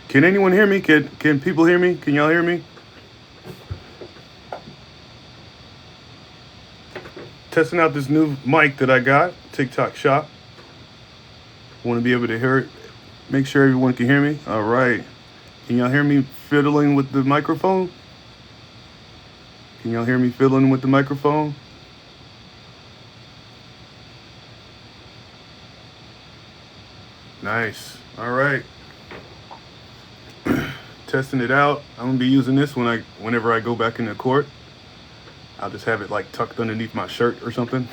Can anyone hear me? Can people hear me? Can y'all hear me? Testing out this new mic that I got, TikTok Shop. Want to be able to hear it. Make sure everyone can hear me. All right. Can y'all hear me fiddling with the microphone? Can y'all hear me fiddling with the microphone? Nice. All right. Testing it out. I'm gonna be using this whenever I go back into court. I'll just have it like tucked underneath my shirt or something.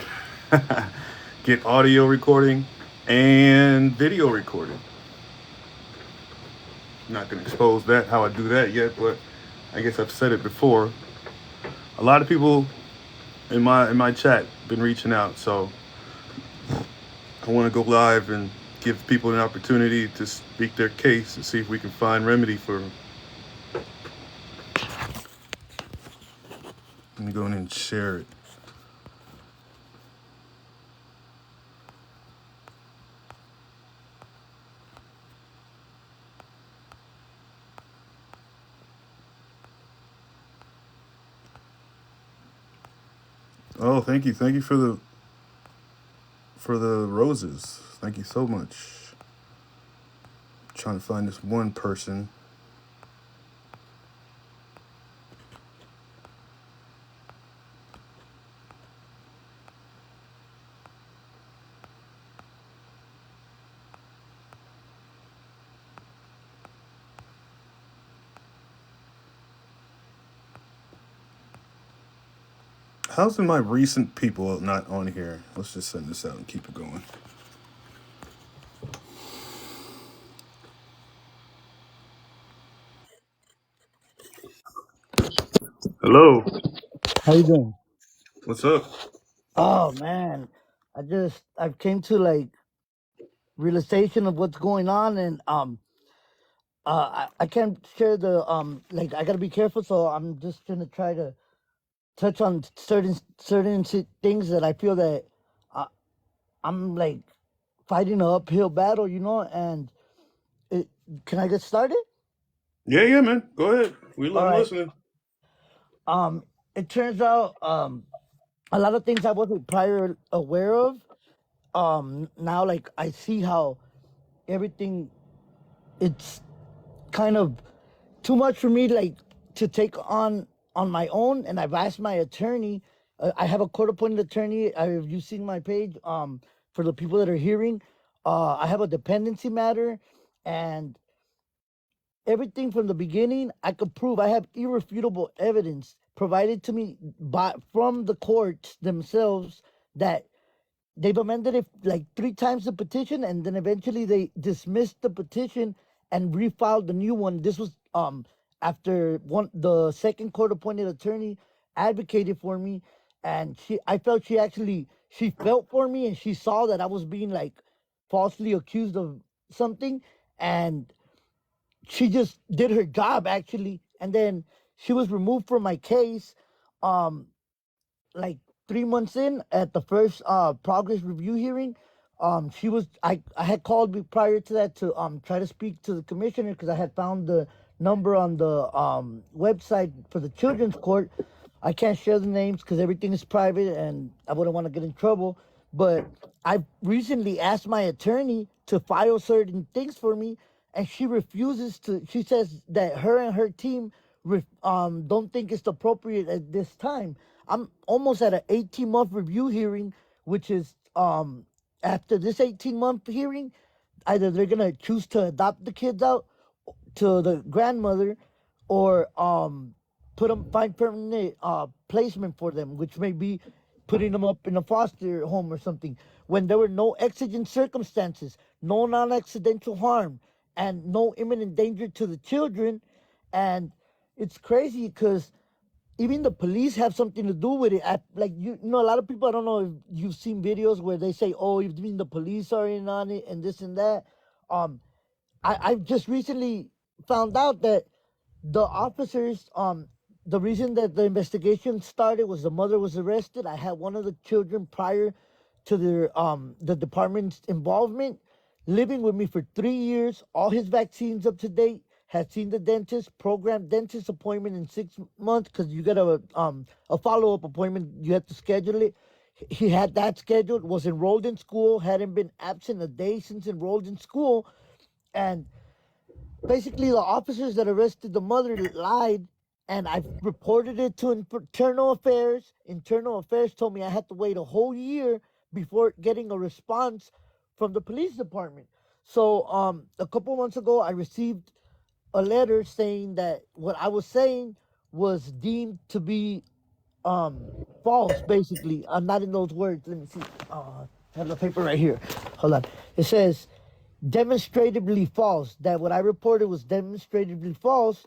Get audio recording and video recording. I'm not gonna expose that how I do that yet, but I guess I've said it before. A lot of people in my chat been reaching out, so I want to go live and give people an opportunity to speak their case and see if we can find remedy for them. Let me go in and share it. Oh, thank you for the roses. Thank you so much. I'm trying to find this one person. How's my recent people not on here? Let's just send this out and keep it going. Hello. How you doing? What's up? Oh man, I came to like realization of what's going on, and I can't share the like I gotta be careful, so I'm just gonna try to touch on things that I feel that uh, I'm like fighting an uphill battle, and it, can I get started? Yeah, man. Go ahead. All I'm right. listening. Um, it turns out a lot of things I wasn't prior aware of. Now like I see how everything it's kind of too much for me like to take on my own, and I've asked my attorney. I have a court appointed attorney. Have you seen my page? For the people that are hearing, I have a dependency matter, and everything from the beginning I could prove. I have irrefutable evidence provided to me by from the courts themselves that they've amended it like three times the petition, and then eventually they dismissed the petition and refiled the new one. This was after the second court appointed attorney advocated for me, and I felt she felt for me, and she saw that I was being like falsely accused of something, and she just did her job actually, and then she was removed from my case. Um, like 3 months in at the first progress review hearing. I had called prior to that to try to speak to the commissioner because I had found the number on the website for the children's court. I can't share the names because everything is private and I wouldn't want to get in trouble. But I recently asked my attorney to file certain things for me, and she refuses to. She says that her and her team don't think it's appropriate at this time. I'm almost at an 18-month review hearing, which is after this 18-month hearing, either they're gonna choose to adopt the kids out to the grandmother, or put them find permanent placement for them, which may be putting them up in a foster home or something. When there were no exigent circumstances, no non-accidental harm, and no imminent danger to the children, and it's crazy because even the police have something to do with it. Like a lot of people. I don't know if you've seen videos where they say, "Oh, even the police are in on it," and this and that. Um, I've just recently found out that the officers, the reason that the investigation started was the mother was arrested. I had one of the children prior to the department's involvement living with me for 3 years, all his vaccines up to date, had seen the dentist, programmed dentist appointment in 6 months because you get a follow up appointment. You have to schedule it. He had that scheduled. Was enrolled in school. Hadn't been absent a day since enrolled in school, and basically the officers that arrested the mother lied, and I reported it to internal affairs. Internal affairs told me I had to wait a whole year before getting a response from the police department. So a couple months ago I received a letter saying that what I was saying was deemed to be false. Basically, I'm not in those words. Let me see. I have the paper right here. Hold on. It says demonstratively false. That what I reported was demonstratively false.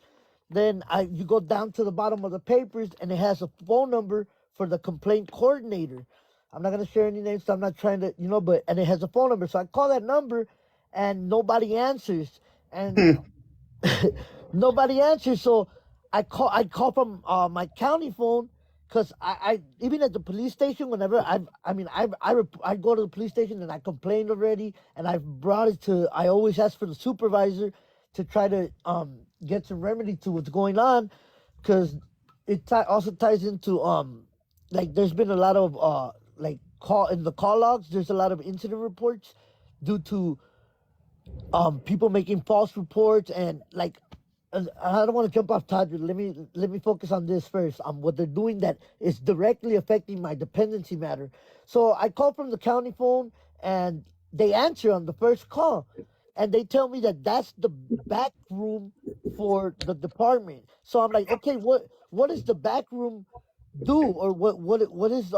Then you go down to the bottom of the papers and it has a phone number for the complaint coordinator. I'm not gonna share any names, so I'm not trying to, but and it has a phone number. So I call that number and nobody answers. And nobody answers. So I call from my county phone because I even at the police station whenever I go to the police station and I complained already and I've brought it to I always ask for the supervisor to try to get some remedy to what's going on because also ties into like there's been a lot of like call in the call logs there's a lot of incident reports due to people making false reports and like I don't want to jump off topic. Let me focus on this first. What they're doing that is directly affecting my dependency matter. So I call from the county phone and they answer on the first call, and they tell me that that's the back room for the department. So I'm like, okay, what does the back room do, or what is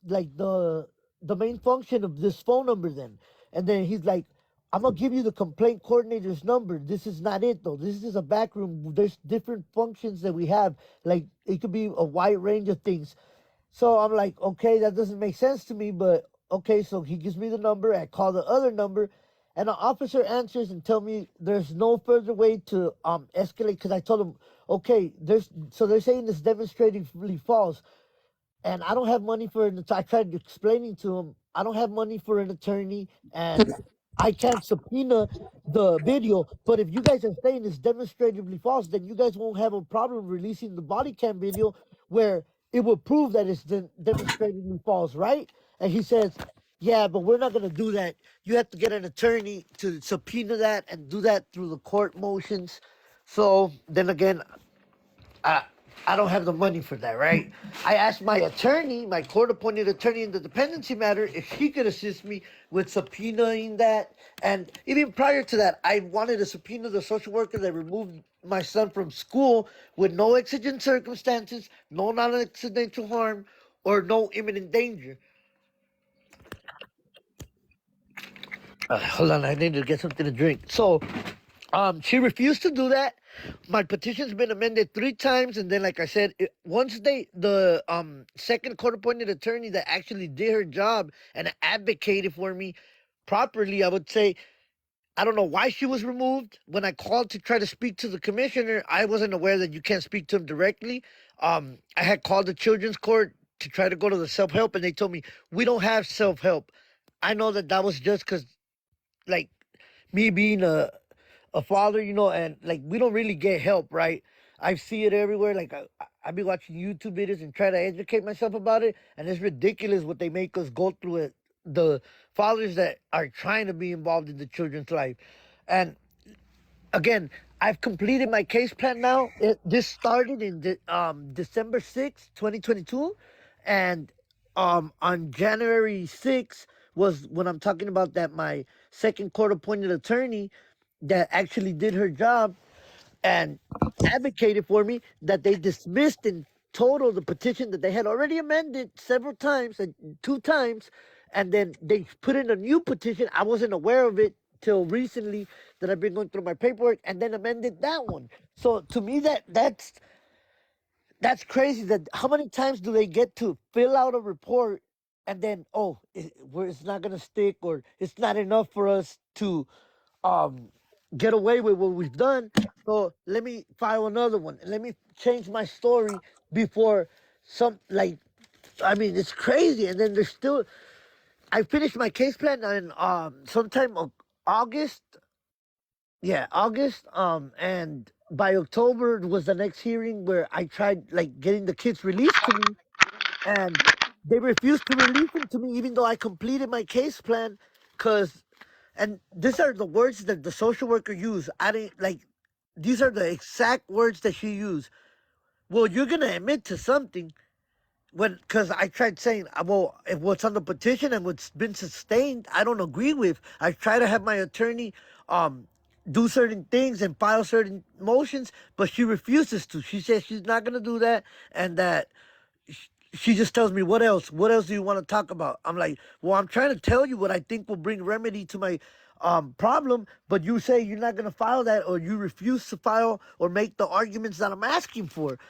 like the main function of this phone number then? And then he's like, I'm gonna give you the complaint coordinator's number. This is not it though. This is a back room. There's different functions that we have. Like it could be a wide range of things. So I'm like, okay, that doesn't make sense to me, but okay, so he gives me the number, I call the other number, and the officer answers and tell me there's no further way to escalate because I told him, okay, they're saying it's demonstratively false and I don't have money for an. I tried explaining to him I don't have money for an attorney, and I can't subpoena the video. But if you guys are saying it's demonstratively false, then you guys won't have a problem releasing the body cam video where it will prove that it's demonstratively false, right? And he says, "Yeah, but we're not gonna do that. You have to get an attorney to subpoena that and do that through the court motions." So then again, I I don't have the money for that, right? I asked my attorney, my court-appointed attorney in the dependency matter, if he could assist me with subpoenaing that. And even prior to that, I wanted to subpoena the social worker that removed my son from school with no exigent circumstances, no non-accidental harm, or no imminent danger. Hold on, I need to get something to drink. So, she refused to do that. My petition's been amended 3 times, and then, like I said, once the second court-appointed attorney that actually did her job and advocated for me properly, I would say, I don't know why she was removed. When I called to try to speak to the commissioner, I wasn't aware that you can't speak to him directly. I had called the children's court to try to go to the self-help, and they told me we don't have self-help. I know that was just because, like, me being a father, and like we don't really get help, right? I see it everywhere. Like I be watching YouTube videos and try to educate myself about it, and it's ridiculous what they make us go through it. The fathers that are trying to be involved in the children's life, and again, I've completed my case plan now. This started in December 6th, 2022, and on January 6th was when I'm talking about that my second court appointed attorney that actually did her job and advocated for me that they dismissed in total the petition that they had already amended several times and 2 times, and then they put in a new petition. I wasn't aware of it till recently that I've been going through my paperwork and then amended that one. So to me that's crazy. That how many times do they get to fill out a report and then it's not gonna stick or it's not enough for us to um get away with what we've done. So let me file another one. Let me change my story before some like I mean it's crazy. And then there's still I finished my case plan in sometime of August. Yeah, August. And by October was the next hearing where I tried like getting the kids released to me, and they refused to release them to me, even though I completed my case plan. Cause, and these are the words that the social worker used. I didn't like. These are the exact words that she used. Well, you're gonna admit to something when, because I tried saying, well, if what's on the petition and what's been sustained, I don't agree with. I try to have my attorney um do certain things and file certain motions, but she refuses to. She says she's not gonna do that, and that she just tells me, what else? What else do you want to talk about? I'm like, well, I'm trying to tell you what I think will bring remedy to my problem, but you say you're not gonna file that, or you refuse to file or make the arguments that I'm asking for.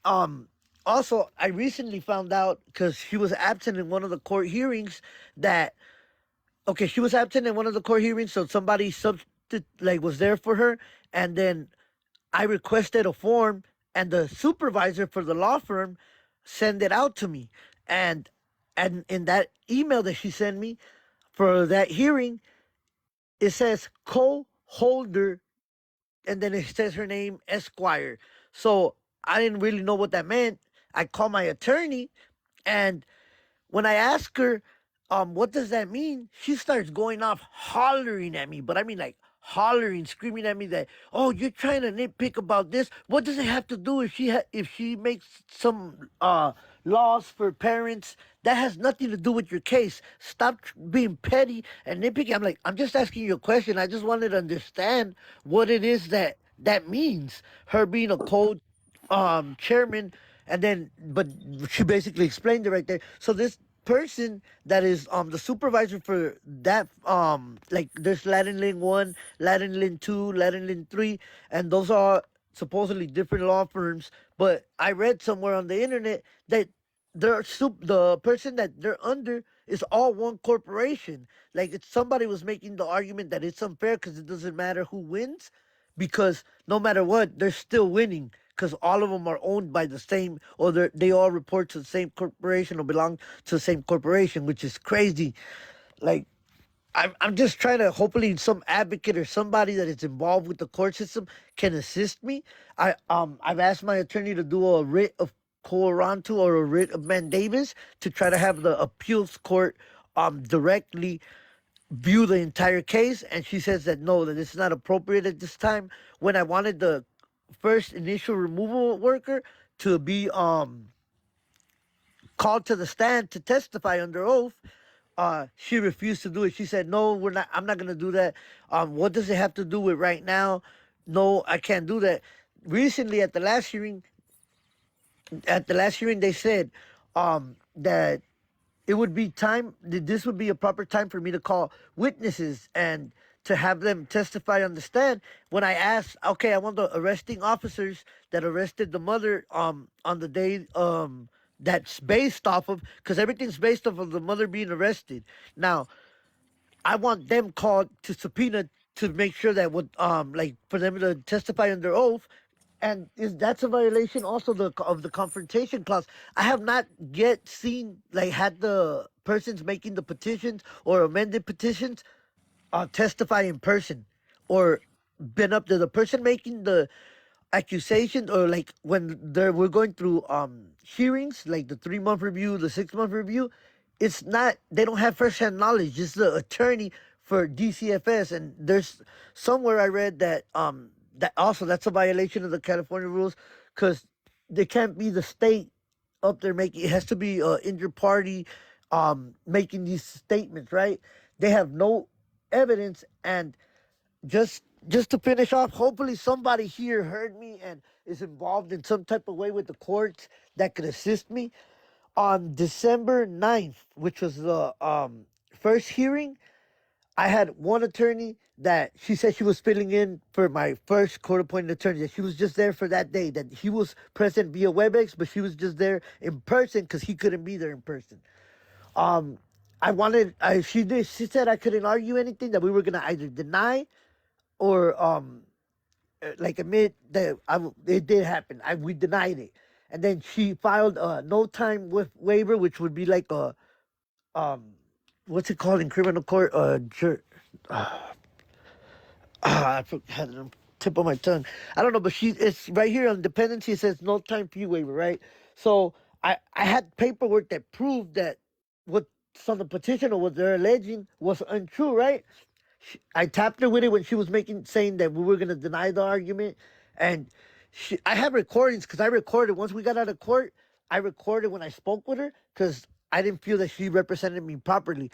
Um, Also, I recently found out because she was absent in one of the court hearings that okay, she was absent in one of the court hearings, so somebody like was there for her, and then I requested a form, and the supervisor for the law firm sent it out to me, and in that email that she sent me for that hearing, it says co-holder, and then it says her name Esquire. So I didn't really know what that meant. I called my attorney, and when I ask her, what does that mean? She starts going off hollering at me, but I mean like hollering, screaming at me that, oh, you're trying to nitpick about this. What does it have to do if if she makes some laws for parents? That has nothing to do with your case. Stop being petty and nitpicking. I'm like, I'm just asking you a question. I just wanted to understand what it is that that means. Her being a cold chairman, and then but she basically explained it right there. So this person that is the supervisor for that like there's Latin Lin 1, Latin Lin 2, Latin Lin 3, and those are supposedly different law firms, but I read somewhere on the internet that the person that they're under is all one corporation. Like it's somebody was making the argument that it's unfair because it doesn't matter who wins, because no matter what, they're still winning because all of them are owned by the same, or they all report to the same corporation or belong to the same corporation, which is crazy. Like, I'm just trying to, hopefully some advocate or somebody that is involved with the court system can assist me. I've asked my attorney to do a writ of quo warranto or a writ of mandamus to try to have the appeals court directly view the entire case, and she says that no, that it's not appropriate at this time. When I wanted the first initial removal worker to be called to the stand to testify under oath, she refused to do it. She said, no, we're not, I'm not gonna do that. What does it have to do with right now? No, I can't do that. Recently at the last hearing they said that it would be time, this would be a proper time for me to call witnesses and to have them testify on the stand. When I asked, okay, I want the arresting officers that arrested the mother on the day that's based off of, because everything's based off of the mother being arrested. Now I want them called to subpoena to make sure that what like for them to testify under oath. And is that's a violation also of the confrontation clause. I have not yet seen like had the persons making the petitions or amended petitions testify in person, or been up to the person making the accusation, or like when we're going through hearings like the 3 month review, the 6 month review. It's not, they don't have first hand knowledge. It's the attorney for DCFS, and there's somewhere I read that that also that's a violation of the California rules, because they can't be the state up there making, it has to be injured party making these statements, right? They have no evidence. And just to finish off, hopefully somebody here heard me and is involved in some type of way with the courts that could assist me. On December 9th, which was the first hearing, I had one attorney that she said she was filling in for my first court appointed attorney, that she was just there for that day, that he was present via WebEx, but she was just there in person because he couldn't be there in person. Um, she said I couldn't argue anything, that we were gonna either deny or like admit that it did happen. We denied it, and then she filed a no time with waiver, which would be like a um, what's it called in criminal court? had it on tip of my tongue. I don't know, but it's right here on dependency. It says no time fee waiver, right? So I had paperwork that proved that what's on the petition or what they're alleging was untrue, right? I tapped her with it when she was saying that we were gonna deny the argument, and I have recordings because I recorded once we got out of court. I recorded when I spoke with her because I didn't feel that she represented me properly.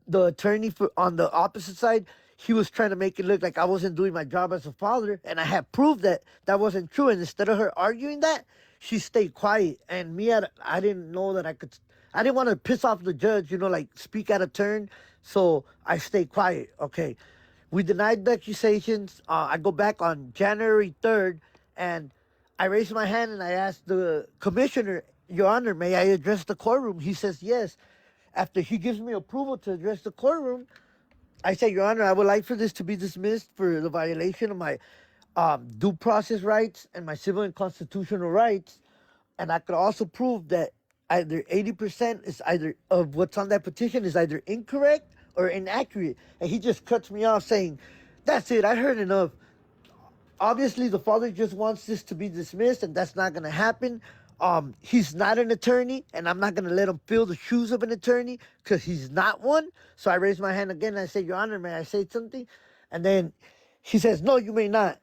The attorney on the opposite side, he was trying to make it look like I wasn't doing my job as a father, and I had proved that that wasn't true. And instead of her arguing that, she stayed quiet. And I didn't know that I could. I didn't want to piss off the judge, like speak out of turn. So I stayed quiet. Okay. We denied the accusations. I go back on January 3rd, and I raised my hand and I asked the commissioner, Your Honor, may I address the courtroom? He says yes. After he gives me approval to address the courtroom, I say, Your Honor, I would like for this to be dismissed for the violation of my due process rights and my civil and constitutional rights. And I could also prove that either 80% is either of what's on that petition is either incorrect or inaccurate. And he just cuts me off saying, That's it, I heard enough. Obviously, the father just wants this to be dismissed, and that's not going to happen. He's not an attorney, and I'm not going to let him fill the shoes of an attorney because he's not one. So I raise my hand again and I say, Your Honor, may I say something? And then he says, No, you may not.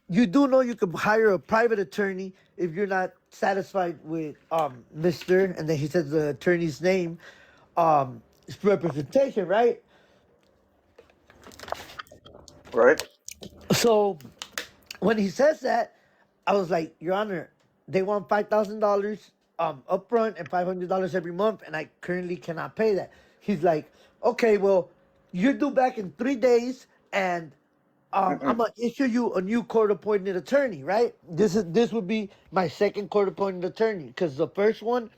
You do know you can hire a private attorney if you're not satisfied with Mr. And then he says the attorney's name, it's representation, right? Right. So when he says that, I was like, Your Honor, they want $5,000 upfront and $500 every month, and I currently cannot pay that. He's like, Okay, well, you're due back in 3 days, and I'm gonna issue you a new court-appointed attorney, right? This would be my second court-appointed attorney because the first one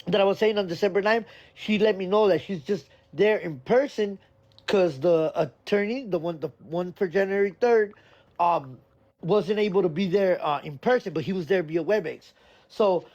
that I was saying on December 9th, she let me know that she's just there in person because the attorney, the one for January 3rd, um, wasn't able to be there in person, but he was there via WebEx. So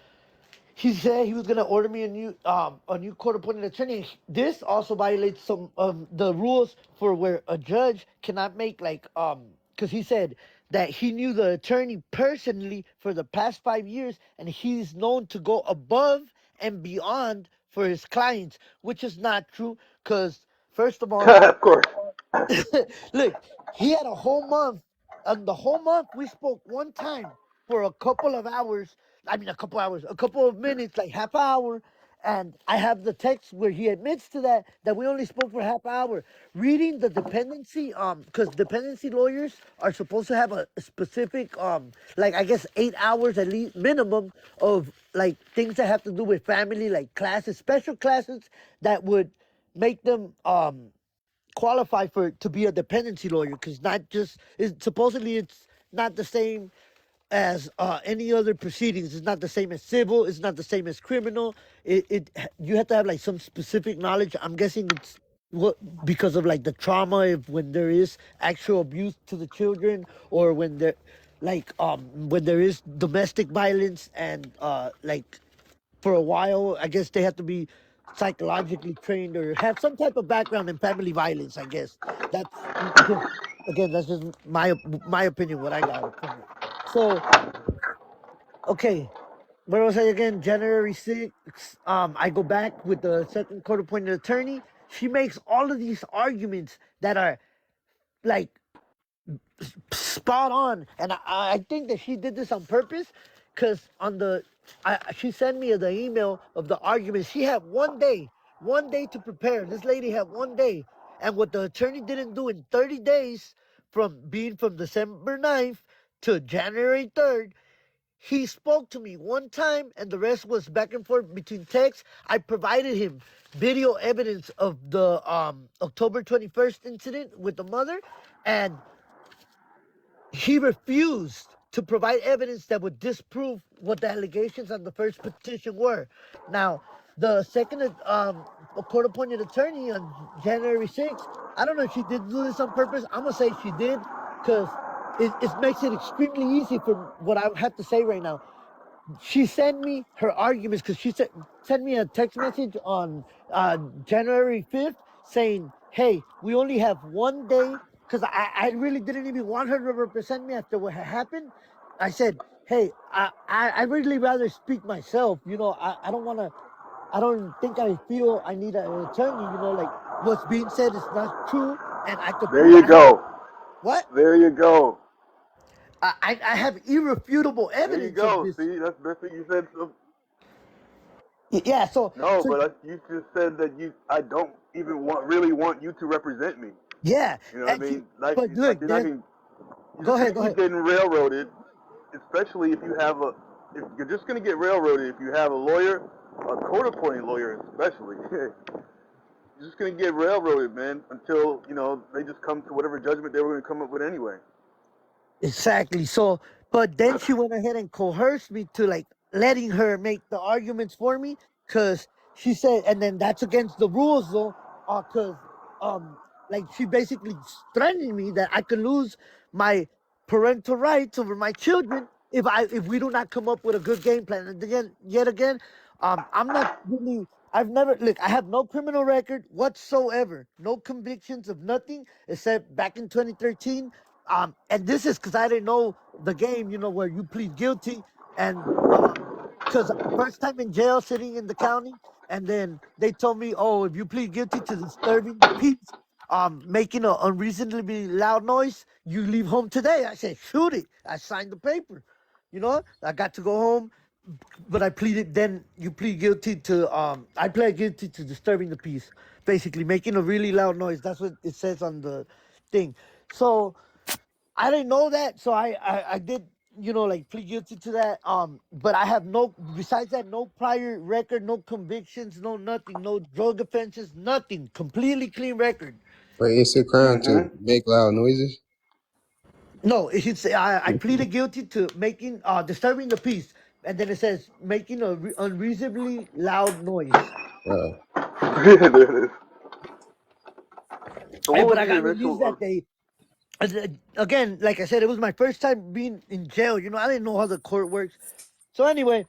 he said he was gonna order me a new court appointed attorney. This also violates some of the rules for where a judge cannot make because he said that he knew the attorney personally for the past 5 years, and he's known to go above and beyond for his clients, which is not true. Because first of all, Of course. look, he had a whole month. And the whole month we spoke one time for a couple of hours. I mean, a couple of minutes, like half hour. And I have the text where he admits to that we only spoke for half hour. Reading the dependency, because dependency lawyers are supposed to have a specific, like I guess 8 hours at least minimum of like things that have to do with family, like classes, special classes that would make them qualify for to be a dependency lawyer because not just it's supposedly it's not the same as any other proceedings. It's not the same as civil. It's not the same as criminal. It you have to have like some specific knowledge. I'm guessing it's what because of like the trauma if when there is actual abuse to the children or when there when there is domestic violence and like for a while. I guess they have to be psychologically trained or have some type of background in family violence. I guess that's just again that's just my opinion. What I got from it. So okay, where was I again? January 6th. I go back with the second court appointed attorney. She makes all of these arguments that are like spot on, and I think that she did this on purpose, because she sent me the email of the argument. She had 1 day to prepare. This lady had 1 day, and what the attorney didn't do in 30 days, from December 9th to January 3rd, he spoke to me one time, and the rest was back and forth between texts. I provided him video evidence of the October 21st incident with the mother, and he refused to provide evidence that would disprove what the allegations on the first petition were. Now, the second court-appointed attorney on January 6th, I don't know if she did do this on purpose. I'm going to say she did because it makes it extremely easy for what I have to say right now. She sent me her arguments because she sent me a text message on January 5th saying, hey, we only have 1 day because I really didn't even want her to represent me after what had happened. I said, hey, I really rather speak myself. I don't want to. I don't think I feel I need an attorney. Like what's being said is not true, and I could There prove. you I have go. what? There you go. I have irrefutable There you evidence of go. this. See, that's what you said. Yeah. So No, so but you just said that I don't even really want you to represent me. yeah, You know what I and she. mean? Like, But look, you're not then gonna, you're go just ahead. gonna Go keep ahead. getting railroaded. Especially if you're just gonna get railroaded if you have a lawyer, a court-appointed lawyer, especially. You're just gonna get railroaded, man, until they just come to whatever judgment they were gonna come up with anyway. Exactly. So, but then she went ahead and coerced me to like letting her make the arguments for me because she said, and then that's against the rules though, because um, like she basically threatened me that I could lose my parental rights over my children if we do not come up with a good game plan. And again, yet again, I'm not really. I've never look. I have no criminal record whatsoever, no convictions of nothing except back in 2013. And this is because I didn't know the game, where you plead guilty and because first time in jail sitting in the county, and then they told me, oh, if you plead guilty to disturbing the peace, making an unreasonably loud noise, you leave home today. I said, shoot it. I signed the paper. I got to go home, but I pleaded. Then you plead guilty to I pled guilty to disturbing the peace, basically making a really loud noise. That's what it says on the thing. So I didn't know that, so I did, like plead guilty to that. But I have no, besides that, no prior record, no convictions, no nothing, no drug offenses, nothing. Completely clean record. But it's a crime to Mm-hmm. make loud noises. No, it should say I pleaded guilty to making disturbing the peace, and then it says making a unreasonably loud noise. Uh, There it is. So Hey, what but was I the got released initial? that day. Again, like I said, it was my first time being in jail. I didn't know how the court works. So anyway,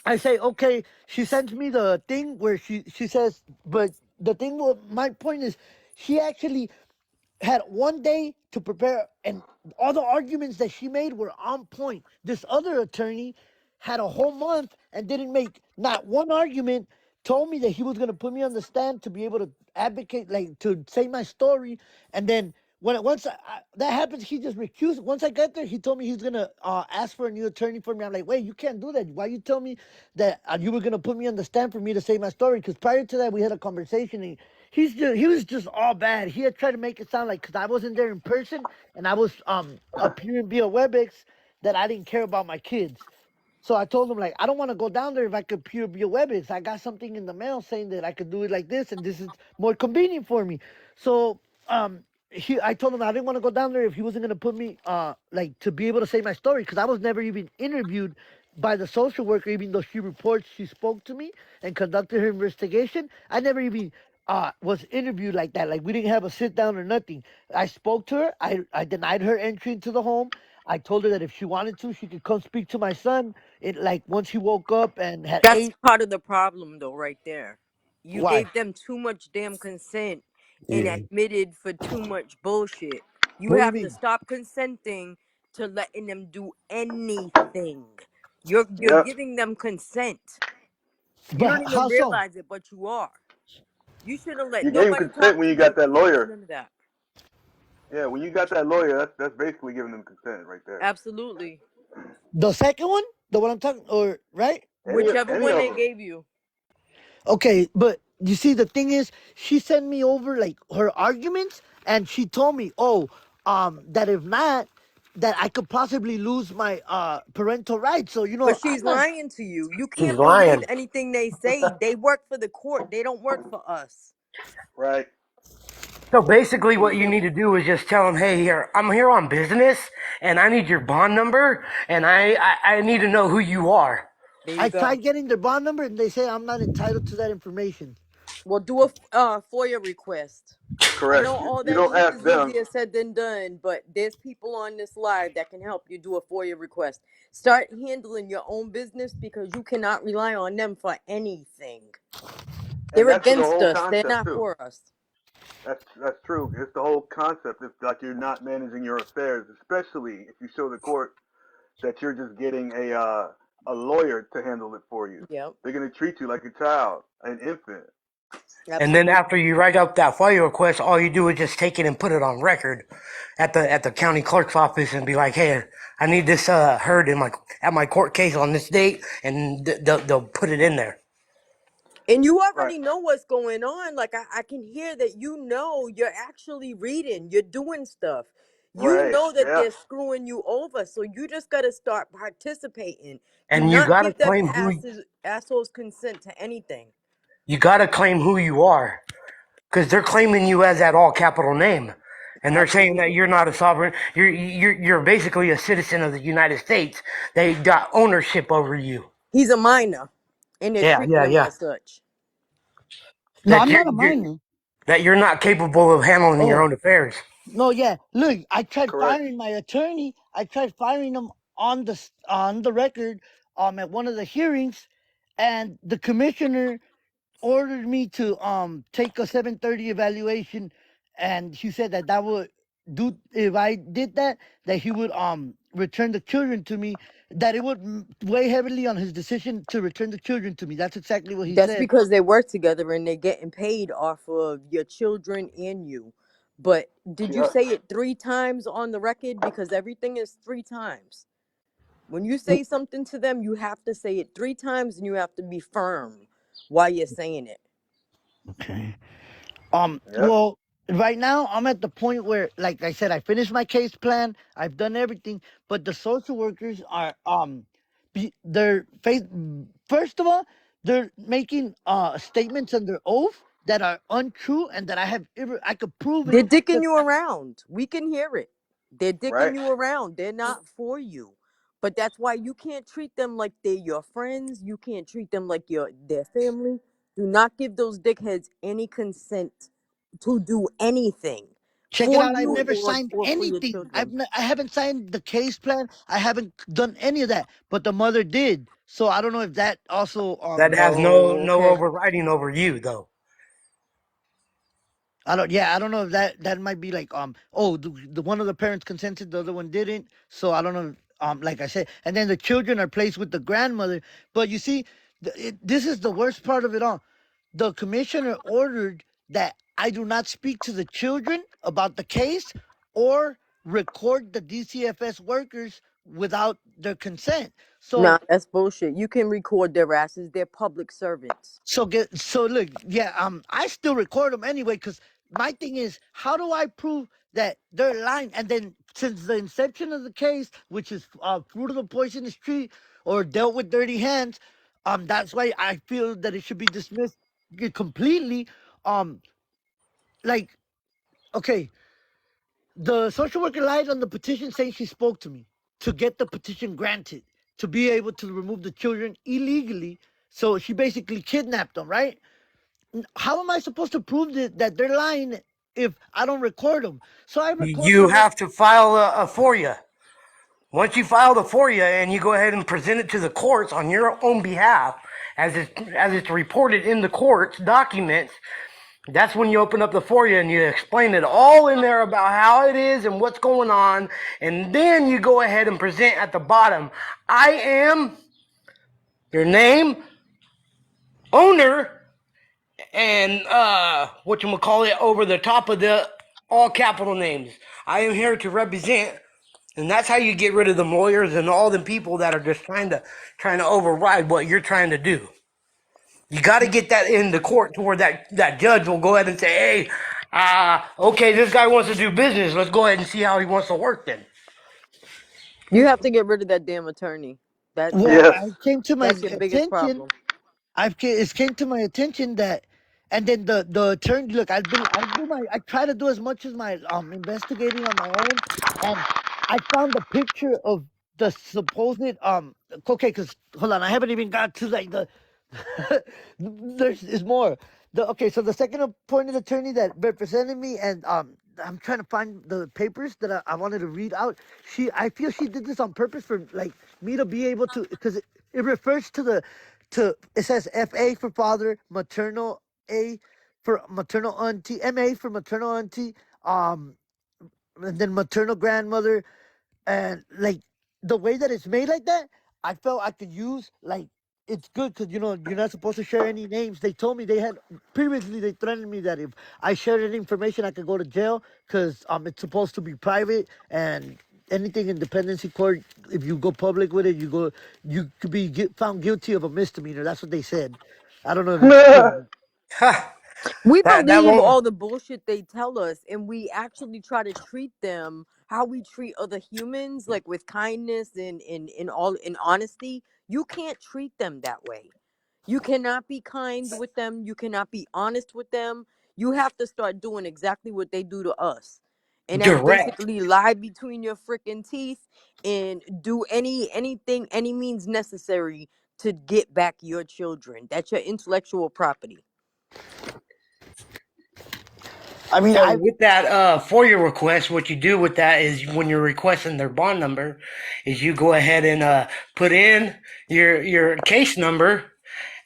I say, okay. She sends me the thing where she says, but the thing. My point is, she actually had 1 day to prepare, and all the arguments that she made were on point. This other attorney had a whole month and didn't make not one argument. Told me that he was gonna put me on the stand to be able to advocate, like to say my story, and then once that happens, he just recused. Once I get there, he told me he's gonna ask for a new attorney for me. I'm like, wait, you can't do that. Why you tell me that you were gonna put me on the stand for me to say my story? Because prior to that, we had a conversation. And he was just all bad. He had tried to make it sound like because I wasn't there in person and I was appearing via WebEx that I didn't care about my kids. So I told him like I don't want to go down there if I could pure via WebEx. I got something in the mail saying that I could do it like this and this is more convenient for me. So I told him I didn't want to go down there if he wasn't gonna put me like to be able to say my story because I was never even interviewed by the social worker, even though she reports she spoke to me and conducted her investigation. I never even was interviewed like that. Like we didn't have a sit down or nothing. I spoke to her. I denied her entry into the home. I told her that if she wanted to, she could come speak to my son. It like once he woke up and had That's ate. part of the problem, though, right there. You Why? gave them too much damn consent and yeah. admitted for too much bullshit. You What do you have to mean? stop consenting to letting them do anything. You're Yeah, giving them consent. You don't But even how so? realize it, but you are. You should have let you gave him nobody consent talk when to you got you. that Can't do lawyer. none of that. Yeah, when you got that lawyer, that's basically giving them consent right there. Absolutely. The second one, the one I'm talking, or right? Whichever Any one of they them. gave you. Okay, but you see, the thing is, she sent me over like her arguments, and she told me, oh, that if not, that I could possibly lose my parental rights. So But I'm she's not. lying to you. You She's can't believe lying. anything they say. They work for the court. They don't work for us. Right. So basically, And what you need to do is just tell them, "Hey, here I'm here on business, and I need your bond number, and I need to know who you are." There you I go. tried getting their bond number, and they say I'm not entitled to that information. Well, do a FOIA request. I correct. know all You that don't shit ask is them, easier said than done, but there's people on this live that can help you do a FOIA request. Start handling your own business because you cannot rely on them for anything. and They're that's for the against whole us. They're concept not too. for us. That's true. It's the whole concept. It's like you're not managing your affairs, especially if you show the court that you're just getting a lawyer to handle it for you. Yep, They're gonna treat you like a child, an infant. And then absolutely. after you write up that FOIA request, all you do is just take it and put it on record at the county clerk's office and be like, "Hey, I need this heard in my at my court case on this date," and they'll put it in there. And you Right. already know what's going on. Like I can hear that you know you're actually reading, you're doing stuff. You Right. know that Yeah. they're screwing you over. So you just gotta start participating. Do And not give them assholes consent to anything. you gotta claim who you are, because they're claiming you as that all capital name, and they're saying that Absolutely. you're not a sovereign. You're basically a citizen of the United States. They got ownership over you. He's a minor and they're Yeah, treating yeah, him yeah. as such. No, That I'm not a you're minor. that you're not capable of handling your Oh, own affairs. no, yeah. Look, I tried Correct. firing my attorney. I tried firing him on the record at one of the hearings, and the commissioner ordered me to take a 7:30 evaluation, and he said that that would do if I did that, that he would return the children to me, that it would weigh heavily on his decision to return the children to me. That's exactly what he That's said. because they work together and they're getting paid off of your children and you. But did you Yep. say it 3 times on the record? Because everything is 3 times. When you Mm, say something to them, you have to say it 3 times and you have to be firm while you're saying it. okay. Yep. Well, right now I'm at the point where, like I said, I finished my case plan. I've done everything, but the social workers are they're first of all, they're making statements under oath that are untrue and that I could prove it. They're dicking 'Cause you around. We can hear it. They're dicking Right. you around. They're not for you. But that's why you can't treat them like they're your friends. You can't treat them like their family. Do not give those dickheads any consent to do anything Check it for out. I've you never signed or for your anything. children. I haven't signed the case plan. I haven't done any of that, but the mother did. So I don't know if that also That has Oh, no okay. overriding over you, though. I don't know if that might be like oh the one of the parents consented, the other one didn't. So I don't know like I said, and then the children are placed with the grandmother. But you see, this is the worst part of it all. The commissioner ordered that I do not speak to the children about the case or record the DCFS workers without their consent. Nah, So that's bullshit. You can record their asses. They're public servants. so look, yeah, I still record them anyway because my thing is, how do I prove that they're lying? And then since the inception of the case, which is fruit of the poisonous tree or dealt with dirty hands, that's why I feel that it should be dismissed completely. Um, like okay, the social worker lied on the petition saying she spoke to me to get the petition granted to be able to remove the children illegally. So she basically kidnapped them, right? How am I supposed to prove that they're lying if I don't record them? So I recorded You them. have to file a FOIA. Once you file the FOIA and you go ahead and present it to the courts on your own behalf, as it's reported in the court's documents, that's when you open up the FOIA and you explain it all in there about how it is and what's going on, and then you go ahead and present at the bottom, I am your name, owner, and what you call it over the top of the all capital names. I am here to represent, and that's how you get rid of the lawyers and all the people that are just trying to override what you're trying to do. You got to get that in the court to where that judge will go ahead and say, hey, okay, this guy wants to do business. Let's go ahead and see how he wants to work then. You have to get rid of that damn attorney. That Well, Yes. I came to my that's your biggest attention. problem. It came to my attention that, and then the attorney. Look, I try to do as much as my investigating on my own, and I found the picture of the supposed okay. Because hold on, I haven't even got to like the there's is more. Okay, so the second appointed attorney that represented me, and I'm trying to find the papers that I wanted to read out. I feel she did this on purpose for like me to be able to, because it refers to it says FA for father, maternal A for maternal auntie, MA for maternal auntie, um, and then maternal grandmother, and like the way that it's made like that, I felt I could use like it's good because you're not supposed to share any names. They told me they had previously they threatened me that if I shared any information, I could go to jail because it's supposed to be private and anything in dependency court. If you go public with it, you could be found guilty of a misdemeanor. That's what they said. I don't know if it's true. Ha, We that believe won't. all the bullshit they tell us, and we actually try to treat them how we treat other humans, like with kindness and in honesty. You can't treat them that way. You cannot be kind with them. You cannot be honest with them. You have to start doing exactly what they do to us, and that's Direct. basically lie between your freaking teeth and do anything, any means necessary to get back your children. That's your intellectual property. I mean, So I with that FOIA request, what you do with that is when you're requesting their bond number, is you go ahead and put in your case number,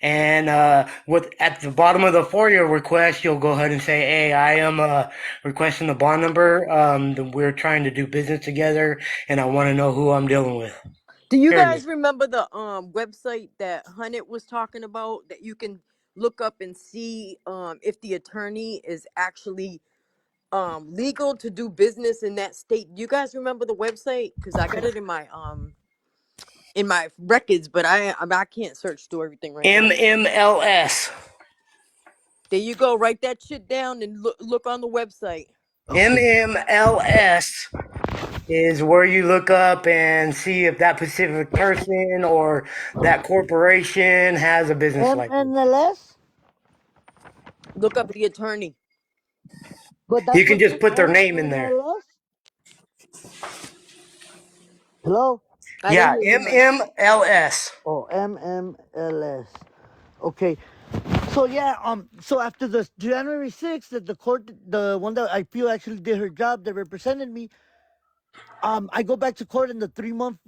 and with at the bottom of the FOIA request, you'll go ahead and say, "Hey, I am requesting the bond number. We're trying to do business together, and I want to know who I'm dealing with." Do you Period. guys remember the website that Hunnit was talking about that you can look up and see if the attorney is actually legal to do business in that state? Do you guys remember the website? Because I got it in my records, but I can't search through everything right now. MMLS. There you go. Write that shit down and look on the website. okay. MMLS is where you look up and see if that specific person or that corporation has a business license. MLS, Look up the attorney. but You that's can what just put their name in there. MLS. Hello. I didn't Yeah, hear you, hun. MMLS. Oh, MMLS. Okay. So yeah, so after the January 6th, that the court, the one that I feel actually did her job, that represented me, I go back to court in the 3 month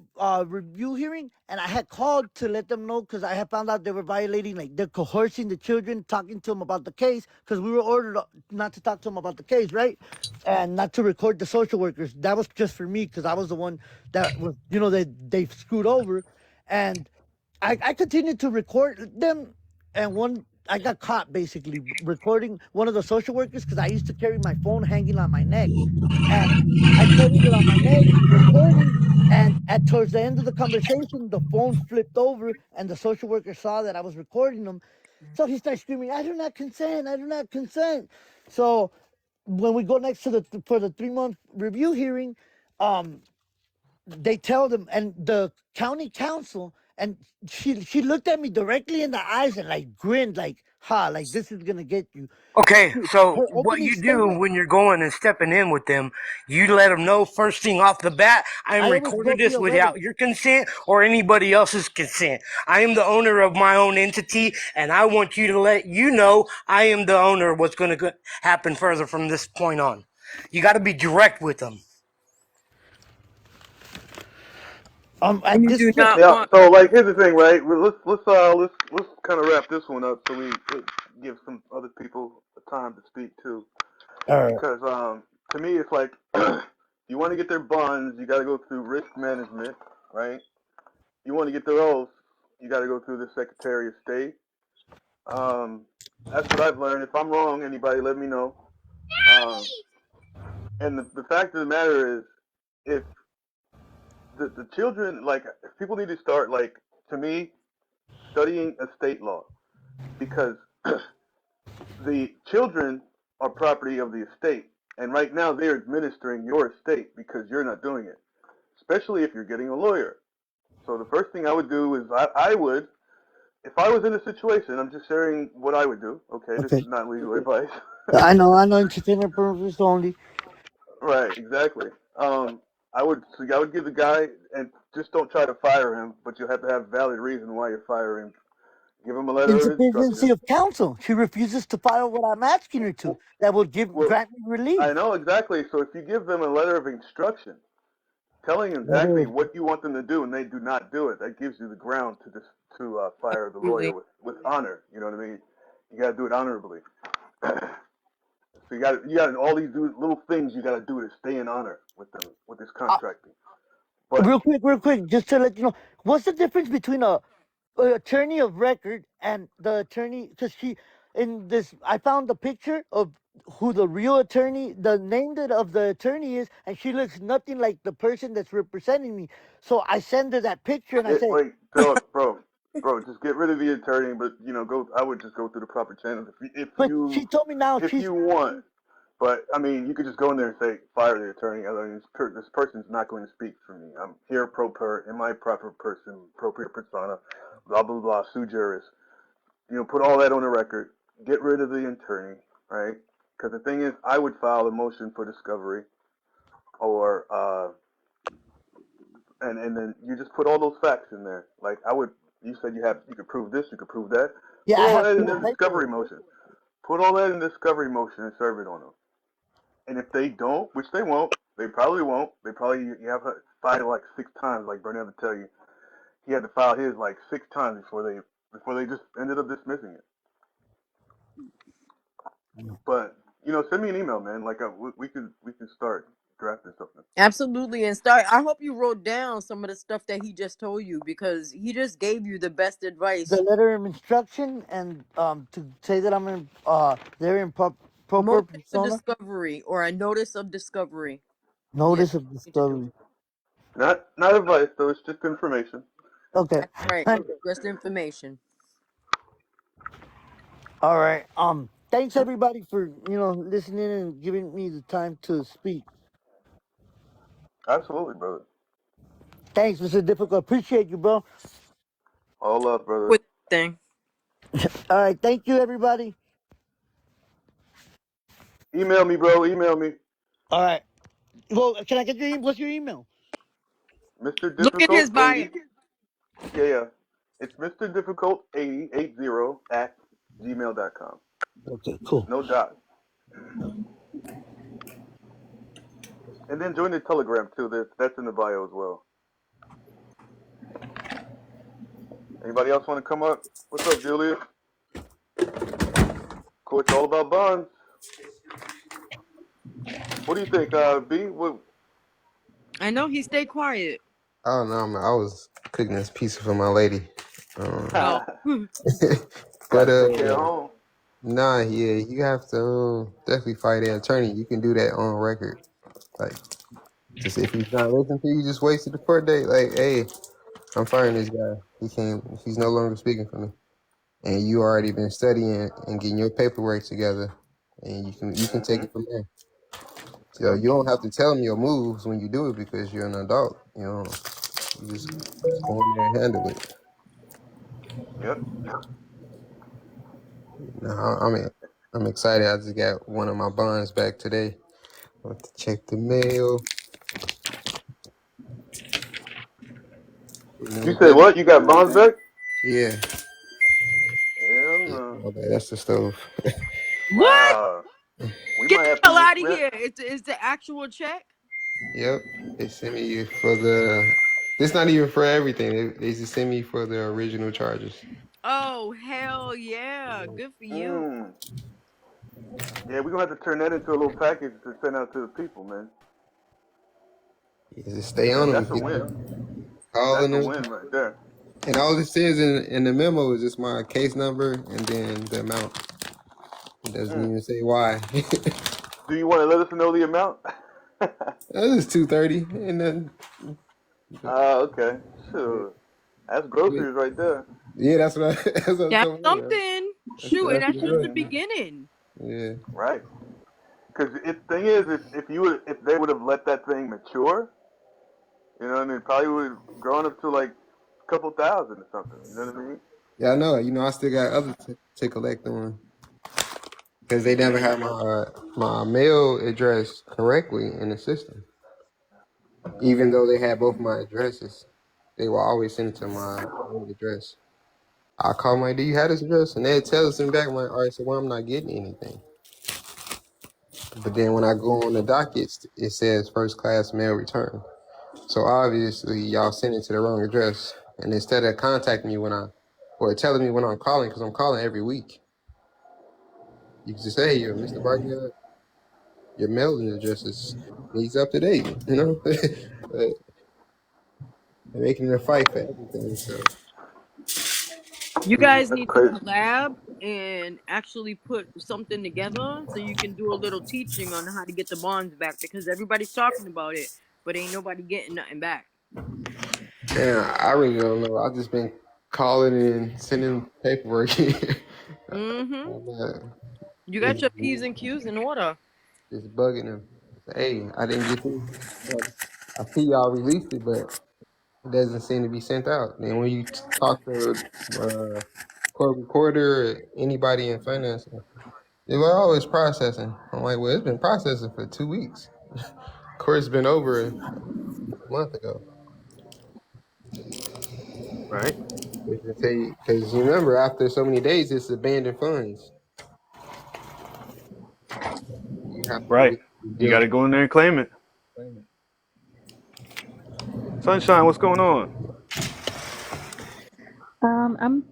review hearing, and I had called to let them know because I had found out they were violating, like they're coercing the children, talking to them about the case, because we were ordered not to talk to them about the case, right? And not to record the social workers. That was just for me because I was the one that was, they screwed over, and I continued to record them, and I got caught basically recording one of the social workers because I used to carry my phone hanging on my neck, and I carried it on my neck recording. And at towards the end of the conversation, the phone flipped over, and the social worker saw that I was recording them. So he started screaming, "I do not consent! I do not consent!" So when we go next to for the 3 month review hearing, um, they tell them, and the county council, and she looked at me directly in the eyes and like grinned, like, "Ha, like this is gonna get you." Okay, so Her what opening you do statement, when you're going and stepping in with them, you let them know first thing off the bat, I am I always recording broke the this letter. without your consent or anybody else's consent. I am the owner of my own entity, and I want you to let you know I am the owner of what's going to happen further from this point on. You got to be direct with them. At And you this do point, not Yeah. want So like, here's the thing, right? Let's kind of wrap this one up so we give some other people time to speak too. all right. Because to me, it's like you want to get their bonds, you got to go through risk management, right? You want to get their oaths, you got to go through the Secretary of State. Um, that's what I've learned. If I'm wrong, anybody let me know. Um, and the fact of the matter is, if the children, like, people need to start, like, to me, studying estate law, because the children are property of the estate, and right now they're administering your estate because you're not doing it, especially if you're getting a lawyer. So the first thing I would do is I would, if I was in a situation, I'm just sharing what I would do. Okay, this Okay. is not legal advice. I know, entertainment purposes only. Right, exactly. Um, I would give the guy, and just don't try to fire him, but you have to have valid reason why you're firing. Give him a letter of Insufficiency instruction. of counsel. She refuses to follow what I'm asking her to. Well, That will give well, grant me I relief. know exactly. So if you give them a letter of instruction, telling them Letter exactly of, what you want them to do, and they do not do it, that gives you the ground to fire the lawyer absolutely. with honor. You know what I mean? You got to do it honorably. So you got all these little things you got to do to stay in honor with them with this contracting. But Real quick, just to let you know, what's the difference between a attorney of record and the attorney? Because in this, I found the picture of who the real attorney, the name of the attorney is, and she looks nothing like the person that's representing me. So I send her that picture and I say, wait, bro, just get rid of the attorney. But go. I would just go through the proper channels but she told me now if she's you want. But I mean, you could just go in there and say fire the attorney. I mean, this person's not going to speak for me. I'm here pro per in my proper person, appropriate persona, blah blah blah, sue juris. Put all that on the record. Get rid of the attorney, right? Because the thing is, I would file a motion for discovery, or and then you just put all those facts in there. Like I would, you said you could prove this, you could prove that. yeah, Put I all have that in full the discovery paperwork. motion. Put all that in the discovery motion and serve it on them. And if they don't, which they won't, they probably won't. They probably you have to file it like 6 times, like Burnett would tell you. He had to file his like 6 times before they just ended up dismissing it. But send me an email, man. Like we can start drafting something. Absolutely, and start. I hope you wrote down some of the stuff that he just told you, because he just gave you the best advice. The letter of instruction and to say that I'm in they're in proper Motion for persona. discovery or a notice of discovery. Yes, Notice of you need to do. discovery. Not advice though. It's just information. Okay. That's right. Just information. All right. Thanks everybody for listening and giving me the time to speak. Absolutely, brother. Thanks, Mr. Difficult. Appreciate you, bro. All love, brother. With thing. All right. Thank you, everybody. Email me, bro. Email me. All right. Well, can I get what's your email? Mr. Look at his Difficult bio. 80. Yeah. It's Mr. Difficult 80 at gmail.com. Okay, cool. No dot. And then join the Telegram too. That's in the bio as well. Anybody else want to come up? What's up, Julius? Court's all about bonds. What do you think, B? I know he stayed quiet. Oh no, man, I was cooking this pizza for my lady. Oh. But Gotta take care of home. nah, yeah, you have to definitely fight an attorney. You can do that on record. Like, just if he's not listening to you, just wasted the court date. Like, hey, I'm firing this guy. He's no longer speaking for me. And you already been studying and getting your paperwork together, and you can take it from there. So you don't have to tell them your moves when you do it because you're an adult. You just go in there and handle it. Yep. I'm excited. I just got one of my bonds back today. I have to check the mail. You said what? You got bonds back? Yeah. Hell Yeah. no. Okay, that's the stove. What? Wow. We Get might the have to hell out of rent. here. It's the actual check. Yep. They sent me for the. It's not even for everything. They just sent me for the original charges. Oh, hell yeah. Good for you. Mm. Yeah, we're gonna have to turn that into a little package to send out to the people, man. Yeah, just stay on That's a them. win. Calling That's a them. win right there. And all it says in the memo is just my case number and then the amount. It doesn't Mm. even say why. Do you want to let us know the amount? This is 230, and then Okay. Sure. That's groceries right there. yeah, that's what that's what I That's told her. something. That's Shoot, and that's that's just the good. beginning. Yeah, Right. Because the thing is, if they would have let that thing mature, what I mean, probably would have grown up to like a couple thousand or something. You know what I mean? yeah, I know. I still got others to collect on because they never had my mail address correctly in the system. Even though they had both my addresses, they will always send it to my old address. I call my, do you have this address? And they tell us in back, I'm like, all right, so why I'm not getting anything? But then when I go on the dockets, it says first class mail return. So obviously y'all sent it to the wrong address. And instead of contacting me or telling me when I'm calling, because I'm calling every week, You can just say, "Yo, Mr. Barker, your mailing address needs up to date." You know, but they're making it a fight for everything. So You guys That's need to crazy. collab and actually put something together so you can do a little teaching on how to get the bonds back because everybody's talking about it, but ain't nobody getting nothing back. yeah, I really don't know. I've just been calling and sending paperwork. Mm-hmm. I'm not, You got it's, your P's and Q's in order. it's bugging them. Hey, I didn't get this. I see y'all released it, but it doesn't seem to be sent out. And when you talk to court recorder or anybody in finance, they're like, "Oh, it's processing." I'm like, "Well, it's been processing for 2 weeks. Court's been over a month ago." Right. Because you remember, after so many days, it's abandoned funds. You have to Right. do due You got to diligence. go in there and claim it. Sunshine, what's going on?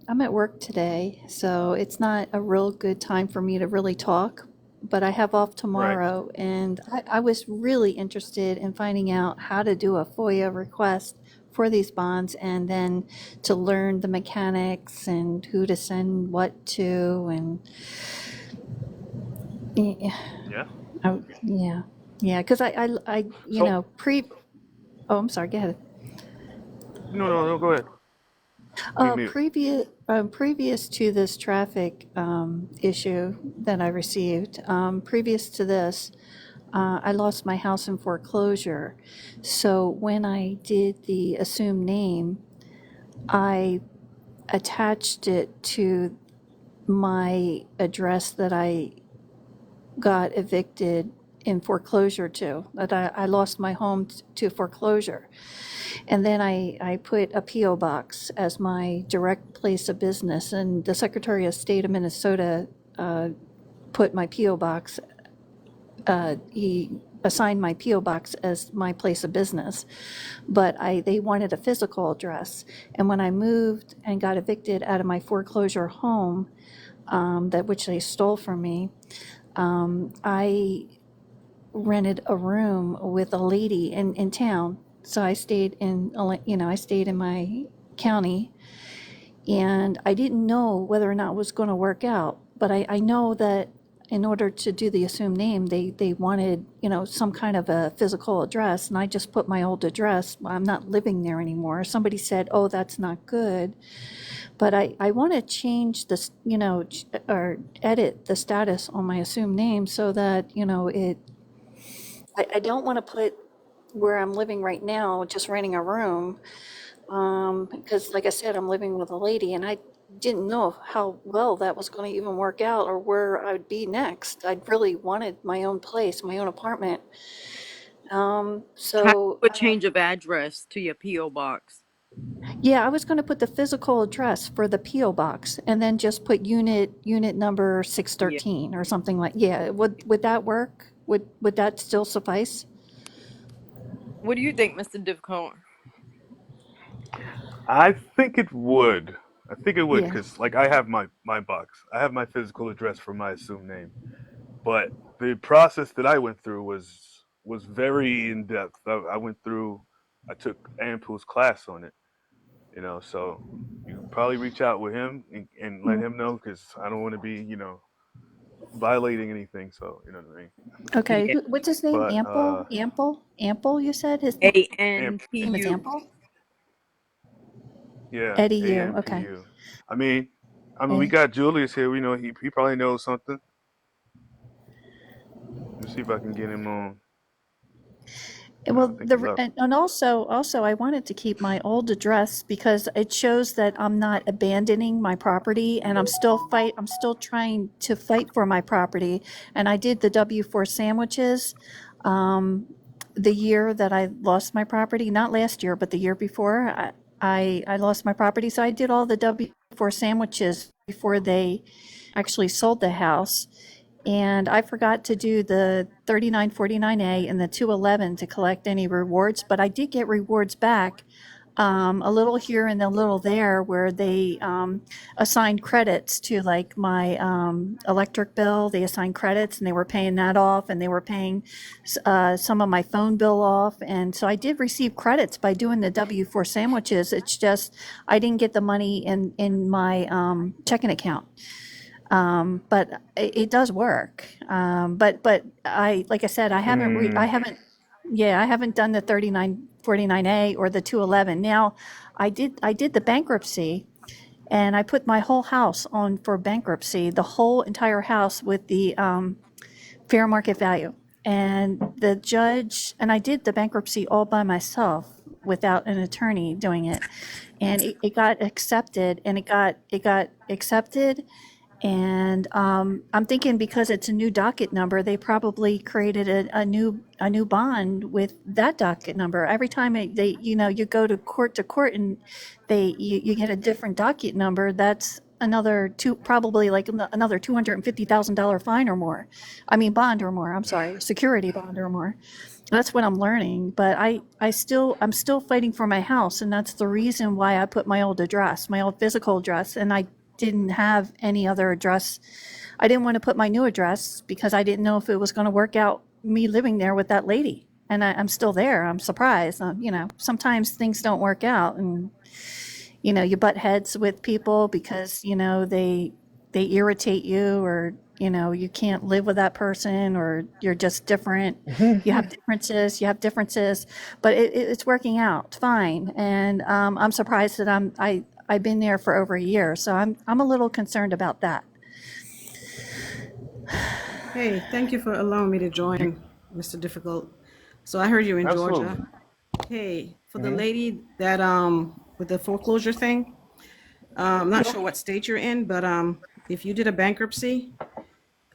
I'm at work today, so it's not a real good time for me to really talk. But I have off Right. tomorrow, and I was really interested in finding out how to do a FOIA request for these bonds, and then to learn the mechanics and who to send what to, and yeah, Yeah. yeah, because So, oh, I'm sorry, go ahead. no, no, no, go ahead. Me mute. Previous to this traffic issue that I received, previous to this, I lost my house in foreclosure. So when I did the assumed name, I attached it to my address that I got evicted in foreclosure to, that I lost my home to foreclosure. And then I put a P.O. box as my direct place of business. And the Secretary of State of Minnesota put my P.O. box, he assigned my P.O. box as my place of business. But they wanted a physical address. And when I moved and got evicted out of my foreclosure home, that which they stole from me, I rented a room with a lady in town. So I stayed I stayed in my county, and I didn't know whether or not it was going to work out. But I know that in order to do the assumed name, they wanted, some kind of a physical address, and I just put my old address. I'm not living there anymore. Somebody said, "Oh, that's not good." But I want to change this, or edit the status on my assumed name so that, I don't want to put where I'm living right now, just renting a room, because like I said, I'm living with a lady, and I didn't know how well that was going to even work out or where I would be next. I really wanted my own place, my own apartment. How do So you do a change of address to your P.O. box? yeah, I was going to put the physical address for the PO box and then just put unit number Yeah. 613 or something like. Yeah, would that work? Would that still suffice? What do you think, Mr. Diffcult? I think it would. I think it would Yeah. because, like, I have my box. I have my physical address for my assumed name, but the process that I went through was very in depth. I went through. I took Ampul's class on it. So you could probably reach out with him and let Mm. him know because I don't want to be, violating anything. So you know what I mean. Okay. Yeah. What's his name? But Ample. You said his A amp, N P name is U. Ample. yeah, Eddie U. Okay. AMPU. I mean, we Eddie. got Julius here. We know he probably knows something. Let me see if I can get him on. No, I Well, think he left. and also I wanted to keep my old address because it shows that I'm not abandoning my property, and I'm still trying to fight for my property. And I did the W-4 sandwiches um, the year that I lost my property, not last year, but the year before. I lost my property, so I did all the W-4 sandwiches before they actually sold the house. And I forgot to do the 3949A and the 211 to collect any rewards, but I did get rewards back a little here and a little there, where they assigned credits to like my electric bill. They assigned credits, and they were paying that off, and they were paying some of my phone bill off. And so I did receive credits by doing the W-4 sandwiches. It's just I didn't get the money in my checking account. But it does work. But like I said, I haven't done the 3949A or the 211. Now, I did the bankruptcy, and I put my whole house on for bankruptcy, the whole entire house with the fair market value. And the judge, and I did the bankruptcy all by myself without an attorney doing it. And it got accepted, and it got accepted. And I'm thinking because it's a new docket number, they probably created a new bond with that docket number. Every time you go to court, and you get a different docket number, that's another probably like another $250,000 fine or more. I mean bond or more. I'm sorry, security bond or more. That's what I'm learning. But I'm still fighting for my house, and that's the reason why I put my old address, my old physical address, and I didn't have any other address. I didn't want to put my new address because I didn't know if it was going to work out, me living there with that lady. And I'm still there. I'm surprised. Sometimes things don't work out, and you butt heads with people because they irritate you, or you can't live with that person, or you're just different. You have differences, but it's working out fine. And I'm surprised that I've been there for over a year, so I'm a little concerned about that. Hey, thank you for allowing me to join, Mr. Difficult. So I heard you in Absolutely. Georgia. Hey, for the lady that with the foreclosure thing, I'm not sure what state you're in, but if you did a bankruptcy,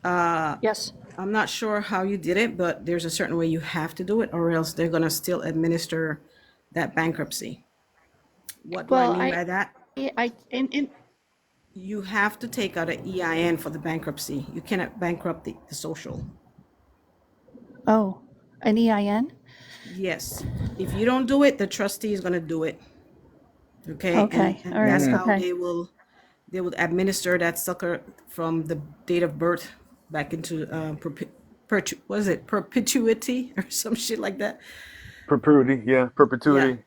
Yes. I'm not sure how you did it, but there's a certain way you have to do it, or else they're gonna still administer that bankruptcy. What do I Well, mean by that? in You have to take out an EIN for the bankruptcy. You cannot bankrupt the social. an EIN. Yes. If you don't do it, the trustee is gonna do it. Okay? Okay. And All right. that's how Okay. they will administer that sucker from the date of birth back into what is it, perpetuity or some shit like that. Perpetuity, yeah, perpetuity.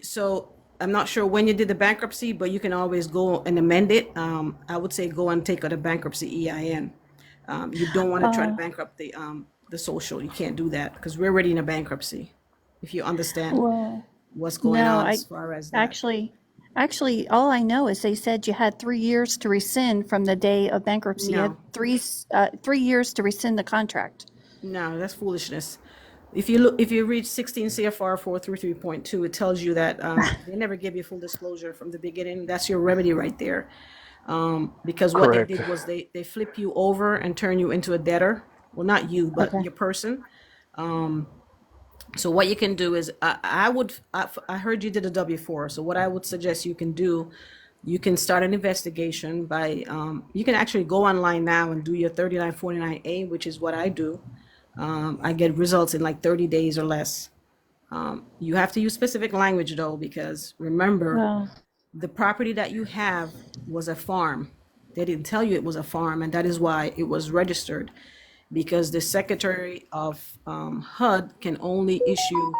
So I'm not sure when you did the bankruptcy, but you can always go and amend it. I would say go and take out a bankruptcy EIN. You don't want to try to bankrupt the social. You can't do that because we're already in a bankruptcy. If you understand Well, what's going no, on I as far as that. actually, all I know is they said you had 3 years to rescind from the day of bankruptcy. You had No, 3 years to rescind the contract. no, that's foolishness. If you read 16 CFR 433.2, it tells you that they never give you full disclosure from the beginning. That's your remedy right there. Because what they Correct. did was they flip you over and turn you into a debtor. Well, not you, but Okay. your person. So what you can do is I heard you did a W-4. So what I would suggest you can do, you can start an investigation by you can actually go online now and do your 3949A, which is what I do. I get results in like 30 days or less. You have to use specific language though, because remember, Well, the property that you have was a farm. They didn't tell you it was a farm, and that is why it was registered. Because the Secretary of HUD can only issue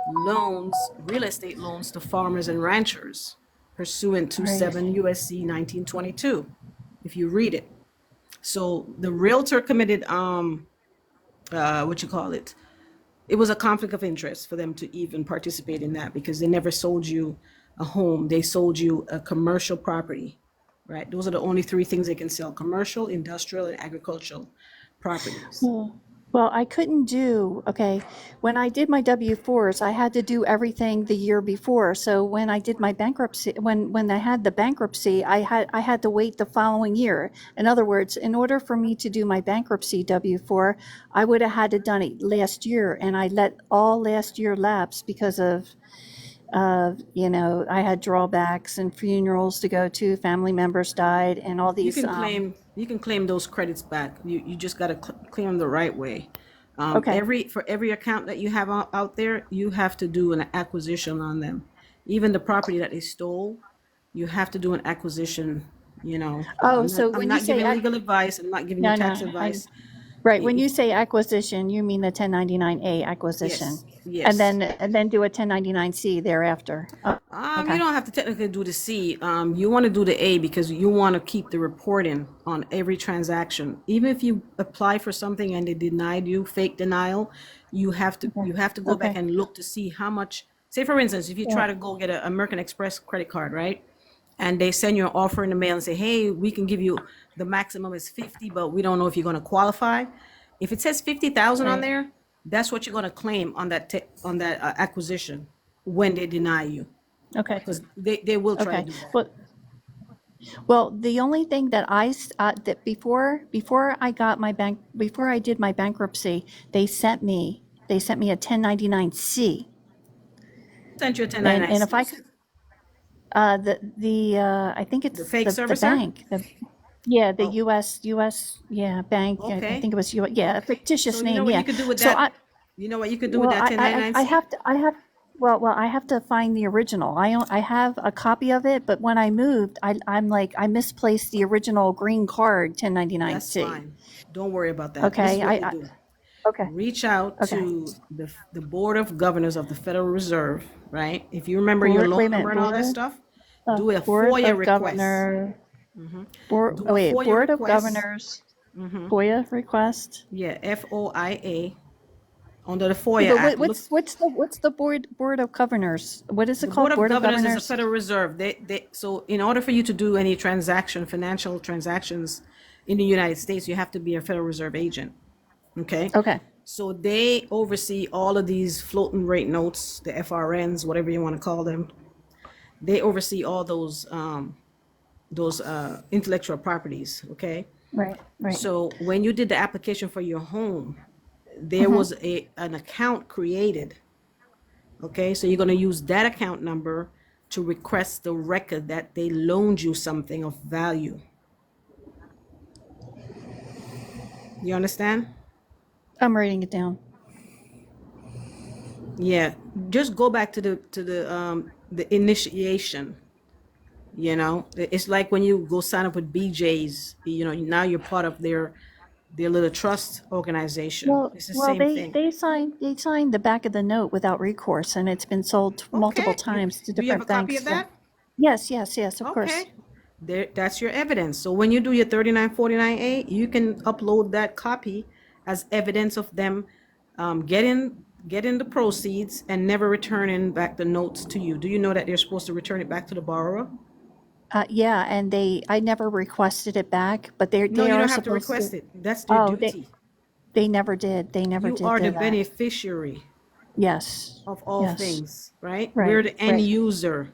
loans, real estate loans to farmers and ranchers pursuant to right. 7 USC 1922, if you read it. So the realtor committed, what you call it? It was a conflict of interest for them to even participate in that because they never sold you a home. They sold you a commercial property, right? Those are the only three things they can sell: commercial, industrial, and agricultural properties. Well, I couldn't do, okay, when I did my W-4s, I had to do everything the year before. So when I did my bankruptcy, when I had the bankruptcy, I had to wait the following year. In other words, in order for me to do my bankruptcy W-4, I would have had to done it last year, and I let all last year lapse because of I had drawbacks and funerals to go to, family members died, and all You these can claim those credits back. You just got to claim them the right way. okay. For every account that you have out there, you have to do an acquisition on them. even the property that they stole, you have to do an acquisition. You know, Oh, so I'm when you not say giving legal advice. I'm not giving you no, tax no, advice. right. When you If say acquisition, you mean the 1099A acquisition, yes, yes. and then do a 1099C thereafter. Oh, You okay. don't have to technically do the C. You want to do the A because you want to keep the reporting on every transaction. Even if you apply for something and they denied you, fake denial, Okay. you have to go back Okay. and look to see how much. Say for instance, if you Yeah. try to go get an American Express credit card, right? And they send you an offer in the mail and say, "Hey, we can give you the maximum is 50, but we don't know if you're going to qualify." If it says 50,000 on Right. there, that's what you're going to claim on that acquisition when they deny you, Okay. because they will try to Okay. do that. Well, the only thing that that before I got my before I did my bankruptcy, they sent me a 1099C, Sent you a and if 1099. I could, I think The it's fake the servicer. bank, yeah, the Oh, US yeah bank. I okay. think it was yeah, a So fictitious you know name. what Yeah. you could do with So that? You know what you could do with that I 1099-C? have to I have to find the original. I have a copy of it, but when I moved, I'm like I misplaced the original green card That's 1099C. fine. Don't worry about that. This is Okay. what you do. Okay. Reach out Okay. to the Board of Governors of the Federal Reserve, right? If you remember your Board. Wait loan a number minute. and all that stuff, do a Board FOIA of request. Governor. Board. Do Oh a wait. FOIA Board of request. Governors. FOIA request. Yeah, FOIA. Under the Yeah, FOIA but Act, look. what's the board of governors? What is it The Board called? of Board of Governors is the Governors. Federal Reserve. So in order for you to do any financial transactions in the United States, you have to be a Federal Reserve agent. Okay. Okay. So they oversee all of these floating rate notes, the FRNs, whatever you want to call them. They oversee all those intellectual properties. Okay. Right. Right. So when you did the application for your home, there was an account created. Okay, so you're going to use that account number to request the record that they loaned you something of value. You understand? I'm writing it down. Yeah, just go back to the initiation. You know, it's like when you go sign up with BJ's. You know, now you're part of their little trust organization. It's the same thing. They signed the back of the note without recourse, and it's been sold multiple Okay, times to do you have a different copy banks. of that? Yes. Yes. Yes. Of course. Okay, that's your evidence. So when you do your 3949A, you can upload that copy as evidence of them getting the proceeds and never returning back the notes to you. Do you know that they're supposed to return it back to the borrower? Yeah, and I never requested it back, but No, they you are don't have to supposed request to. it. That's their Oh, duty. they never did. They never You did are do the that. beneficiary Yes. of all Yes. things, right? We're Right. the end Right. user.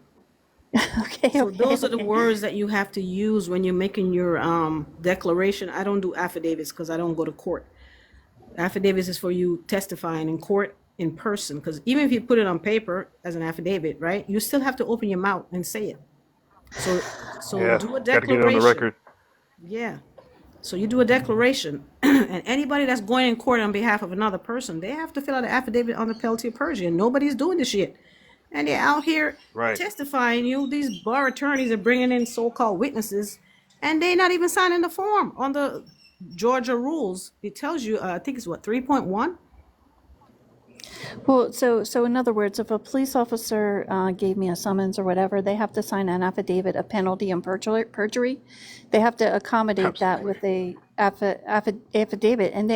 Okay. So Okay. those are the Okay. words that you have to use when you're making your declaration. I don't do affidavits because I don't go to court. Affidavits is for you testifying in court in person, because even if you put it on paper as an affidavit, right, you still have to open your mouth and say it. So Yeah, do a got to get it on the declaration. record. Yeah. So you do a declaration, and anybody that's going in court on behalf of another person, they have to fill out an affidavit on the penalty of perjury. And nobody's doing this shit, and they're out here Right. testifying. These bar attorneys are bringing in so-called witnesses, and they're not even signing the form on the Georgia rules. It tells you, I think it's what 3.1. Well, so in other words, if a police officer gave me a summons or whatever, they have to sign an affidavit of penalty and perjury. They have to accommodate that Absolutely. with a affidavit, and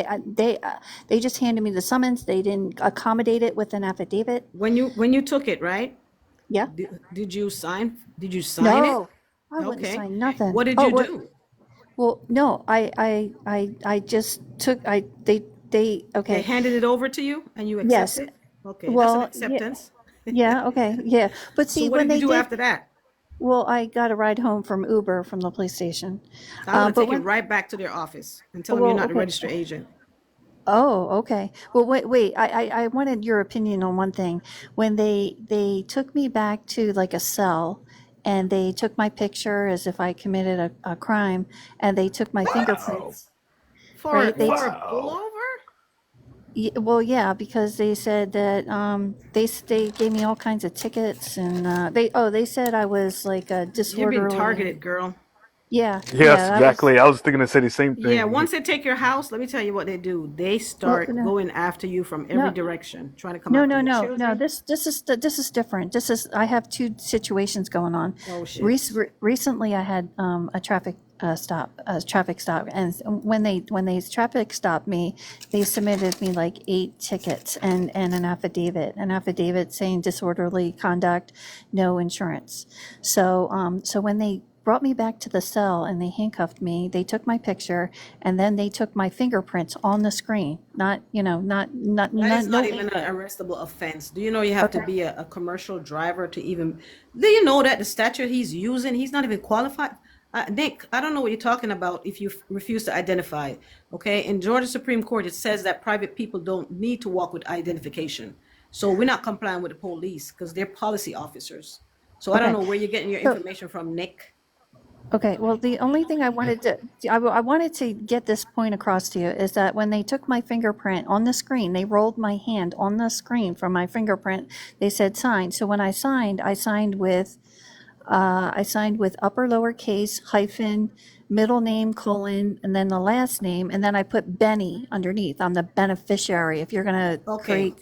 they just handed me the summons. They didn't accommodate it with an affidavit. When you took it, right? Yeah. Did you sign? Did you sign it? No, I wouldn't Okay. sign nothing. What did Oh, you what? do? Well, no, I just took, they, They okay. handed it over to you and you accept Yes. it? Okay, that's an Well, yeah, acceptance. yeah, okay, yeah. But So see, what when did you they do did, after that? well, I got a ride home from Uber from the police station. I'm gonna But take it when, right back to their office and tell them you're well, not the okay. registered agent. Oh, okay. Well, wait. I wanted your opinion on one thing. When they took me back to like a cell, and they took my picture as if I committed a crime, and they took my Wow. fingerprints, For right? for a Wow. pullover? Well, yeah, because they said that they gave me all kinds of tickets, and they said I was like You've been disorderly, and targeted, girl. yeah, Yes, that was. exactly. I was thinking to say the same Yeah, thing. once they take your house, let me tell you what they do. They Well, start no, going after you from every no, direction, trying to come no, after no, your no, no. children. This is different. I have two situations going on. Oh shit. Recently, I had a traffic stop, and when they traffic stopped me, they submitted me like 8 tickets and an affidavit saying disorderly conduct, no insurance. So when they brought me back to the cell and they handcuffed me, they took my picture, and then they took my fingerprints on the screen. Not, That is not no even an ink. arrestable offense. Do you know you have to Okay. be a commercial driver to even? Do you know that the statute he's using, he's not even qualified? Nick, I don't know what you're talking about if you refuse to identify. Okay, in Georgia Supreme Court, it says that private people don't need to walk with identification. So we're not complying with the police because they're policy officers. So I don't Okay. know where you're getting your So, information from, Nick. okay, well, the only thing I wanted to get this point across to you is that when they took my fingerprint on the screen, they rolled my hand on the screen for my fingerprint. They said sign. So when I signed with upper lowercase hyphen, middle name colon, and then the last name, and then I put Benny underneath. I'm the beneficiary. If you're gonna Okay, create,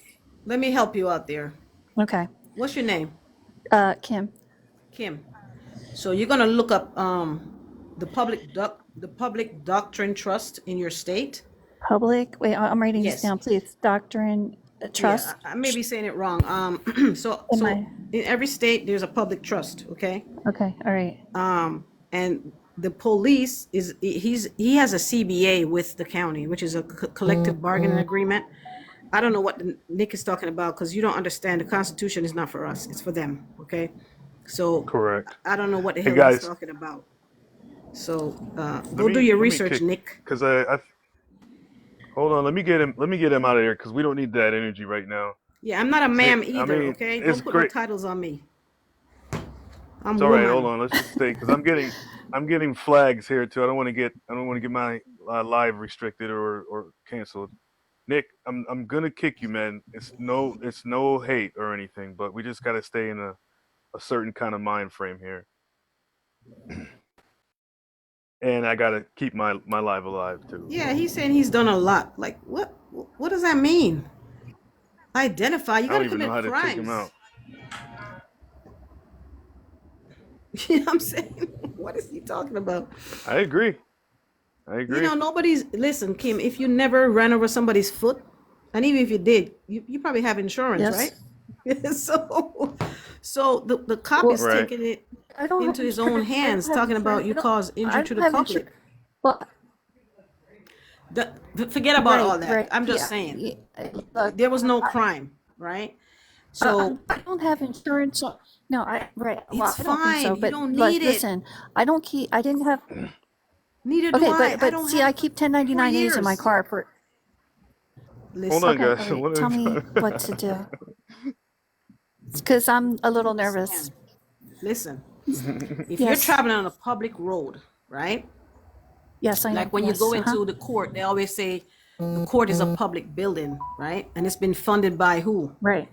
let me help you out there. okay, What's your name? Kim, Kim. So you're gonna look up the public doctrine trust in your state. public. Wait, I'm writing this Yes. down, please. Doctrine, Yeah, trust. I may be saying it wrong. So Am so I in every state there's a public trust, okay? okay? All right. And the police he has a CBA with the county, which is a collective bargaining agreement. I don't know what Nick is talking about because you don't understand. The Constitution is not for us; it's for them, okay? So Correct. I don't know what the Hey hell he's guys, talking about. So let go do me your let me research, kick Nick. because I hold on. Let me get him out of here because we don't need that energy right now. Yeah, I'm not a Say, ma'am I either, mean, okay? it's Don't put no great. titles on me. It's I'm all right. Hold woman. on. Let's just stay because I'm getting flags here too. I don't want to get my live restricted or canceled. Nick, I'm gonna kick you, man. It's no hate or anything, but we just gotta stay in a certain kind of mind frame here, and I gotta keep my live alive too. Yeah, he's saying he's done a lot. Like what? What does that mean? Identify. You I got don't to even know commit how to take him crimes. out. You know what I'm saying? What is he talking about? I agree. I You agree. know, nobody's listen, Kim. If you never ran over somebody's foot, and even if you did, you probably have insurance, Yes. right? so, so the cop Well, is Right. taking it I don't have into his own insurance. I hands, don't have talking insurance. about you cause I injury to don't the have insurance. public. Well, Forget about all right, that. right. I'm just Yeah. saying Yeah. Look, there was no crime, right? So I don't have insurance. No, right. Well, it's I don't think fine. so. You But don't need it. listen, I didn't have. Neither do Okay, I. I but don't see, have I it for keep 4 1099As in my years. car for. Hold on, Listen, Okay, guys. all right. One Tell at me a what to do. Because I'm a little nervous. understand. Listen, time. if you're Yes. traveling on a public road, right? Yes, I Like am. when you go Yes. Uh huh. into the court, they always say the court is a public building, right? And it's been funded by who? Right.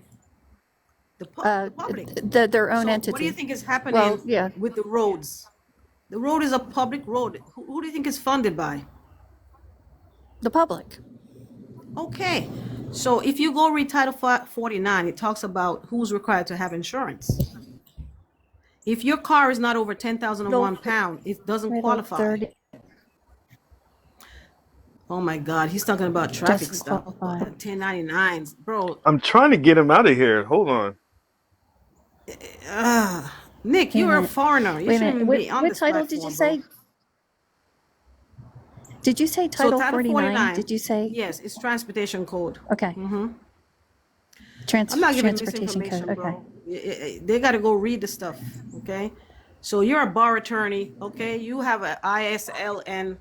The public. Their own So what do you entity. think is Well, happening yeah, with the roads? The road is a public road. Who do you think is funded by? the public. Okay. So if you go read Title 49, it talks about who's required to have insurance. If your car is not over 10,001 pounds, it doesn't Title qualify. 30 Oh my God, he's talking about traffic doesn't stop, qualify. 1099s, bro. I'm trying to get him out of here. Hold on. Nick, Wait a you're a minute. foreigner. You Wait a shouldn't minute. even be on What this title did you platform, bro. say? Did you say So Title Title 49? 49, Did you say? yes, it's transportation code. Okay. I'm not giving Transportation code. misinformation, Okay. bro. They got to go read the stuff, okay? So you're a bar attorney, okay? You have an ISLN,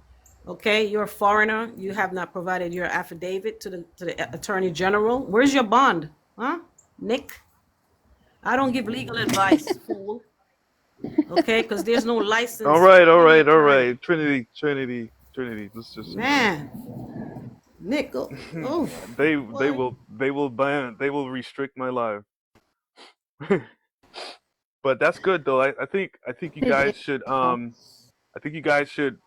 okay? You're a foreigner. You have not provided your affidavit to the attorney general. Where's your bond, huh, Nick? I don't give legal advice, fool. Okay, because there's no licensed All criminal right, all attorney. right. Trinity. Let's just Man, Nick, go. Oh, They boy. they will restrict my life. But that's good though. I think you guys should I think you guys should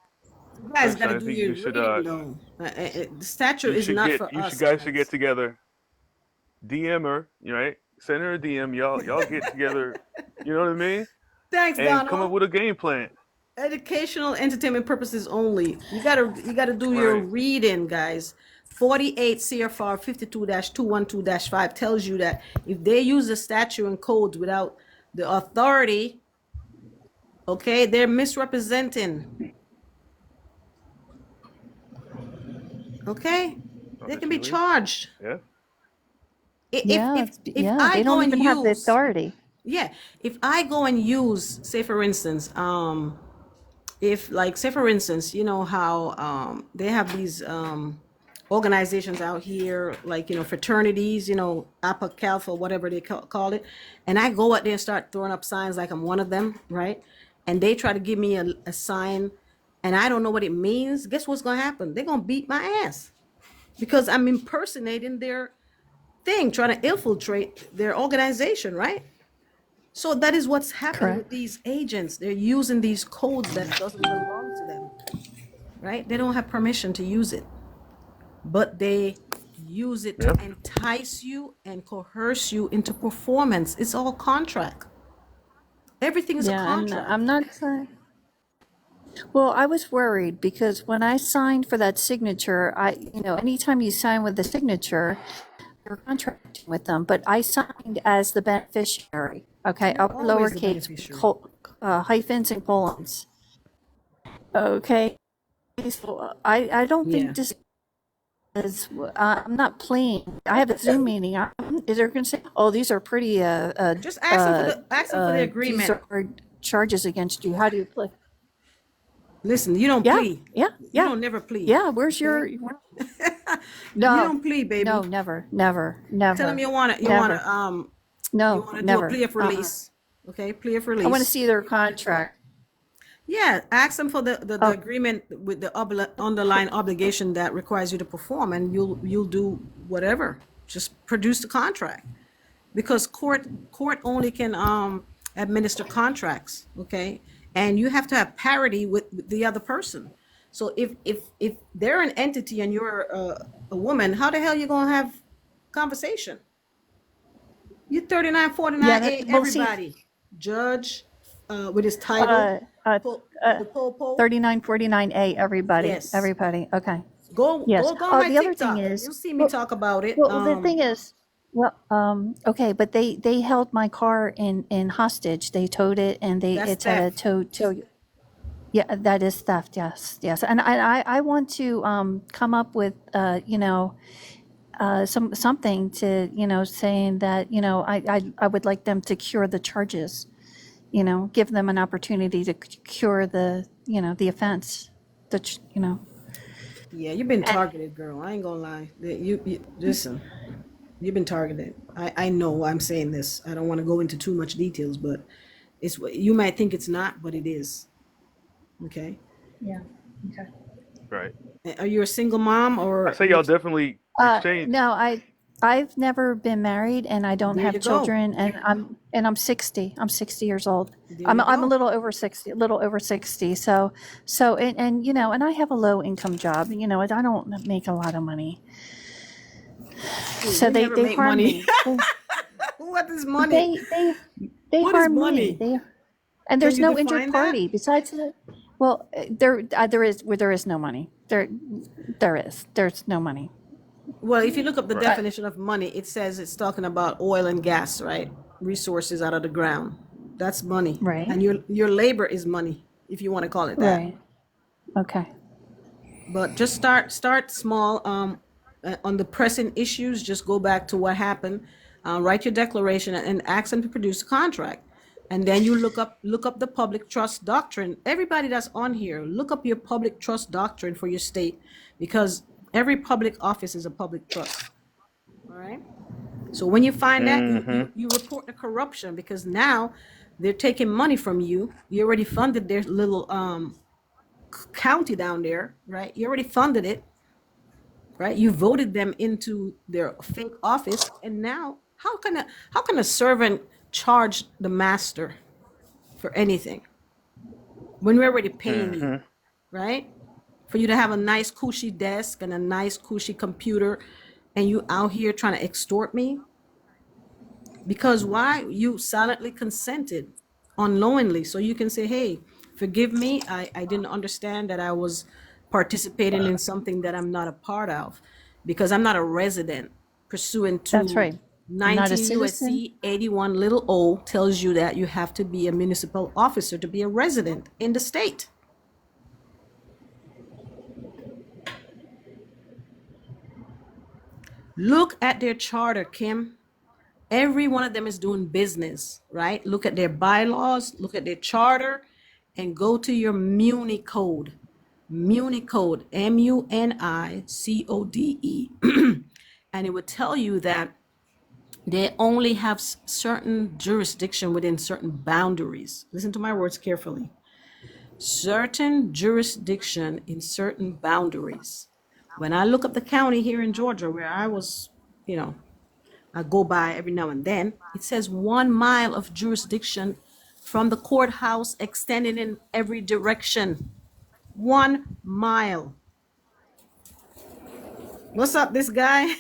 You guys got to sunshine. I do think you your should reading, though. The statute is not for you should us, guys should get guys. together. DM her, right? Send her a DM. Y'all get together. You know what I mean? Thanks, And come up Donald. with a game plan. Educational, entertainment purposes only. You gotta do your Right. reading, guys. 48 CFR 52-212-5 tells you that if they use the statute and codes without the authority, okay, they're misrepresenting. Okay, they can be Unfortunately. charged. Yeah. If Yeah, I they go don't and even have the use, authority. yeah, if I go and use, say for instance, if like say for instance, you know how they have these organizations out here, like, you know, fraternities, you know, Alpha Alpha, whatever they call it, and I go out there and start throwing up signs like I'm one of them, right? And they try to give me a sign, and I don't know what it means. Guess what's gonna happen? They're gonna beat my ass because I'm impersonating their thing, trying to infiltrate their organization, right? So that is what's happening with Correct. these agents. They're using these codes that doesn't belong to them, right? They don't have permission to use it, but they use it to Yeah. entice you and coerce you into performance. It's all contract. Everything is a Yeah, and contract. I'm not saying. Well, I was worried because when I signed for that signature, anytime you sign with the signature, you're contracting with them. But I signed as the beneficiary. Okay, You're upper always the lowercase, beneficiary. hyphens and colons. Okay, so I don't Yeah. think this is. I'm not playing. I have a Zoom meeting. Is there going to say, "Oh, these are pretty. Just ask them for the These agreement. are charges against you. How do you play?" Listen, you don't Yeah, plea. yeah, You yeah, don't never plea. yeah. Where's your? Okay? You No, don't plea, no, baby. never, never, Tell them never, you wanna never. you No, wanna do a never. plea of release. Okay, plea of I want to release. see their contract. Yeah, ask them for the Oh, agreement with the underlying obligation that requires you to perform, and you'll do whatever. Just produce the contract, because court only can administer contracts, okay? And you have to have parity with the other person. So if they're an entity and you're a woman, how the hell you gonna have conversation? You 3949 yeah. A Well, see, everybody. Judge with his title. uh, uh, uh, The poll. 3949A. Everybody, Yes. everybody. Okay. Go Yes. go go on Oh, my the other thing TikTok. is, You'll see me well, talk about it. well, the thing is, well, okay, but they held my car in hostage. They towed it, and That's it's at a theft. tow. Yeah, that is theft. Yes, yes. And I want to come up with something to saying that I would like them to cure the charges. Give them an opportunity to cure the offense. Yeah, you've been targeted, girl. I ain't gonna lie. You listen. You've been targeted. I know why I'm saying this. I don't want to go into too much details, but it's you might think it's not, but it is. Okay. Yeah. Okay. Right. Are you a single mom I or say y'all definitely exchange. No, I've never been married and I don't there you have go. children, and I'm 60. I'm 60 years old. There I'm you a go. little over 60, a little over 60. So and I have a low income job. I don't make a lot of money. So You never they make harm money. me. What is money? They What is harm me. money? And Can there's you no injured define that? party besides the. Well, there is no money. There's no money. Well, if you look up the Right. definition of money, it says it's talking about oil and gas, right? Resources out of the ground. That's money. Right. And your labor is money, if you want to call it that. Right. Okay. But just start small. On the pressing issues, just go back to what happened. Write your declaration and ask them to produce a contract. And then you look up the public trust doctrine. Everybody that's on here, look up your public trust doctrine for your state, because every public office is a public trust. All right. So when you find that, you report the corruption, because now they're taking money from you. You already funded their little county down there, right? You already funded it. right? You voted them into their fake office, and now how can a servant charge the master for anything when we're already paying you, Mm-hmm. right? For you to have a nice cushy desk and a nice cushy computer, and you out here trying to extort me? Because why? You silently consented unknowingly. So you can say, hey, forgive me. I didn't understand that I was participating in something that I'm not a part of because I'm not a resident pursuant That's to right. I'm not a 19 citizen. USC 81 little o tells you that you have to be a municipal officer to be a resident in the state. Look at their charter, Kim. Every one of them is doing business, right? Look at their bylaws, look at their charter, and go to your Muni code. Muni code, MUNICODE. And it would tell you that they only have certain jurisdiction within certain boundaries. Listen to my words carefully. Certain jurisdiction in certain boundaries. When I look up the county here in Georgia, where I was, you know, I go by every now and then, it says 1 mile of jurisdiction from the courthouse extending in every direction. 1 mile. What's up, this guy?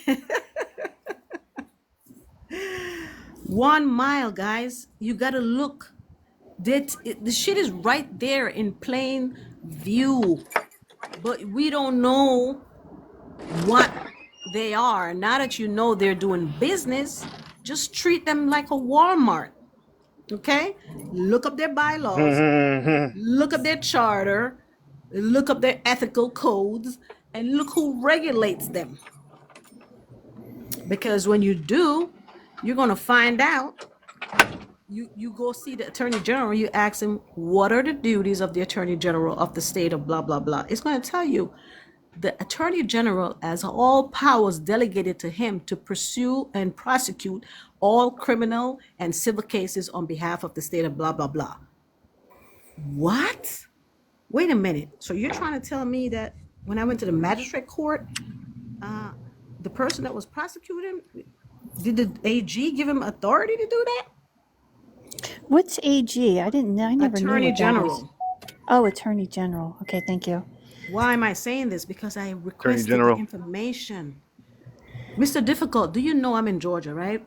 1 mile, guys. You gotta look. The shit is right there in plain view, but we don't know what they are. Now that you know they're doing business, just treat them like a Walmart. Okay? Look up their bylaws, Mm-hmm. look up their charter, look up their ethical codes, and look who regulates them. Because when you do, you're going to find out. You go see the attorney general, you ask him, what are the duties of the attorney general of the state of blah, blah, blah. It's going to tell you the attorney general has all powers delegated to him to pursue and prosecute all criminal and civil cases on behalf of the state of blah, blah, blah. What? Wait a minute. So you're trying to tell me that when I went to the magistrate court, the person that was prosecuting, did the AG give him authority to do that? What's AG? I never knew Attorney what that is. General. Oh, Attorney General. Okay, thank you. Why am I saying this? Because I Attorney requested the General. information. Mr. Difficult, do you know I'm in Georgia, right?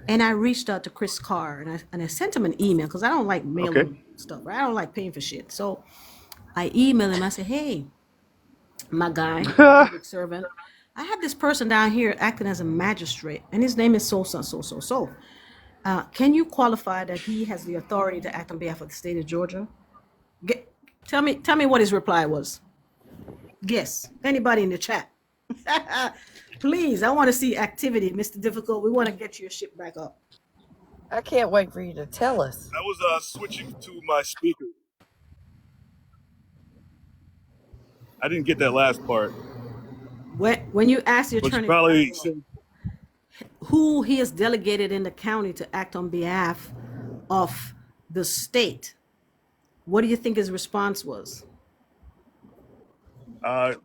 And I reached out to Chris Carr and I sent him an email because I don't like Okay. mailing stuff, right? I don't like paying for shit. So I emailed him. I said, hey, my guy, public servant, I have this person down here acting as a magistrate, and his name is so. Can you qualify that he has the authority to act on behalf of the state of Georgia? Tell me what his reply was. Guess. Anybody in the chat? Please, I want to see activity, Mr. Difficult. We want to get your shit back up. I can't wait for you to tell us. I was switching to my speaker. I didn't get that last part. When you ask the But you attorney probably general said, who he has delegated in the county to act on behalf of the state, what do you think his response was?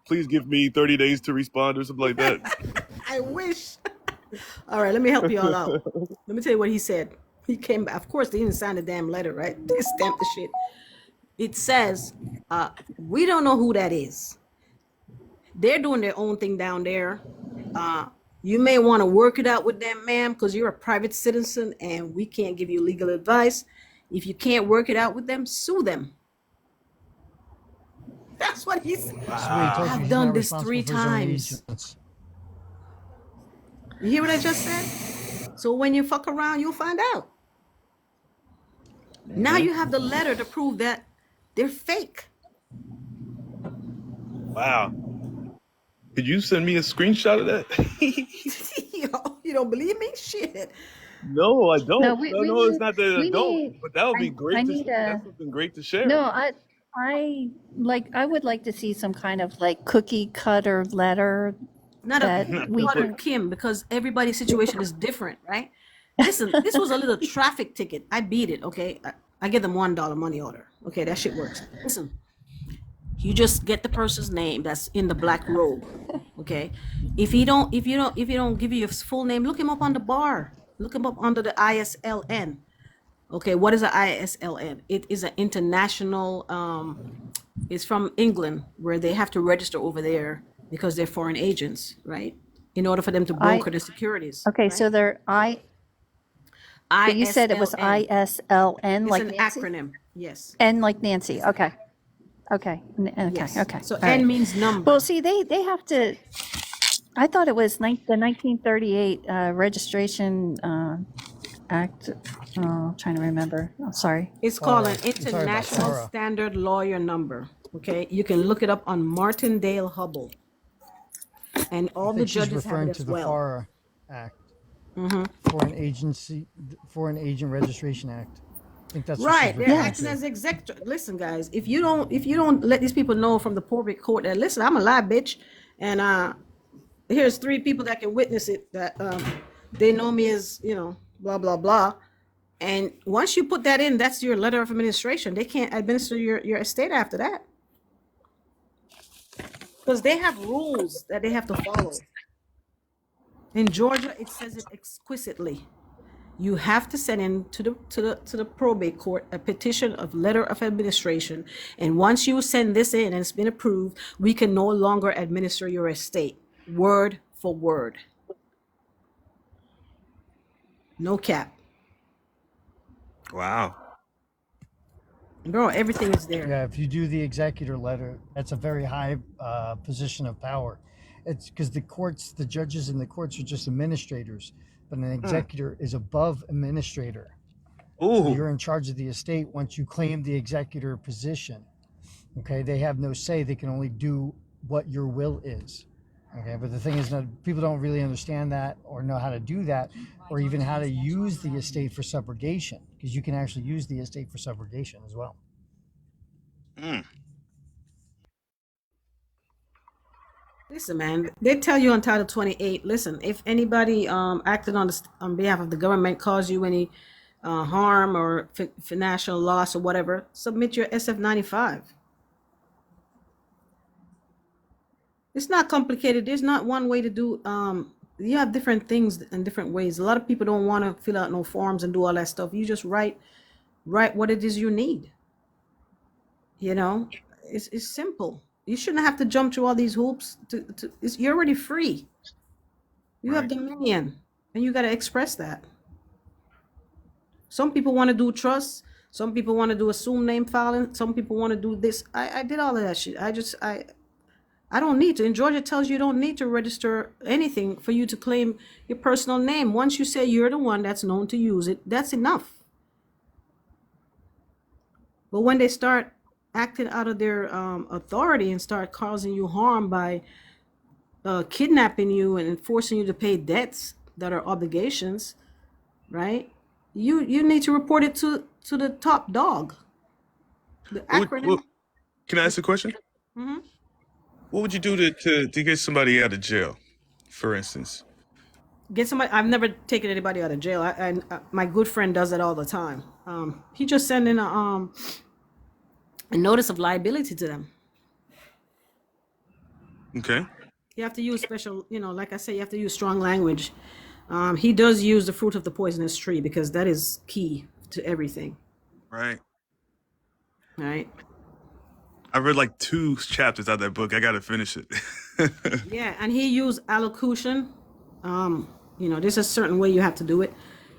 please give me 30 days to respond or something like that. I wish. All right, let me help you all out. Let me tell you what he said. He came back. Of course, they didn't sign the damn letter, right? They stamped the shit. It says, we don't know who that is. They're doing their own thing down there. You may want to work it out with them, ma'am, because you're a private citizen and we can't give you legal advice. If you can't work it out with them, sue them. That's what he said. I've done this 3 times. You hear what I just said? So when you fuck around, you'll find out. Now you have the letter to prove that they're fake. Wow. Could you send me a screenshot of that? You don't believe me? Shit. No, I don't. No, No, it's not that I don't. But that would be great. That's something great to share. No, I would like to see some kind of like cookie cutter letter. Not a we can Kim, because everybody's situation is different, right? Listen, this was a little traffic ticket. I beat it, okay? I get them $1 money order. Okay, that shit works. Listen, you just get the person's name that's in the black robe, Okay, if you don't give you his full name, look him up on the bar. Look him up under the ISLN. Okay, what is an ISLN? It is an international. It's from England, where they have to register over there because they're foreign agents, right? In order for them to I broker the securities, okay. right? So but you said it was ISLN. ISLN It's like an Nancy, acronym. Yes. N like Nancy. Okay, okay, okay, Yes. okay. So All right. N means Well, number. see, they have to. I thought it was the 1938 Registration Act. Oh, trying to remember. Oh, sorry. It's called an FARA. You're talking about International FARA. Standard Lawyer Number. Okay, you can look it up on Martindale Hubble, and I all the think she's judges have it referring to as the well. FARA Act, Foreign Agent Registration Act. I think that's what she's Right, they're referring acting Yes. to. as executor. Listen, guys, if you don't let these people know from the probate court that listen, I'm a live bitch, and here's 3 people that can witness it that they know me as blah blah blah. And once you put that in, that's your letter of administration. They can't administer your estate after that because they have rules that they have to follow. In Georgia, it says it exquisitely. You have to send in to the probate court a petition of letter of administration, and once you send this in and it's been approved, we can no longer administer your estate word for word. No cap. Wow. Bro, everything is there. Yeah, if you do the executor letter, that's a very high position of power. It's because the judges in the courts are just administrators, but an executor is above administrator. So Ooh. you're in charge of the estate once you claim the executor position. Okay, they have no say. They can only do what your will is. Okay, but the thing is that people don't really understand that or know how to do that or even how to use the estate for subrogation, because you can actually use the estate for subrogation as well. Mm. Listen, man, they tell you on Title 28. Listen, if anybody acted on behalf of the government caused you any harm or financial loss or whatever, submit your SF-95. It's not complicated. There's not one way to do. You have different things and different ways. A lot of people don't want to fill out no forms and do all that stuff. You just write what it is you need. You know, it's simple. You shouldn't have to jump through all these hoops. You're already free. You have Right. dominion, and you got to express that. Some people want to do trusts. Some people want to do assumed name filing. Some people want to do this. I did all of that shit. I don't need to. And Georgia tells you don't need to register anything for you to claim your personal name. Once you say you're the one that's known to use it, that's enough. But when they start acting out of their authority and start causing you harm by kidnapping you and forcing you to pay debts that are obligations, right? You need to report it to the top dog. The acronym. Can I ask a question? Mhm. What would you do to get somebody out of jail, for instance? Get somebody. I've never taken anybody out of jail. My good friend does it all the time. He just send in a notice of liability to them. Okay. You have to use special, like I say, you have to use strong language. He does use the fruit of the poisonous tree because that is key to everything. Right. Right. I read like 2 chapters out of that book. I got to finish it. Yeah, and he used allocution. There's a certain way you have to do it,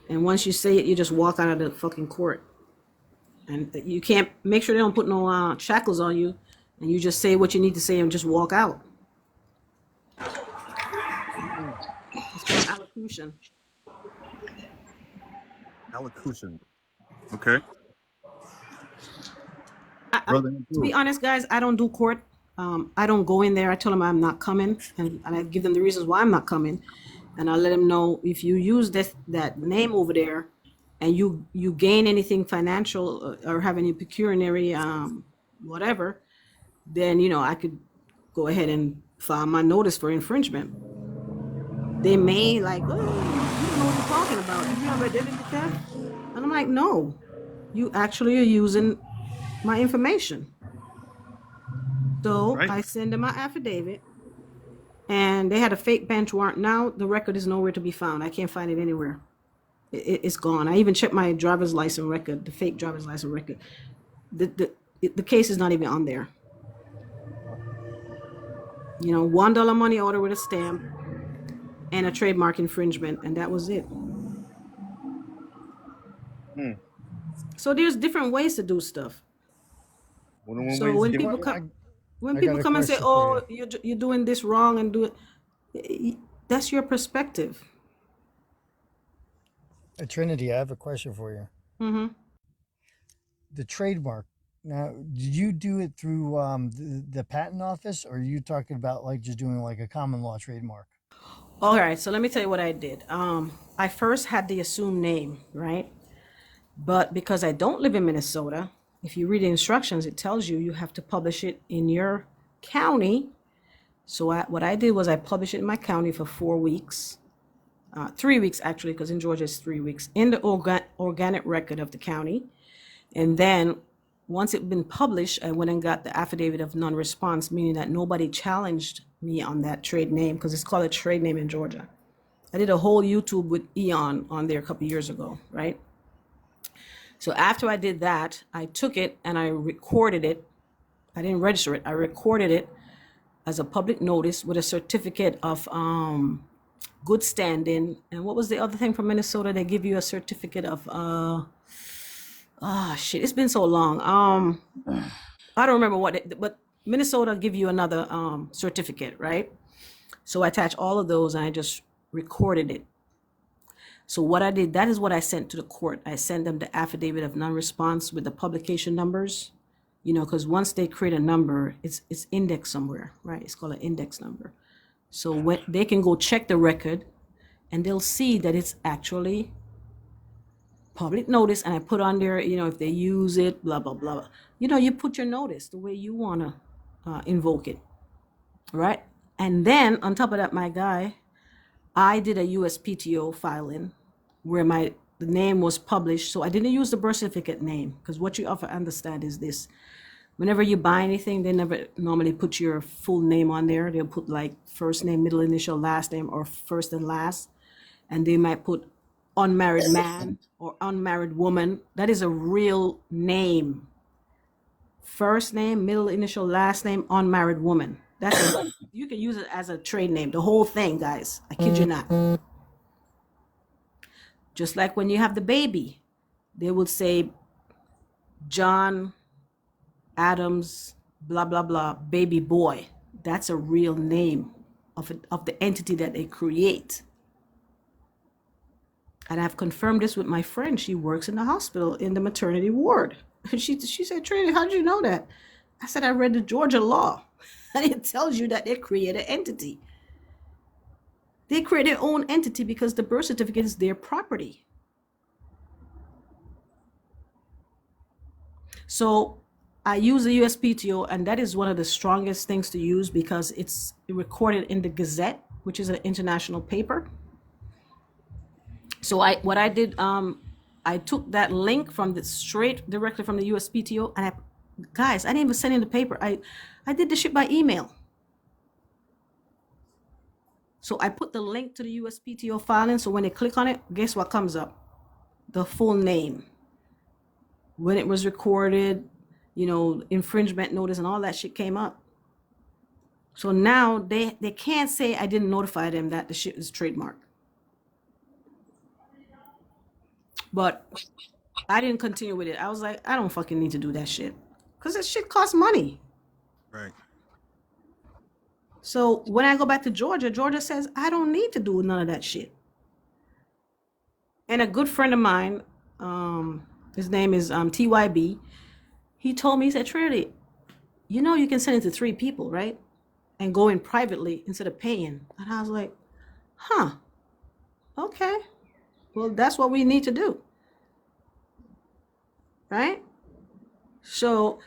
and once you say it, you just walk out of the fucking court, and you can't make sure they don't put no shackles on you, and you just say what you need to say and just walk out. It's called allocution. Allocution. Okay. Brother, To be honest, guys, I don't do court. I don't go in there. I tell them I'm not coming, and I give them the reasons why I'm not coming, and I let them know if you use that name over there, and you gain anything financial or have any pecuniary whatever, then I could go ahead and file my notice for infringement. They may like, oh, you don't know what you're talking about. You have identity theft, and I'm like, no, you actually are using my information. So right? I send them my affidavit, and they had a fake bench warrant. Now the record is nowhere to be found. I can't find it anywhere. It's gone. I even checked my driver's license record, the fake driver's license record. The case is not even on there. You know, $1 money order with a stamp and a trademark infringement, and that was it. So there's different ways to do stuff. So when people come, when I people got a come and say, question for "Oh, you're doing this wrong," and do it, that's your perspective. Trinity, I have a question for you. Mm-hmm. The trademark. Now, did you do it through the patent office, or are you talking about like just doing like a common law trademark? All right. So let me tell you what I did. I first had the assumed name, right? But because I don't live in Minnesota, if you read the instructions, it tells you have to publish it in your county. So what I did was I published it in my county for 4 weeks, 3 weeks actually, because in Georgia it's 3 weeks, in the organic record of the county. And then once it been published, I went and got the affidavit of non-response, meaning that nobody challenged me on that trade name, because it's called a trade name in Georgia. I did a whole YouTube with Eon on there a couple years ago, right? So after I did that, I took it and I recorded it. I didn't register it. I recorded it as a public notice with a certificate of good standing. And what was the other thing from Minnesota? They give you a certificate of shit. It's been so long. I don't remember but Minnesota give you another certificate, right? So I attached all of those and I just recorded it. So what I did, that is what I sent to the court. I sent them the affidavit of non-response with the publication numbers, you know, because once they create a number, it's indexed somewhere, right? It's called an index number. So when they can go check the record and they'll see that it's actually public notice. And I put on there, you know, if they use it, blah, blah, blah. You know, you put your notice the way you want to invoke it, right? And then on top of that, my guy, I did a USPTO filing where the name was published. So I didn't use the birth certificate name, because what you often understand is this. Whenever you buy anything, they never normally put your full name on there. They'll put like first name, middle initial, last name, or first and last. And they might put unmarried man or unmarried woman. That is a real name. First name, middle initial, last name, unmarried woman. You can use it as a trade name, the whole thing, guys. I kid you not. Just like when you have the baby, they would say John Adams, blah, blah, blah, baby boy. That's a real name of the entity that they create. And I've confirmed this with my friend. She works in the hospital in the maternity ward. And she said, Trinity, how did you know that? I said, I read the Georgia law. And it tells you that they create an entity. They create their own entity because the birth certificate is their property. So I use the USPTO, and that is one of the strongest things to use because it's recorded in the Gazette, which is an international paper. So what I did, I took that link directly from the USPTO, and I didn't even send in the paper. I did the shit by email. So I put the link to the USPTO filing. So when they click on it, guess what comes up? The full name. When it was recorded, you know, infringement notice and all that shit came up. So now they can't say I didn't notify them that the shit is trademarked. But I didn't continue with it. I was like, I don't fucking need to do that shit. Because that shit costs money. Right. So when I go back to Georgia, Georgia says, I don't need to do none of that shit. And a good friend of mine, his name is TYB, he told me, he said, Trinity, you know you can send it to 3 people, right? And go in privately instead of paying. And I was like, huh, okay. Well, that's what we need to do. Right? So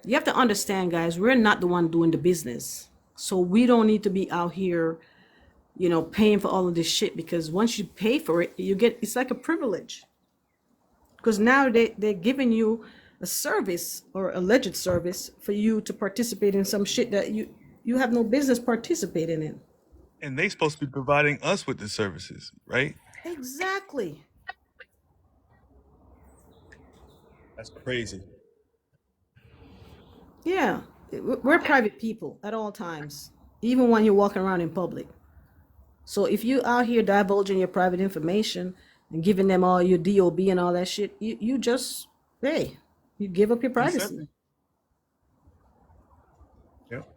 you have to understand, guys, we're not the one doing the business. So we don't need to be out here, you know, paying for all of this shit, because once you pay for it, it's like a privilege. Because now they're giving you a service or alleged service for you to participate in some shit that you you have no business participating in. And they supposed to be providing us with the services, right? Exactly. That's crazy. Yeah, we're private people at all times, even when you're walking around in public. So if you out here divulging your private information and giving them all your DOB and all that shit, you just, hey, you give up your Consent. privacy. Yep.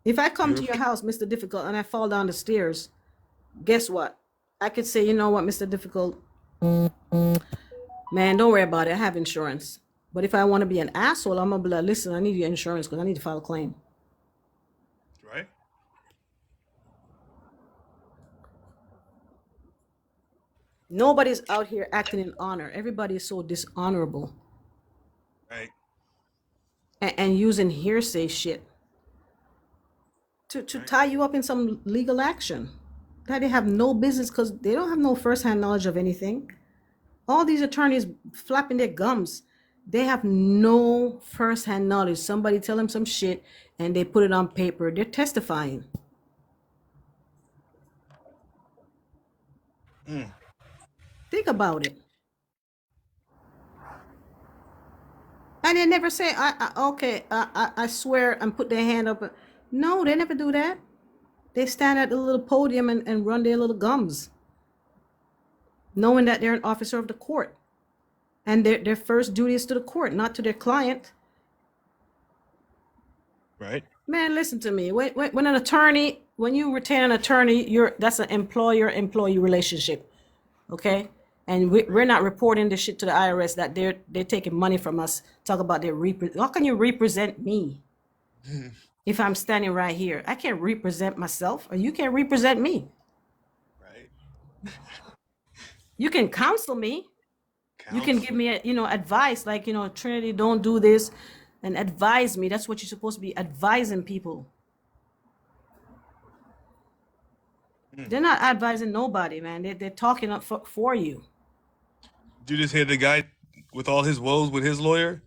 If I come to Beautiful. your house, Mr. Difficult, and I fall down the stairs, guess what? I could say, you know what, Mr. Difficult, man, don't worry about it. I have insurance. But if I want to be an asshole, I'm gonna be like, listen, I need your insurance because I need to file a claim. Right. Nobody's out here acting in honor. Everybody is so dishonorable Right. and using hearsay shit to tie you up in some legal action that they have no business, because they don't have no first-hand knowledge of anything. All these attorneys flapping their gums, they have no first-hand knowledge. Somebody tell them some shit and they put it on paper. They're testifying. Think about it. And they never say, I swear, and put their hand up. No, they never do that. They stand at the little podium and run their little gums, knowing that they're an officer of the court. And their first duty is to the court, not to their client. Right. Man, listen to me. When an attorney, when you retain an attorney, that's an employer-employee relationship, okay? And we're not reporting this shit to the IRS that they're taking money from us. Talk about how can you represent me if I'm standing right here? I can't represent myself, or you can't represent me. Right. You can counsel me. You can give me advice, like, Trinity, don't do this, and advise me. That's what you're supposed to be, advising people. They're not advising nobody, man. They're talking up for you. You just hear the guy with all his woes with his lawyer?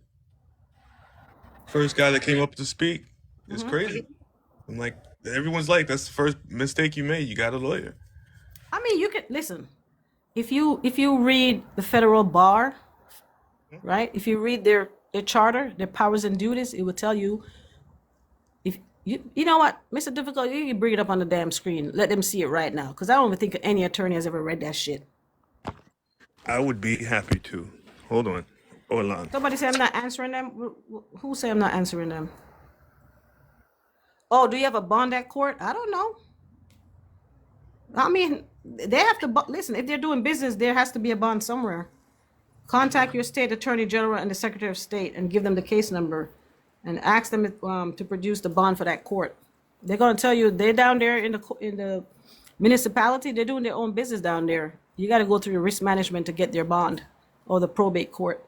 First guy that came up to speak. It's crazy. I'm like, everyone's like, that's the first mistake you made. You got a lawyer. I mean, you can listen. If you read the federal bar, right? If you read their charter, their powers and duties, it will tell you. If you know what, Mr. Difficult, you can bring it up on the damn screen. Let them see it right now, because I don't even think any attorney has ever read that shit. I would be happy to. Hold on. Orlando. Somebody say I'm not answering them. Who say I'm not answering them? Oh, do you have a bond at court? I don't know. I mean, they have to listen. If they're doing business, there has to be a bond somewhere. Contact your state attorney general and the secretary of state and give them the case number, and ask them to produce the bond for that court. They're gonna tell you they're down there in the municipality. They're doing their own business down there. You got to go through your risk management to get their bond, or the probate court.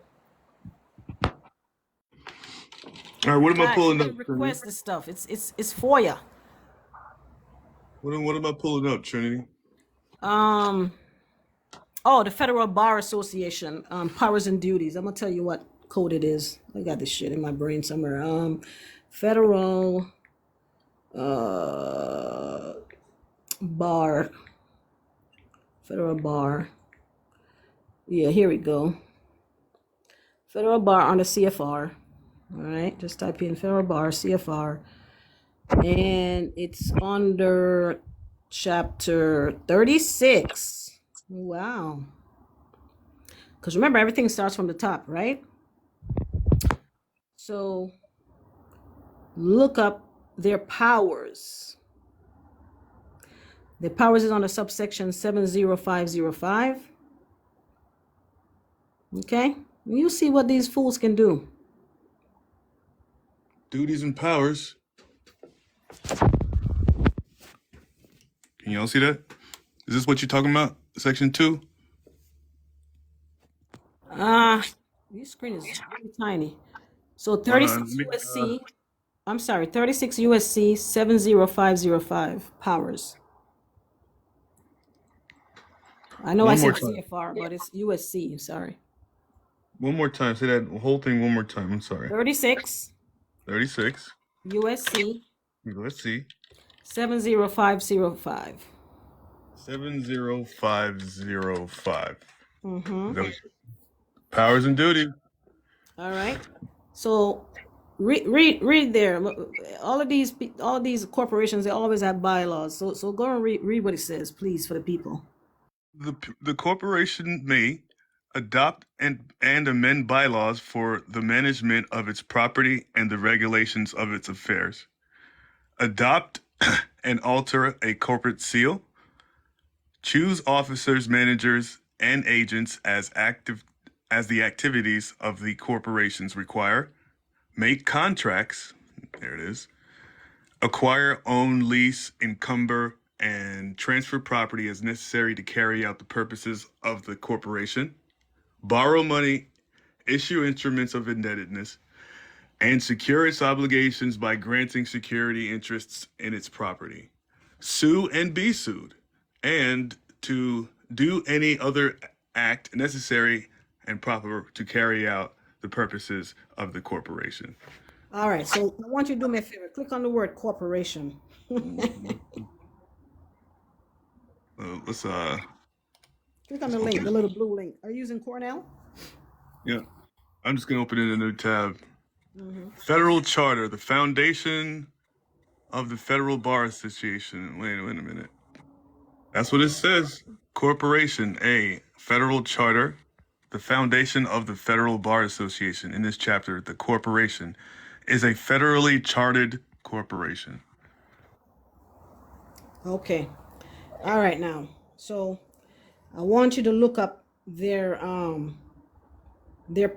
All right, what am I pulling up? Request this stuff. It's for you. What am I pulling up, Trinity? The Federal Bar Association, powers and duties. I'm gonna tell you what code it is. I got this shit in my brain somewhere. Federal Bar. Federal Bar. Yeah, here we go. Federal Bar on the CFR. All right, just type in Federal Bar CFR, and it's under chapter 36. Wow. Because remember, everything starts from the top, right? So look up their powers. Their powers is on the subsection 70505. Okay? You see what these fools can do. Duties and powers. Can y'all see that? Is this what you're talking about? Section 2? This screen is really tiny. So 36 USC, I'm sorry, 36 USC 70505 powers. I know I said CFR, but it's USC, sorry. One more time. Say that whole thing one more time. I'm sorry. 36 36 USC Let's see. 70505. 70505. Mm-hmm. Those powers and duty. All right. So read there. All of these corporations, they always have bylaws. So go and read what it says, please, for the people. The corporation may adopt and amend bylaws for the management of its property and the regulations of its affairs. Adopt and alter a corporate seal. Choose officers, managers, and agents as the activities of the corporations require. Make contracts. There it is. Acquire, own, lease, encumber, and transfer property as necessary to carry out the purposes of the corporation. Borrow money, issue instruments of indebtedness, and secure its obligations by granting security interests in its property. Sue and be sued, and to do any other act necessary and proper to carry out the purposes of the corporation. All right. So I want you to do me a favor. Click on the word corporation. Let's Click on the link, the little blue link. Are you using Cornell? yeah. I'm just gonna open it in a new tab. Federal Charter, the foundation of the Federal Bar Association. Wait a minute. That's what it says. Corporation, a federal charter, the foundation of the Federal Bar Association. In this chapter, the corporation is a federally chartered corporation. Okay. All right now. So I want you to look up their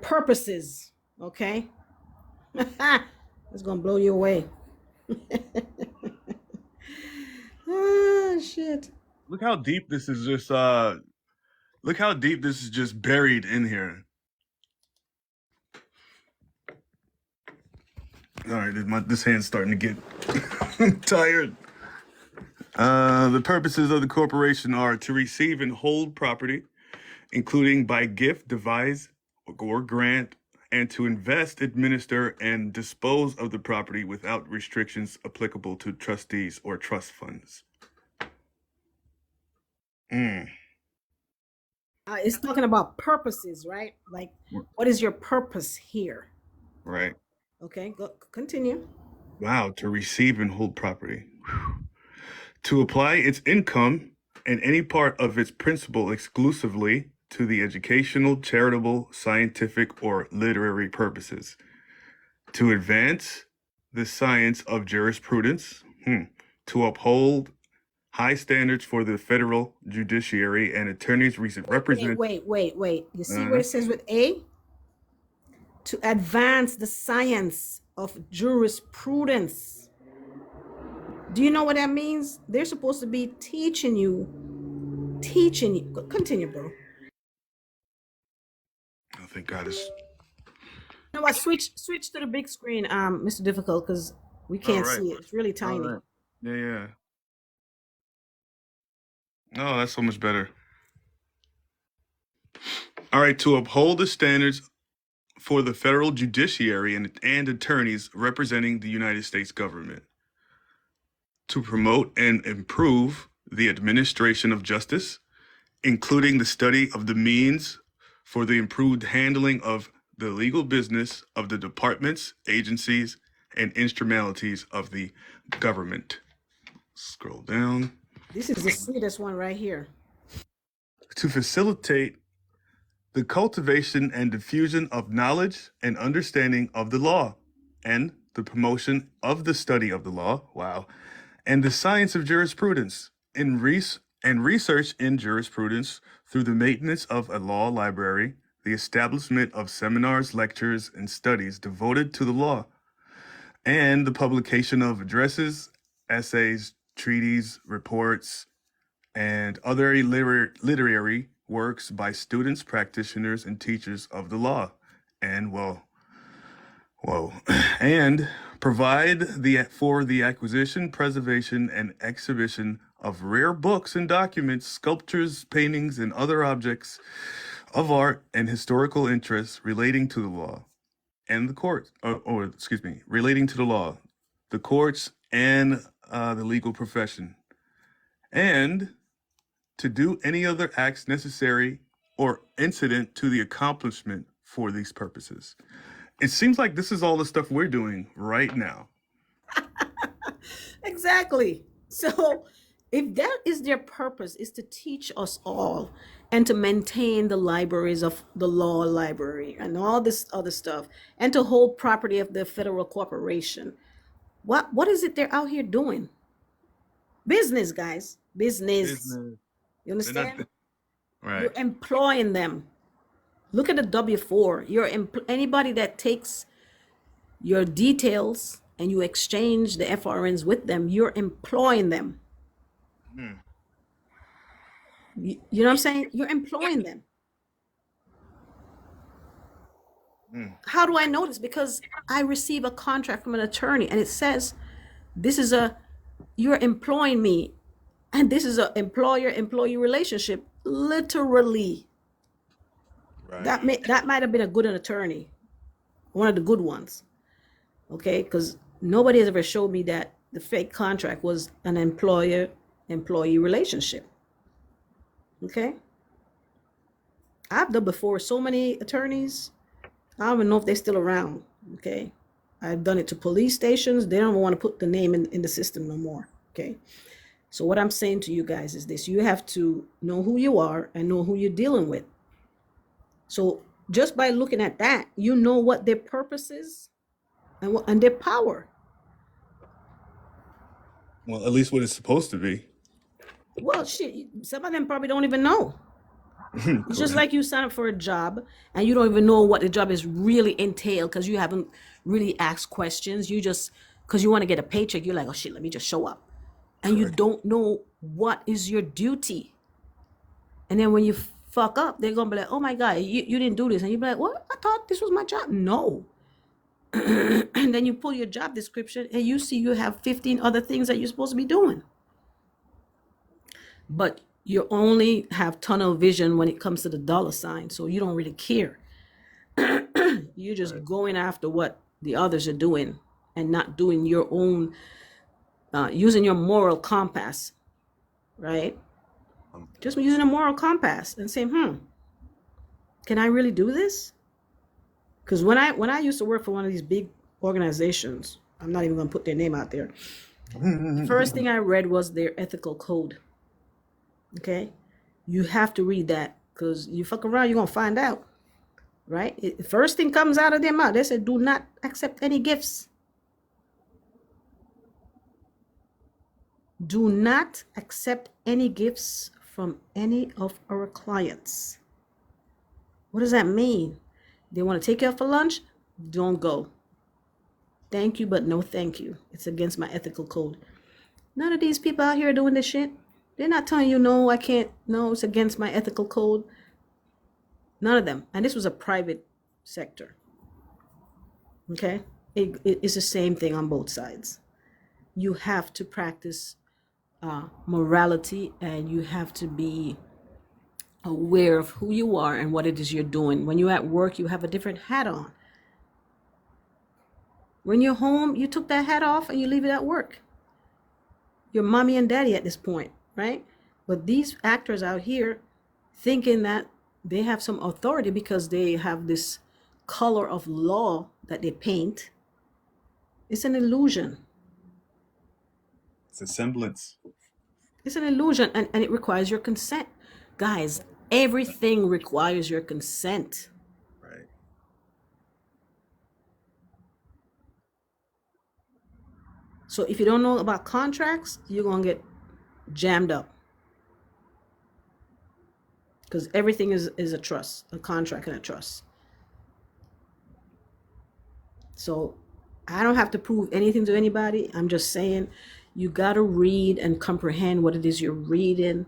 purposes, okay? It's gonna blow you away. Ah, shit. Look how deep this is just buried in here. All right, this hand's starting to get tired. The purposes of the corporation are to receive and hold property, including by gift, devise, or grant, and to invest, administer, and dispose of the property without restrictions applicable to trustees or trust funds. It's talking about purposes, right? Like, what is your purpose here? Right. Okay, continue. Wow, to receive and hold property. Whew. To apply its income and any part of its principal exclusively to the educational, charitable, scientific, or literary purposes. To advance the science of jurisprudence. To uphold high standards for the federal judiciary and attorneys represent. Wait. You see what it says with A? To advance the science of jurisprudence. Do you know what that means? They're supposed to be teaching you. Continue, bro. Oh, thank God. You know what? Switch to the big screen, Mr. Difficult, because we can't see it. It's really tiny. Right. Yeah. Oh, that's so much better. All right, to uphold the standards for the federal judiciary and attorneys representing the United States government. To promote and improve the administration of justice, including the study of the means for the improved handling of the legal business of the departments, agencies, and instrumentalities of the government. Scroll down. This is the sweetest one right here. To facilitate the cultivation and diffusion of knowledge and understanding of the law, and the promotion of the study of the law, and the science of jurisprudence, and research in jurisprudence through the maintenance of a law library, the establishment of seminars, lectures, and studies devoted to the law, and the publication of addresses, essays, treatises, reports, and other literary works by students, practitioners, and teachers of the law, and and provide for the acquisition, preservation, and exhibition of rare books and documents, sculptures, paintings, and other objects of art and historical interest relating to the law and the courts, relating to the law, the courts, and the legal profession, and to do any other acts necessary or incident to the accomplishment for these purposes. It seems like this is all the stuff we're doing right now. Exactly. So if that is their purpose, is to teach us all and to maintain the libraries of the law library and all this other stuff and to hold property of the federal corporation, what is it they're out here doing? Business, guys. Business. Business. You They're not understand? right. You're employing them. Look at the W-4. Anybody that takes your details and you exchange the FRNs with them, you're employing them. You know what I'm saying? You're employing them. How do I know this? Because I receive a contract from an attorney and it says, you're employing me. And this is a employer-employee relationship, literally. Right. That might have been a good attorney, one of the good ones, okay? Because nobody has ever showed me that the fake contract was an employer-employee relationship, okay? I've done before so many attorneys, I don't even know if they're still around, okay? I've done it to police stations. They don't want to put the name in the system no more, okay? So what I'm saying to you guys is this: you have to know who you are and know who you're dealing with. So just by looking at that, you know what their purpose is and their power. Well, at least what it's supposed to be. Well, shit, some of them probably don't even know. It's just like you sign up for a job and you don't even know what the job is really entail because you haven't really asked questions. You just, because you want to get a paycheck, you're like, oh shit, let me just show up. And you don't know what is your duty. And then when you fuck up, they're going to be like, oh my God, you didn't do this. And you'll be like, what? I thought this was my job. No. And then you pull your job description and you see you have 15 other things that you're supposed to be doing. But you only have tunnel vision when it comes to the dollar sign. So you don't really care. You're just going after what the others are doing and not doing your own, using your moral compass, right? Just using a moral compass and saying, can I really do this? Because when I used to work for one of these big organizations, I'm not even going to put their name out there. First thing I read was their ethical code. Okay? You have to read that because you fuck around, you're going to find out. Right? First thing comes out of their mouth, they said, do not accept any gifts. Do not accept any gifts from any of our clients. What does that mean? They want to take you out for lunch? Don't go. Thank you, but no thank you. It's against my ethical code. None of these people out here are doing this shit. They're not telling you, no, I can't. No, it's against my ethical code. None of them. And this was a private sector. Okay? It's the same thing on both sides. You have to practice morality, and you have to be aware of who you are and what it is you're doing. When you're at work, you have a different hat on. When you're home, you took that hat off and you leave it at work. You're mommy and daddy at this point, right? But these actors out here thinking that they have some authority because they have this color of law that they paint. It's an illusion. It's a semblance. It's an illusion, and it requires your consent. Guys, everything requires your consent. Right. So if you don't know about contracts, you're going to get jammed up. Because everything is a trust, a contract and a trust. So I don't have to prove anything to anybody. I'm just saying you got to read and comprehend what it is you're reading.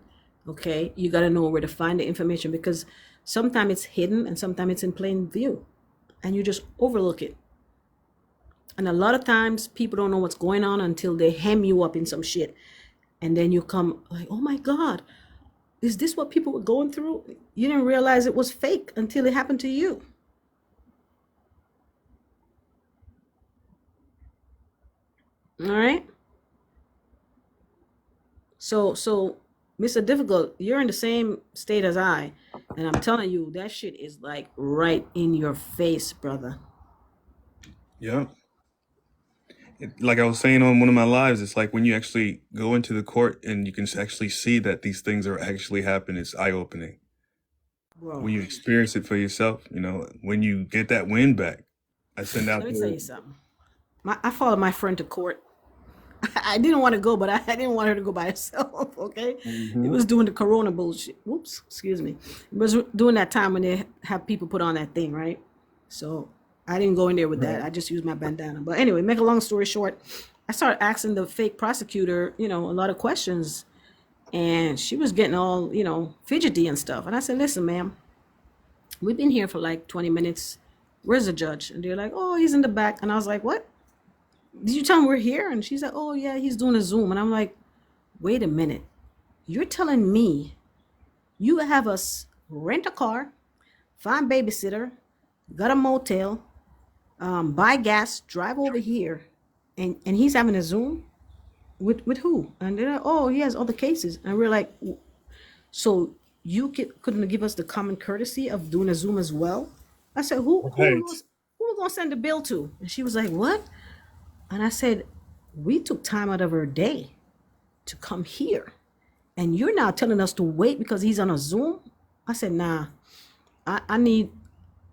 Okay, you got to know where to find the information because sometimes it's hidden and sometimes it's in plain view and you just overlook it. And a lot of times people don't know what's going on until they hem you up in some shit. And then you come like, oh my God, is this what people were going through? You didn't realize it was fake until it happened to you. All right. So, Mr. Difficult, you're in the same state as I, and I'm telling you, that shit is like right in your face, brother. Yeah. Like I was saying on one of my lives, it's like when you actually go into the court and you can actually see that these things are actually happening, it's eye opening. Bro, When you experience it for yourself, when you get that win back. I send let out me tell the you something. I followed my friend to court. I didn't want to go, but I didn't want her to go by herself. Okay, it Mhm. was doing the Corona bullshit. Whoops, excuse me. It was during that time when they have people put on that thing, right? So I didn't go in there with that. Right. I just used my bandana. But anyway, make a long story short, I started asking the fake prosecutor, a lot of questions, and she was getting all, fidgety and stuff. And I said, "Listen, ma'am, we've been here for like 20 minutes. Where's the judge?" And they're like, "Oh, he's in the back." And I was like, "What? Did you tell him we're here?" And she's like, "Oh yeah, he's doing a Zoom." And I'm like, "Wait a minute. You're telling me you have us rent a car, find babysitter, got a motel, buy gas, drive over here, and he's having a Zoom with who?" And they're like, "Oh, he has other cases." And we're like, "So you couldn't give us the common courtesy of doing a Zoom as well?" I said, Right. who we gonna send the bill to?" And she was like, "What?" And I said, "We took time out of our day to come here, and you're now telling us to wait because he's on a Zoom?" I said, "Nah, I need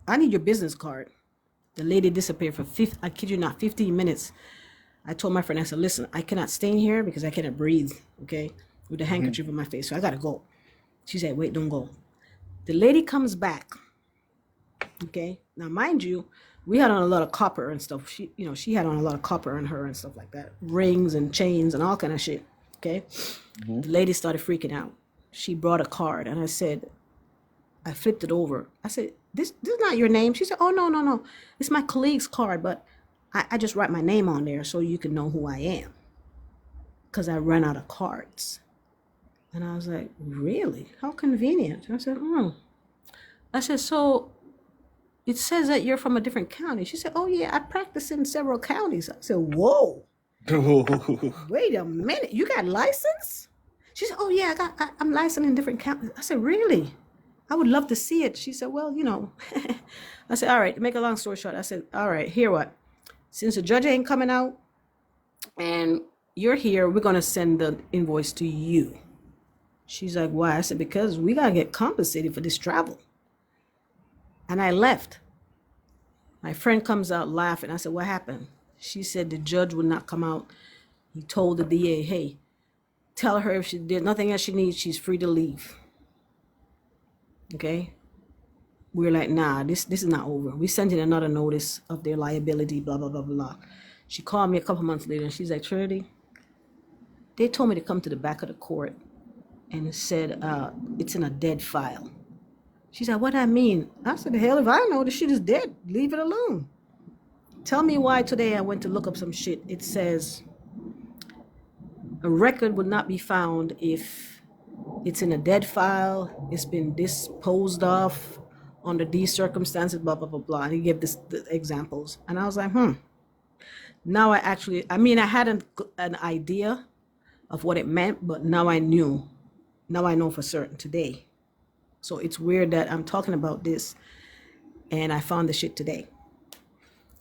your business card." The lady disappeared for I kid you not, 15 minutes. I told my friend, I said, "Listen, I cannot stay in here because I cannot breathe, okay, with a Mhm. handkerchief on my face. So I gotta go." She said, "Wait, don't go." The lady comes back, okay. Now, mind you, we had on a lot of copper and stuff. She had on a lot of copper on her and stuff like that, rings and chains and all kind of shit. Okay. Mhm. The lady started freaking out. She brought a card, and I flipped it over. I said, this is not your name." She said, "Oh no, no, no, it's my colleague's card, but I just write my name on there so you can know who I am, because I ran out of cards." And I was like, "Really? How convenient." I said, "Oh." I said, "So it says that you're from a different county." She said, "Oh yeah, I practice in several counties." I said, "Whoa, wait a minute, you got license?" She said, "Oh yeah, I'm licensed in different counties." I said, "Really? I would love to see it." She said, "Well, I said, "All right, to make a long story short," I said, "All right, here what? Since the judge ain't coming out and you're here, we're gonna send the invoice to you." She's like, "Why?" I said, "Because we gotta get compensated for this travel." And I left. My friend comes out laughing. I said, "What happened?" She said the judge would not come out. He told the DA, "Hey, tell her if there's nothing else she needs, she's free to leave." Okay. We're like, "Nah, this is not over." We sent in another notice of their liability, blah, blah, blah, blah. She called me a couple months later and she's like, "Trinity, they told me to come to the back of the court and it said it's in a dead file." She's like, "What I mean?" I said, "The hell if I know, the shit is dead. Leave it alone. Tell me why today I went to look up some shit. It says a record would not be found if it's in a dead file, it's been disposed of under these circumstances, blah, blah, blah, blah." And he gave the examples. And I was like, now I had an idea of what it meant, but now I knew. Now I know for certain today. So it's weird that I'm talking about this and I found the shit today.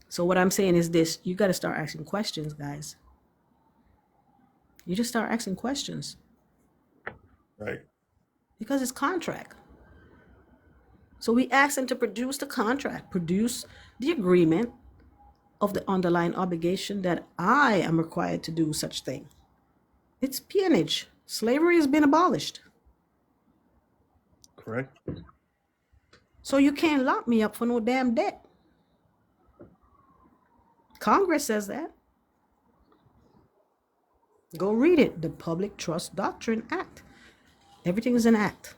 So what I'm saying is this: you got to start asking questions, guys. You just start asking questions Right. because it's contract. So we ask them to produce the contract, produce the agreement of the underlying obligation that I am required to do such thing. It's peonage. Slavery has been abolished. Correct. So you can't lock me up for no damn debt. Congress says that. Go read it. The Public Trust Doctrine Act. Everything is an act.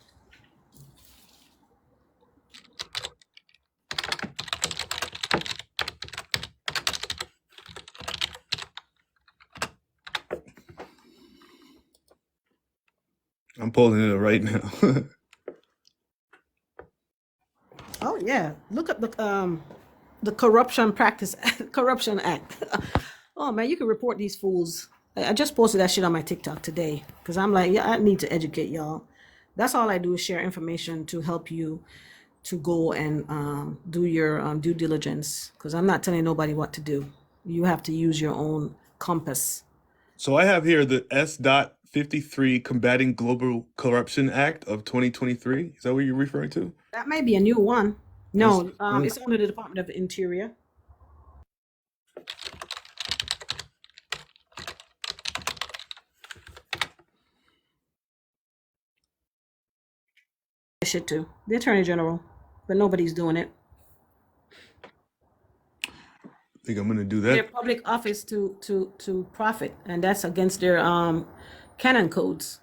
I'm pulling it up right now. Oh yeah. Look at the Corruption Practice Corruption Act. Oh man, you can report these fools I just posted that shit on my TikTok today because I'm like, yeah, I need to educate y'all. That's all I do is share information to help you to go and do your due diligence because I'm not telling nobody what to do. You have to use your own compass. So I have here the S.53 Combating Global Corruption Act of 2023. Is that what you're referring to? That may be a new one. That's, No, it's under the Department of the Interior. Shit too. The Attorney General, but nobody's doing it. I think I'm gonna do Their that. public office to profit, and that's against their canon codes.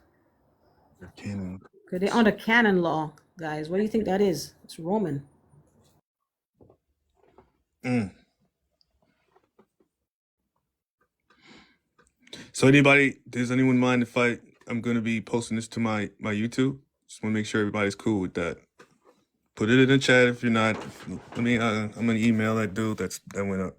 Canon. Cause they're under canon law, guys. What do you think that is? It's Roman. Mm. So does anyone mind if I'm gonna be posting this to my YouTube? Just want to make sure everybody's cool with that. Put it in the chat if you're not. I'm gonna email that dude that went up.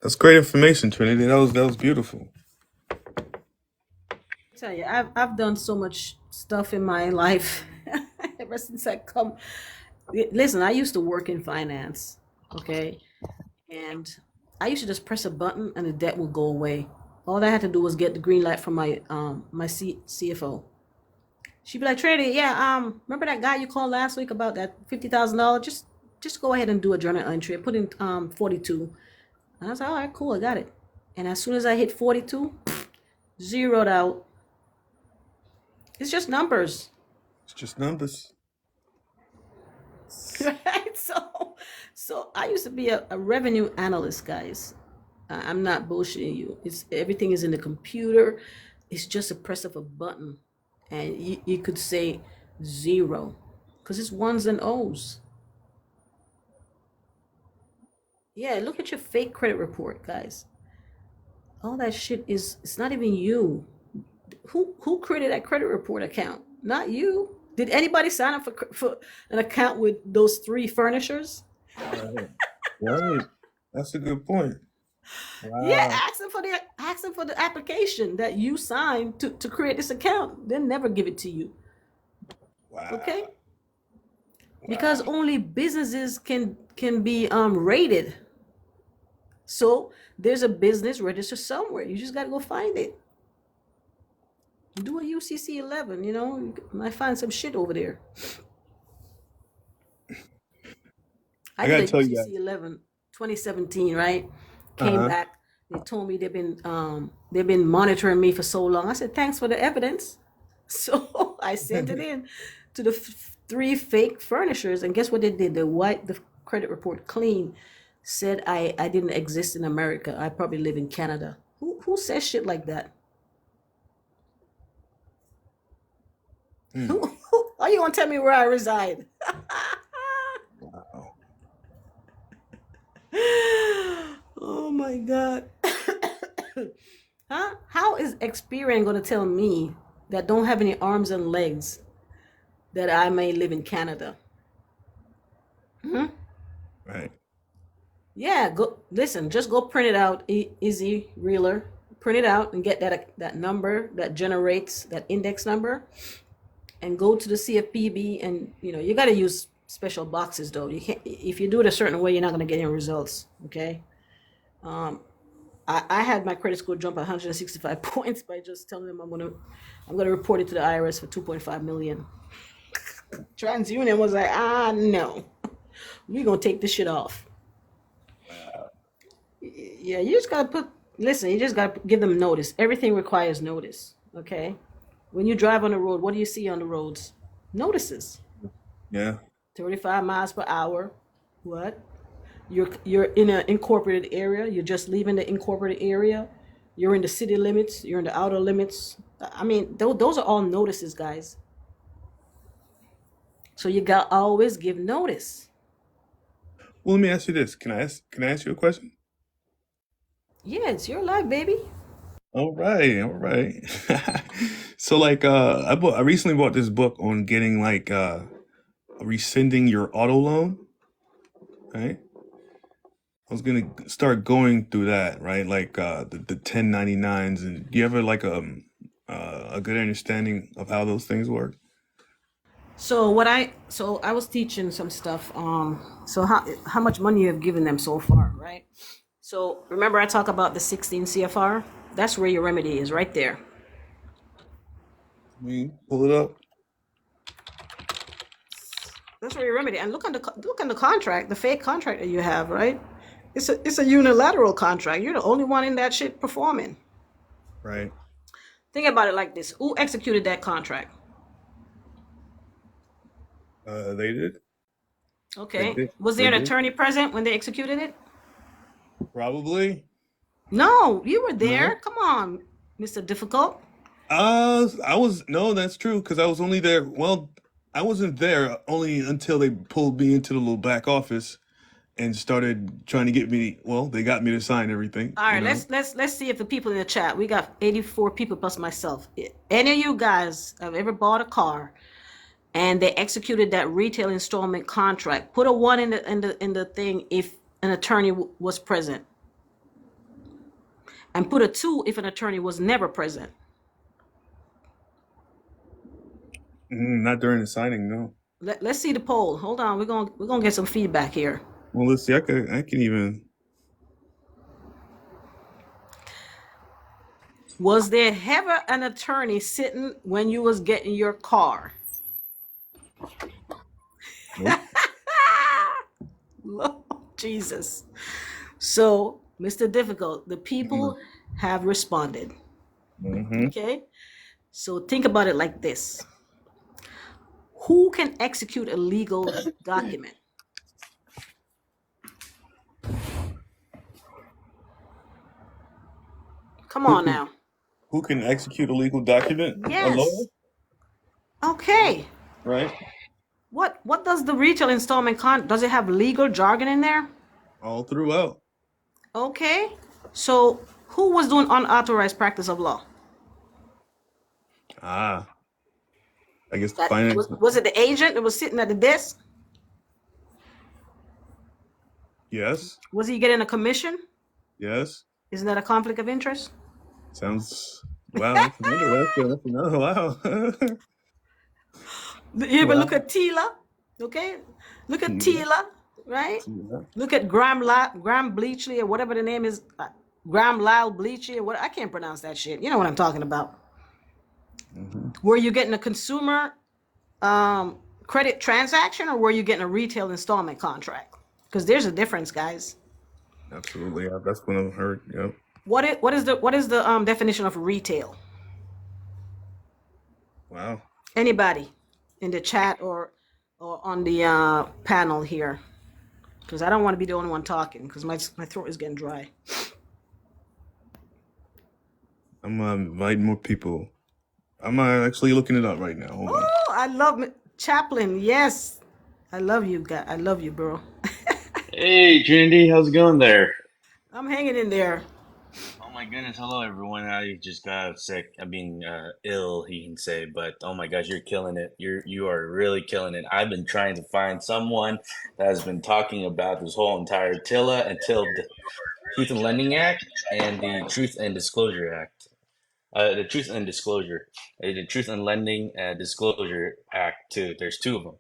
That's great information, Trinity. That was beautiful. I tell you, I've done so much stuff in my life ever since I come. Listen, I used to work in finance, okay, and I used to just press a button and the debt would go away. All I had to do was get the green light from my CFO. She'd be like, Trinity, yeah, remember that guy you called last week about that $50,000? Just go ahead and do a journal entry. I put in 42. And I was like, all right, cool, I got it. And as soon as I hit 42, zeroed out. It's just numbers. It's just numbers. Right? So I used to be a revenue analyst, guys. I'm not bullshitting you. Everything is in the computer. It's just a press of a button. And you could say zero. Because it's ones and O's. Yeah, look at your fake credit report, guys. All that shit it's not even you. Who created that credit report account? Not you. Did anybody sign up for an account with those 3 furnishers? Right. That's a good point. Yeah, Wow. ask them for the application that you signed to create this account. They'll never give it to you. Wow. Okay? Because only businesses can be rated. So there's a business registered somewhere. You just gotta go find it. Do a UCC 11, you might find some shit over there. I I did gotta a tell you guys. UCC 11, 2017, right? Came Uh-huh. back. They told me they've been monitoring me for so long. I said, thanks for the evidence. So I sent it in to the 3 fake furnishers, and guess what they did? They wiped the credit report clean. Said I didn't exist in America. I probably live in Canada. Who says shit like that? Who are you gonna tell me where I reside? Wow. Oh my God. Huh? How is Experian gonna tell me that don't have any arms and legs that I may live in Canada? Right. Yeah, go listen, just go print it out, Easy Reeler. Print it out and get that number that generates that index number and go to the CFPB, and you got to use special boxes though. You can't, if you do it a certain way, you're not going to get any results, okay? I had my credit score jump 165 points by just telling them I'm gonna report it to the IRS for 2.5 million. TransUnion was like, no, we're gonna take this shit off. Yeah, you just gotta you just gotta give them notice. Everything requires notice, okay? When you drive on the road, what do you see on the roads? Notices. Yeah. 35 miles per hour. What? You're in an incorporated area. You're just leaving the incorporated area. You're in the city limits. You're in the outer limits. I mean, those are all notices, guys. So you got to always give notice. Well, let me ask you this. Can I ask you a question? Yeah, it's your life, baby. All right. So like I recently bought this book on getting like rescinding your auto loan, right? I was gonna start going through that, right? Like the 1099s, and do you ever like a good understanding of how those things work? So I was teaching some stuff. So how much money you have given them so far, right? So remember I talk about the 16 CFR. That's where your remedy is, right there. I mean, pull it up. That's where your remedy. And look on the contract, the fake contract that you have, right? It's a unilateral contract. You're the only one in that shit performing. Right. Think about it like this: who executed that contract? They did. They Okay. did. Was They there an did. attorney present when they executed it? Probably. No, you were there. No. Come on, Mr. Difficult. I was no, that's true because I was only there. Well, I wasn't there only until they pulled me into the little back office and started trying to get me. Well, they got me to sign everything, All you right, know. let's see if the people in the chat. We got 84 people plus myself. Any of you guys have ever bought a car and they executed that retail installment contract? Put a one in the thing if an attorney was present, and put a two if an attorney was never present. Not during the signing, no. Let's see the poll. Hold on, we're gonna get some feedback here. Well, let's see. I can even. Was there ever an attorney sitting when you was getting your car? Nope. Lord Jesus. So, Mr. Difficult, the people have responded. Mm-hmm. Okay? So think about it like this. Who can execute a legal document? Come Who on can now. who can execute a legal document? A lawyer, Yes. Okay. right? What does the retail installment does it have legal jargon in there? All throughout. Okay. So who was doing unauthorized practice of law? Ah, I guess the That finance. was it the agent that was sitting at the desk? Yes. Was he getting a commission? Yes. Isn't that a conflict of interest? Sounds. Wow. That's another. Wow. You ever look Wow. at Tila? Okay, look at Yeah. Tila, right? Yeah. Look at Graham Bleachley or whatever the name is, Graham Lyle Bleachley or what? I can't pronounce that shit. You know what I'm talking about? Hmm. Were you getting a consumer credit transaction or were you getting a retail installment contract? Because there's a difference, guys. Absolutely. Yeah, that's what I've heard. Yep. What is the definition of retail? Wow. Anybody in the chat or on the panel here? Because I don't want to be the only one talking because my throat is getting dry. I'm inviting more people. I'm actually looking it up right now. Hold on. Oh, I love Chaplin. Yes, I love you, guy. I love you, bro. Hey, Trinity, how's it going there? I'm hanging in there. Oh my goodness, hello everyone. I just got sick. I mean, ill, he can say, but oh my gosh, you're killing it. You are really killing it. I've been trying to find someone that has been talking about this whole entire TILA until the Truth in Lending Act and the Truth and Disclosure Act. The Truth and Disclosure, the Truth and Lending Disclosure Act too. There's two of them.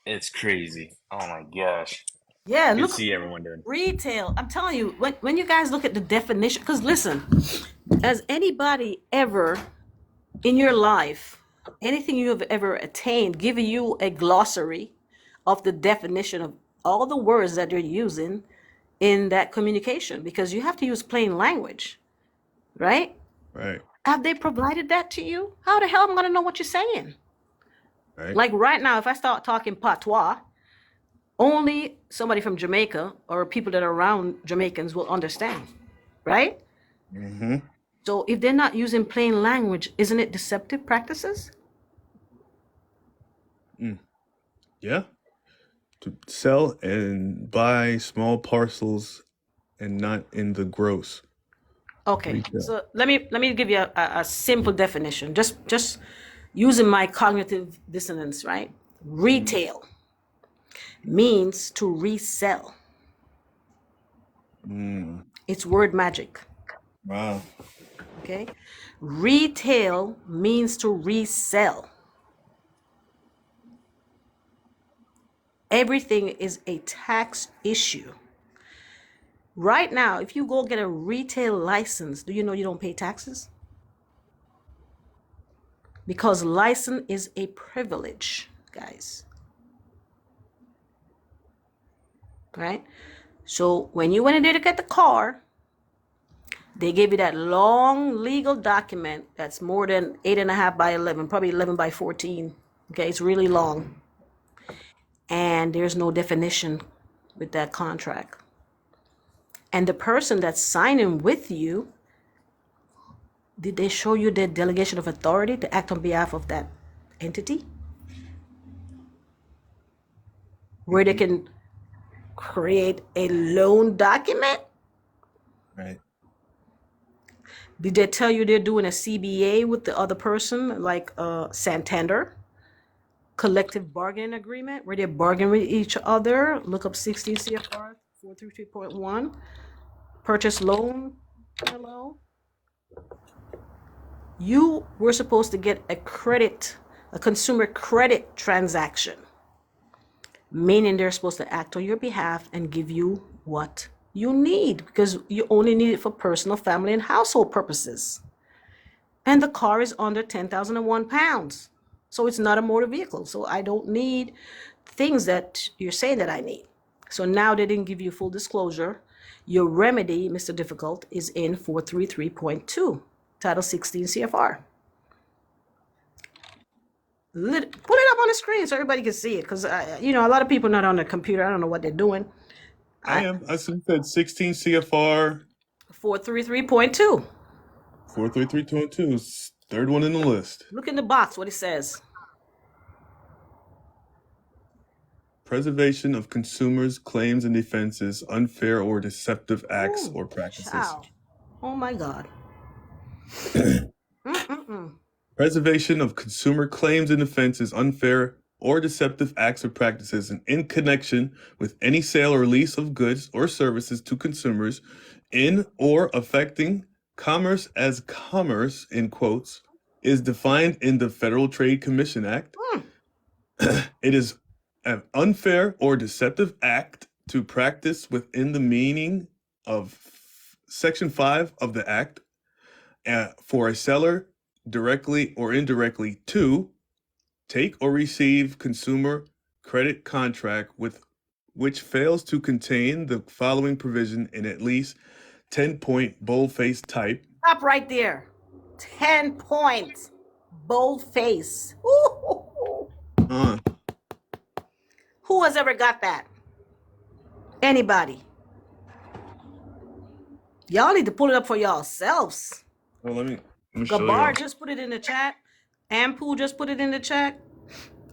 It's crazy. Oh my gosh. Yeah, Good to look, see everyone doing. retail. I'm telling you, when you guys look at the definition, because listen, has anybody ever in your life, anything you have ever attained, given you a glossary of the definition of all the words that they're using in that communication? Because you have to use plain language, right? Right. Have they provided that to you? How the hell am I gonna know what you're saying? Right. Like right now, if I start talking patois, only somebody from Jamaica or people that are around Jamaicans will understand, right? Mm-hmm. So if they're not using plain language, isn't it deceptive practices? Yeah. To sell and buy small parcels and not in the gross. Okay, Retail. so let me give you a simple definition. Just using my cognitive dissonance, right? Retail means to resell. Mm. It's word magic. Wow. Okay, retail means to resell. Everything is a tax issue. Right now, if you go get a retail license, do you know you don't pay taxes? Because license is a privilege, guys. Right? So when you went in there to get the car, they gave you that long legal document that's more than 8.5 by 11, probably 11 by 14. Okay, it's really long. And there's no definition with that contract. And the person that's signing with you, did they show you their delegation of authority to act on behalf of that entity? Where they can create a loan document? Right. Did they tell you they're doing a CBA with the other person, like Santander? Collective bargaining agreement, where they bargain with each other. Look up 16 CFR 433.1. Purchase loan. Hello. You were supposed to get a consumer credit transaction, meaning they're supposed to act on your behalf and give you what you need, because you only need it for personal, family, and household purposes. And the car is under 10,001 pounds. So it's not a motor vehicle. So I don't need things that you're saying that I need. So now they didn't give you full disclosure. Your remedy, Mr. Difficult, is in 433.2, Title 16 CFR. Put it up on the screen so everybody can see it, because a lot of people are not on the computer. I don't know what they're doing. I am. I said 16 CFR 433.2. 433.2 is third one in the list. Look in the box what it says. Preservation of consumers' claims and defenses, unfair or deceptive acts or practices. Child. Oh my God. Preservation of consumer claims and defenses, unfair or deceptive acts or practices in connection with any sale or lease of goods or services to consumers in or affecting commerce as commerce, in quotes, is defined in the Federal Trade Commission Act. It is an unfair or deceptive act to practice within the meaning of Section 5 of the Act for a seller directly or indirectly to take or receive consumer credit contract with which fails to contain the following provision in at least 10-point boldface type. Stop right there. 10 points. Boldface. Ooh. Who has ever got that? Anybody? Y'all need to pull it up for yourselves. Well, let me show you. Gabar just put it in the chat. Ampu just put it in the chat.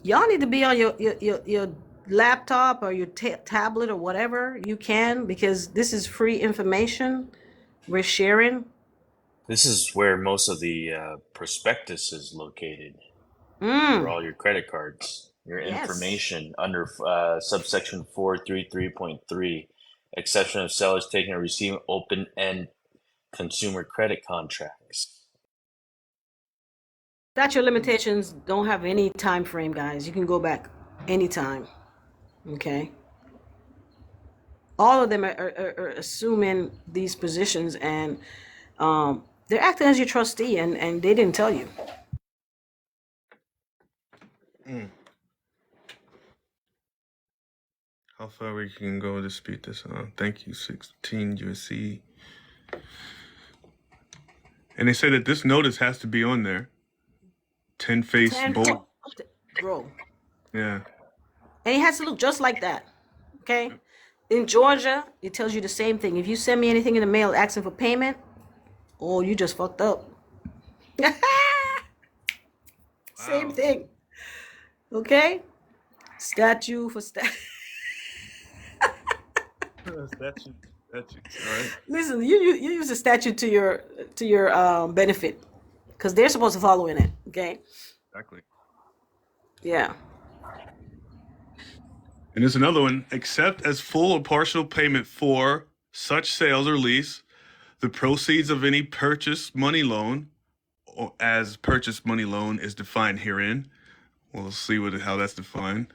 Y'all need to be on your laptop or your tablet or whatever you can, because this is free information we're sharing. This is where most of the prospectus is located for all your credit cards. Your information under subsection 433.3, exception of sellers taking or receiving open-end consumer credit contracts. Statute of limitations don't have any time frame, guys. You can go back anytime. Okay. All of them are assuming these positions, and they're acting as your trustee, and they didn't tell you. How far we can go to dispute this? Thank you, 16 USC. And they say that this notice has to be on there. 10-face bold. Bro. Yeah. And it has to look just like that. Okay? In Georgia, it tells you the same thing. If you send me anything in the mail asking for payment, oh, you just fucked up. Same thing. Okay? Statute for statute. Statutes, all right. Listen, you use the statute to your benefit, because they're supposed to follow in it. Okay. Exactly. Yeah. And there's another one. Except as full or partial payment for such sales or lease, the proceeds of any purchase money loan, or as purchase money loan is defined herein. We'll see how that's defined.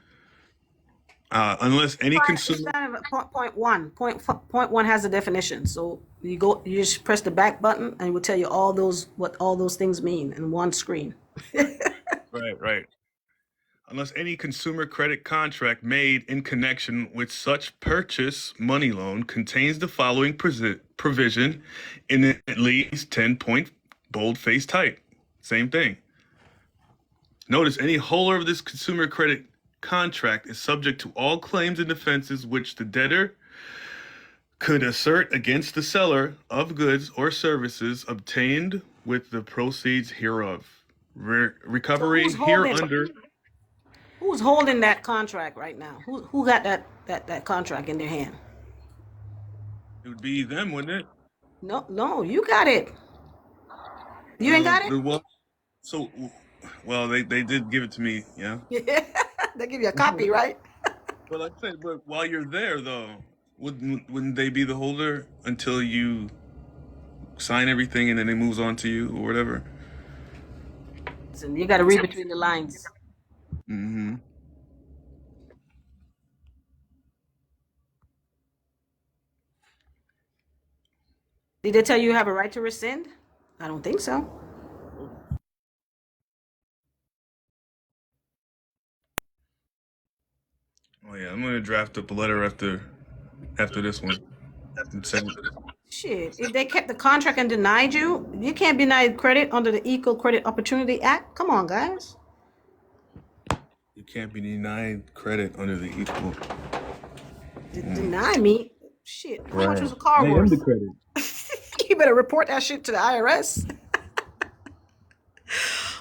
Unless any It's consumer. kind of point one. Point one has a definition. So you just press the back button, and it will tell you what all those things mean in one screen. Right, right. Unless any consumer credit contract made in connection with such purchase money loan contains the following provision in at least 10-point bold-faced type. Same thing. Notice any holder of this consumer credit contract is subject to all claims and defenses which the debtor could assert against the seller of goods or services obtained with the proceeds hereof. So Recovery here under. who's holding that contract right now? Who got that contract in their hand? It would be them, wouldn't it? No, you got it. You ain't got it? Well, so, well, they did give it to me, yeah. Yeah. They give you a copy, right? But like I said, but while you're there, though, wouldn't they be the holder until you sign everything and then it moves on to you or whatever? Listen, you got to read between the lines. Mm-hmm. Did they tell you you have a right to rescind? I don't think so. Oh yeah, I'm gonna draft up a letter after this one. And send it. Shit, if they kept the contract and denied you, you can't be denied credit under the Equal Credit Opportunity Act. Come on, guys. You can't be denied credit under the equal. Deny me? Shit, how much Right. was a car I am worth? the credit. You better report that shit to the IRS.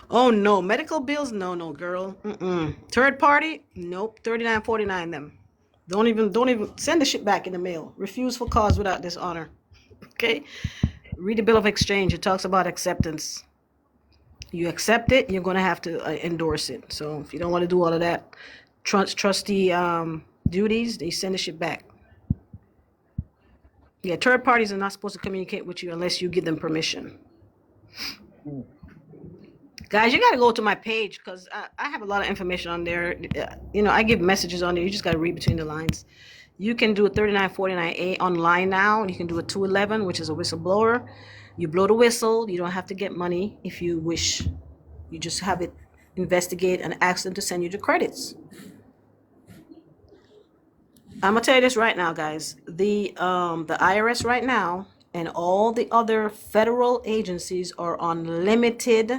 Oh no, medical bills? No, girl. Third party? Nope. 39.49 them. Don't even send the shit back in the mail. Refuse for cause without dishonor. Okay? Read the bill of exchange. It talks about acceptance. You accept it, you're gonna have to endorse it. So if you don't want to do all of that trustee duties, they send the shit back. Yeah, third parties are not supposed to communicate with you unless you give them permission. Guys, you got to go to my page because I have a lot of information on there. I give messages on there. You just got to read between the lines. You can do a 3949A online now. You can do a 211, which is a whistleblower. You blow the whistle. You don't have to get money if you wish. You just have it investigate and ask them to send you the credits. I'm gonna tell you this right now, guys. The IRS right now and all the other federal agencies are on limited,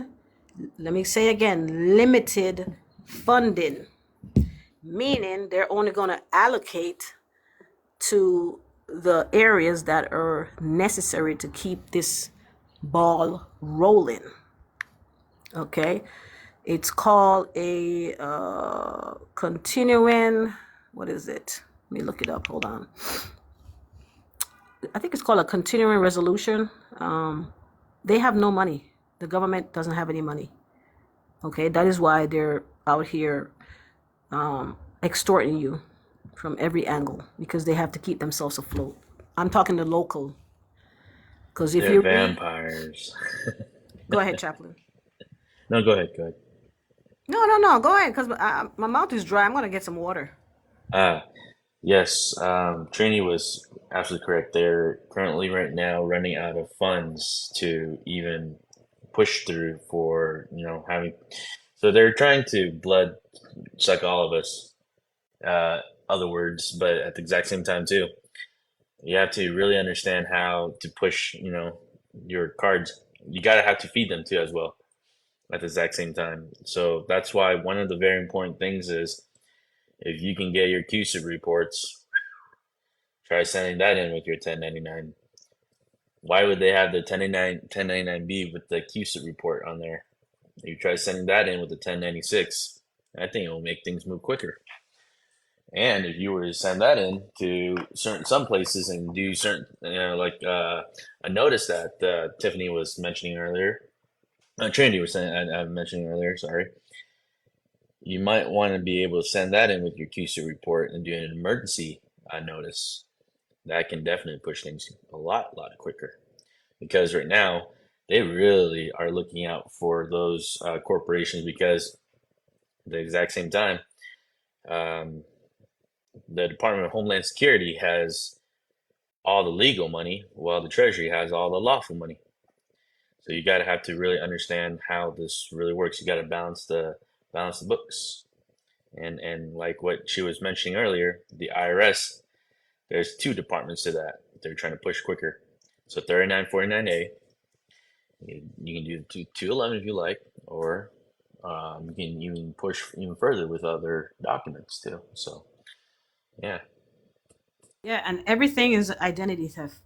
let me say again, limited funding, meaning they're only going to allocate to the areas that are necessary to keep this ball rolling. Okay, it's called a continuing, what is it? Let me look it up. Hold on. I think it's called a continuing resolution. They have no money. The government doesn't have any money. Okay, that is why they're out here extorting you from every angle because they have to keep themselves afloat. I'm talking the local. Because if They're you vampires. go ahead, Chaplain. No, go ahead. Go ahead. No. Go ahead, because my mouth is dry. I'm gonna get some water. Yes, Trini was absolutely correct. They're currently right now running out of funds to even push through for, having. So they're trying to blood suck all of us, other words, but at the exact same time too. You have to really understand how to push, your cards. You gotta have to feed them too as well at the exact same time. So that's why one of the very important things is if you can get your QSIP reports, try sending that in with your 1099. Why would they have the 1099B with the QSIP report on there? You try sending that in with the 1096. I think it will make things move quicker. And if you were to send that in to some places and do certain, like a notice that Tiffany was mentioning earlier, Trinity was saying, mentioning earlier, sorry, you might want to be able to send that in with your QC report and do an emergency notice. That can definitely push things a lot quicker. Because right now, they really are looking out for those corporations because at the exact same time, um, the Department of Homeland Security has all the legal money while the Treasury has all the lawful money. So you got to have to really understand how this really works. You got to balance the books. And like what she was mentioning earlier, the IRS, there's two departments to that. They're trying to push quicker. So 3949A, you can do 211 if you like, or you can even push even further with other documents too. So yeah. Yeah, and everything is identity theft.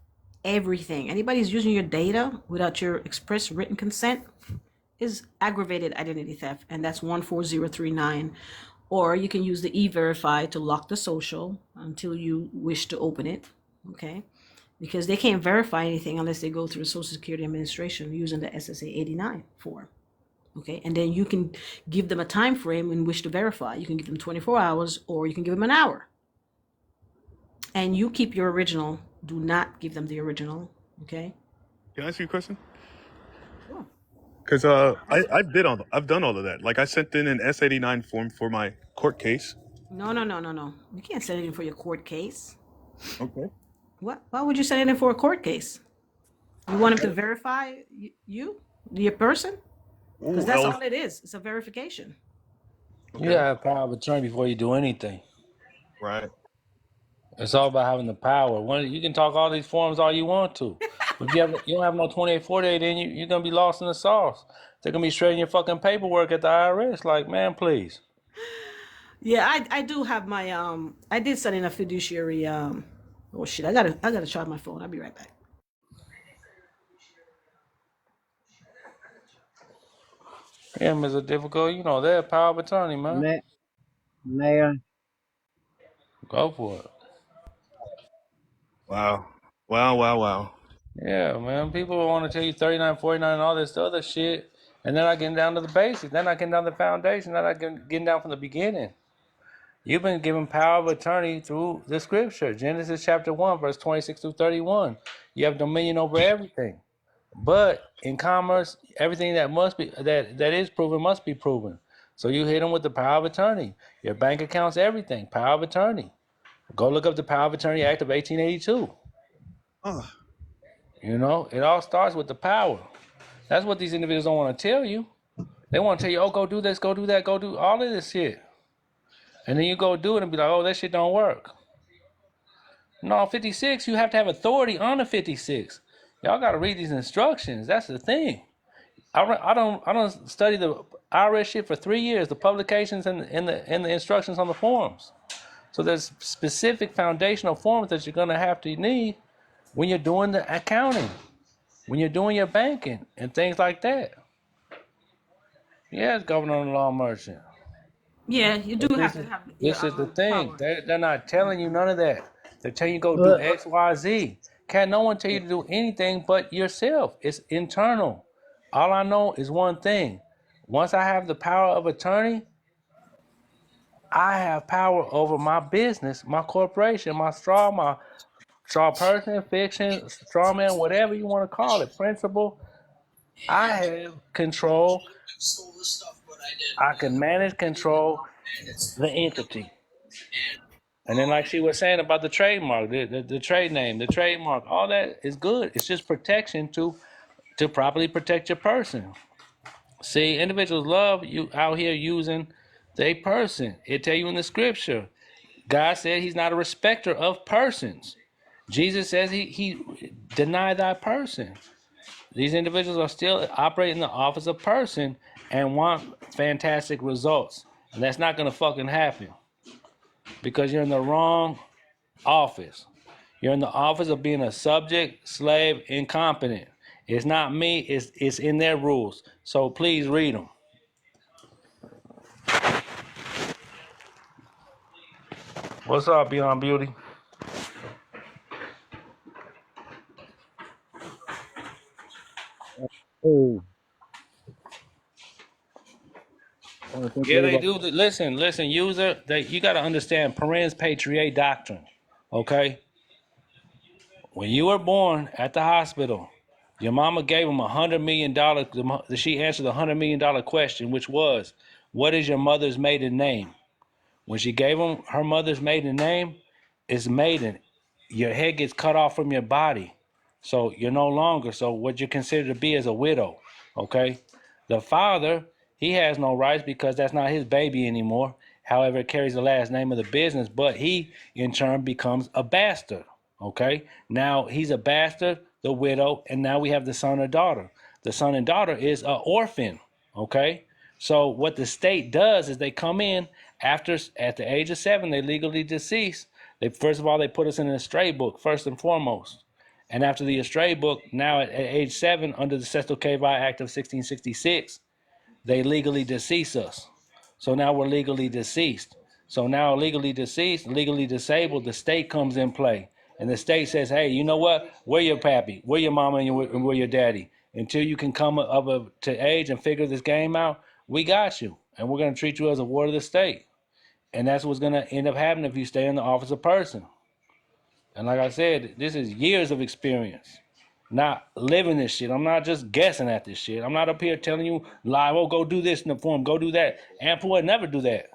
Everything. Anybody's using your data without your express written consent is aggravated identity theft, and that's 14039. Or you can use the e-verify to lock the social until you wish to open it. Okay, because they can't verify anything unless they go through the Social Security Administration using the SSA 89 form. Okay, and then you can give them a time frame in which to verify. You can give them 24 hours, or you can give them an hour. And you keep your original. Do not give them the original. Okay. Can I ask you a question? Sure. Because I've done all of that. Like I sent in an S89 form for my court case. No. You can't send it in for your court case. Okay. What? Why would you send it in for a court case? You want him to verify your person? Because Ooh, that's all it is. It's a verification. You okay. gotta have power of attorney before you do anything. Right. It's all about having the power. You can talk all these forms all you want to. But if you don't have no 2848, then you're gonna be lost in the sauce. They're gonna be shredding your fucking paperwork at the IRS. Like, man, please. Yeah, I do have my I did send in a fiduciary oh shit, I gotta charge my phone. I'll be right back. Yeah, Mr. Difficult, they're power of attorney, man. Mayor, Go for it. Wow. Wow. Yeah, man. People want to tell you 39, 49, and all this other shit. And then I get down to the basics. Then I get down to the foundation. Then I get down from the beginning. You've been given power of attorney through the scripture. Genesis chapter 1, verse 26 through 31. You have dominion over everything. But in commerce, everything that is proven must be proven. So you hit them with the power of attorney. Your bank accounts, everything. Power of attorney. Go look up the Power of Attorney Act of 1882. Oh, It all starts with the power. That's what these individuals don't want to tell you. They want to tell you, oh, go do this, go do that, go do all of this shit. And then you go do it and be like, oh, that shit don't work. No, 56, you have to have authority on the 56. Y'all got to read these instructions. That's the thing. I don't study the IRS shit for 3 years, the publications and the instructions on the forms. So there's specific foundational forms that you're going to have to need when you're doing the accounting, when you're doing your banking and things like that. Yes, Governor and Law Merchant. Yeah, you do have to have This is the thing. power. They're not telling you none of that. They're telling you go do look, X, Y, Z. Can't no one tell you to do anything but yourself. It's internal. All I know is one thing. Once I have the power of attorney, I have power over my business, my corporation, my straw person, fiction, straw man, whatever you want to call it, principal. I have control. I can manage, control the entity. And then, like she was saying about the trademark, the trade name, the trademark, all that is good. It's just protection to properly protect your person. See, individuals love you out here using their person. It tell you in the scripture, God said He's not a respecter of persons. Jesus says He denied thy person. These individuals are still operating the office of person and want fantastic results, and that's not gonna fucking happen because you're in the wrong office. You're in the office of being a subject, slave, incompetent. It's not me. It's in their rules. So please read them. What's up, Beyond Beauty? Hey, I want to thank Yeah, they everybody. do. Listen, user. You got to understand Perens Patriot doctrine. Okay, when you were born at the hospital, your mama gave him $100 million. She answered the $100 million question, which was, "What is your mother's maiden name?" When she gave him her mother's maiden name, it's maiden. Your head gets cut off from your body. So you're no longer, so what you're considered to be as a widow. Okay? The father, he has no rights because that's not his baby anymore. However, it carries the last name of the business, but he in turn becomes a bastard. Okay? Now he's a bastard, the widow, and now we have the son or daughter. The son and daughter is an orphan. Okay? So what the state does is they come in after at the age of 7, they legally deceased. They first of all they put us in an estray book first and foremost, and after the estray book, now at age 7, under the Cestui Que Vie Act of 1666, they legally decease us. So now we're legally deceased. So now legally deceased, legally disabled, the state comes in play. And the state says, hey, you know what? Where your pappy? Where your mama and where your daddy? Until you can come up to age and figure this game out, we got you. And we're going to treat you as a ward of the state. And that's what's going to end up happening if you stay in the office of person. And like I said, this is years of experience. Not living this shit. I'm not just guessing at this shit. I'm not up here telling you live, oh, go do this in the form, go do that. Ampu would never do that.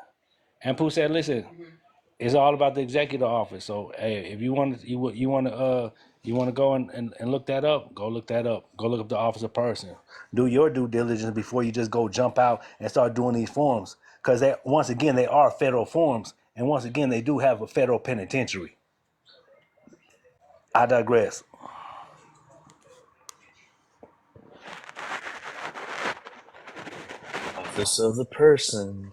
Ampu said, listen, it's all about the executive office. So hey, if you want to you want to go and look that up, go look that up. Go look up the office of person. Do your due diligence before you just go jump out and start doing these forms. Because they once again they are federal forms, and once again they do have a federal penitentiary. I digress. Office of the person.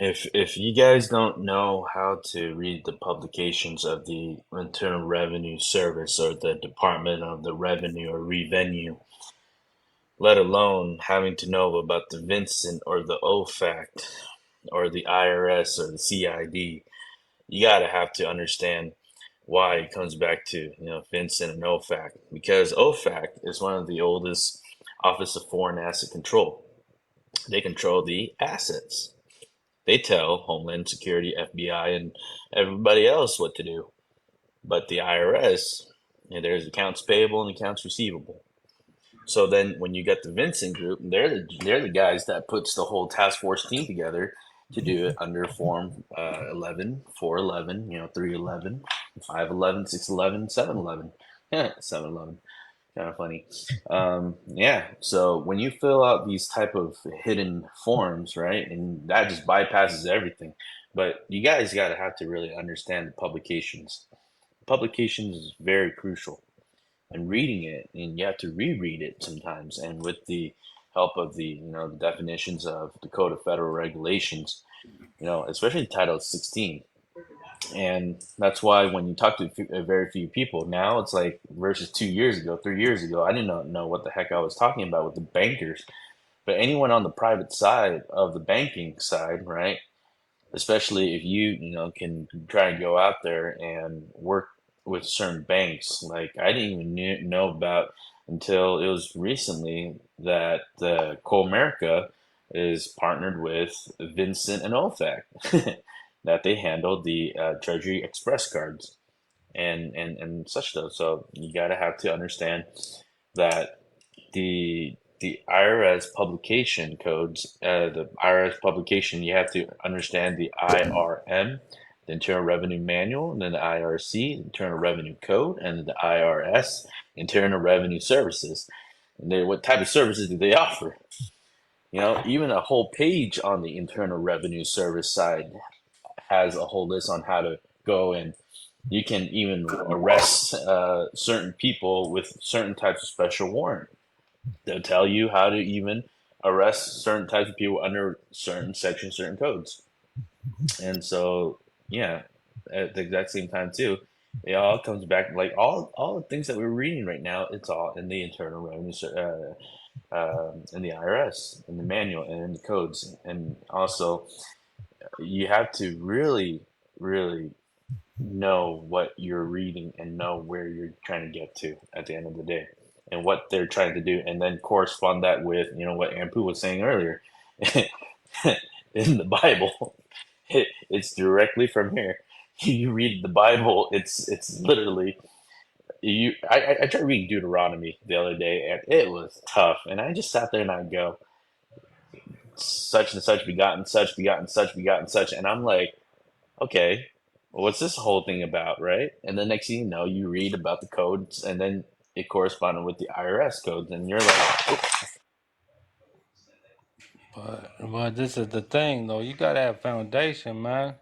If you guys don't know how to read the publications of the Internal Revenue Service or the Department of the Revenue or Revenue, let alone having to know about the Vincent or the OFAC or the IRS or the CID, you gotta have to understand why it comes back to Vincent and OFAC, because OFAC is one of the oldest Office of Foreign Asset Control. They control the assets. They tell Homeland Security, FBI, and everybody else what to do. But the IRS, there's accounts payable and accounts receivable. So then, when you get the Vincent group, they're the guys that puts the whole task force team together to do it under Form 11, 411, 311, 511, 611, 711. Yeah, 711. Kind of funny. Yeah. So when you fill out these type of hidden forms, right, and that just bypasses everything. But you guys got to have to really understand the publications. Publications is very crucial, and reading it, and you have to reread it sometimes. And with the help of the definitions of the Code of Federal Regulations, especially Title 16. And that's why when you talk to a very few people now, it's like versus 2 years ago, 3 years ago, I did not know what the heck I was talking about with the bankers. But anyone on the private side of the banking side, right? Especially if you can try and go out there and work with certain banks. Like I didn't even know about until it was recently that the Comerica is partnered with Vincent and OFAC, that they handle the Treasury Express cards and such though. So you got to have to understand that the IRS publication codes, the IRS publication, you have to understand the IRM, the Internal Revenue Manual, and then the IRC, Internal Revenue Code, and the IRS, Internal Revenue Services. And what type of services do they offer? Even a whole page on the Internal Revenue Service side has a whole list on how to go, and you can even arrest certain people with certain types of special warrant. They'll tell you how to even arrest certain types of people under certain sections, certain codes. And so, yeah, at the exact same time too, It all comes back like all the things that we're reading right now. It's all in the Internal Revenue, in the IRS, in the manual, and in the codes. And also, you have to really, really know what you're reading and know where you're trying to get to at the end of the day, and what they're trying to do, and then correspond that with what Ampu was saying earlier in the Bible. It's directly from here. You read the Bible, it's literally you. I tried reading Deuteronomy the other day, and it was tough. And I just sat there and I go, such and such begotten, such begotten, such begotten, such, and I'm like, okay, well, what's this whole thing about, right? And the next thing you know, you read about the codes, and then it corresponded with the IRS codes, and you're like, But this is the thing though. You gotta have foundation, man.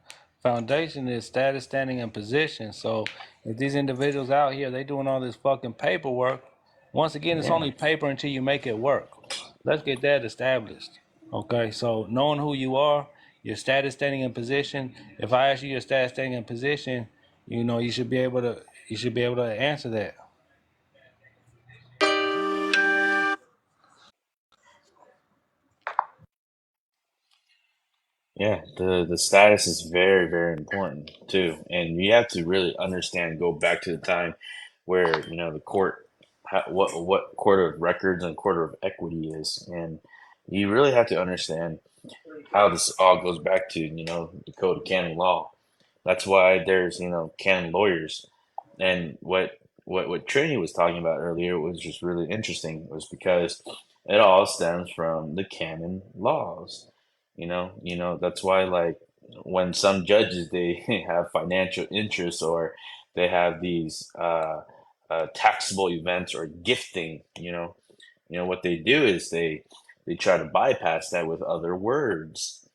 Foundation is status, standing, and position. So if these individuals out here they doing all this fucking paperwork, once again it's only paper until you make it work. Let's get that established. Okay, so knowing who you are, your status, standing, and position. If I ask you your status, standing, and position, you should be able to answer that. yeah, the status is very, very important too, and you have to really understand. Go back to the time where the court, what court of records and court of equity is, and you really have to understand how this all goes back to the code of canon law. That's why there's canon lawyers. And what Trini was talking about earlier was just really interesting, was because it all stems from the canon laws. That's why, like, when some judges they have financial interests, or they have these taxable events or gifting, what they do is they try to bypass that with other words.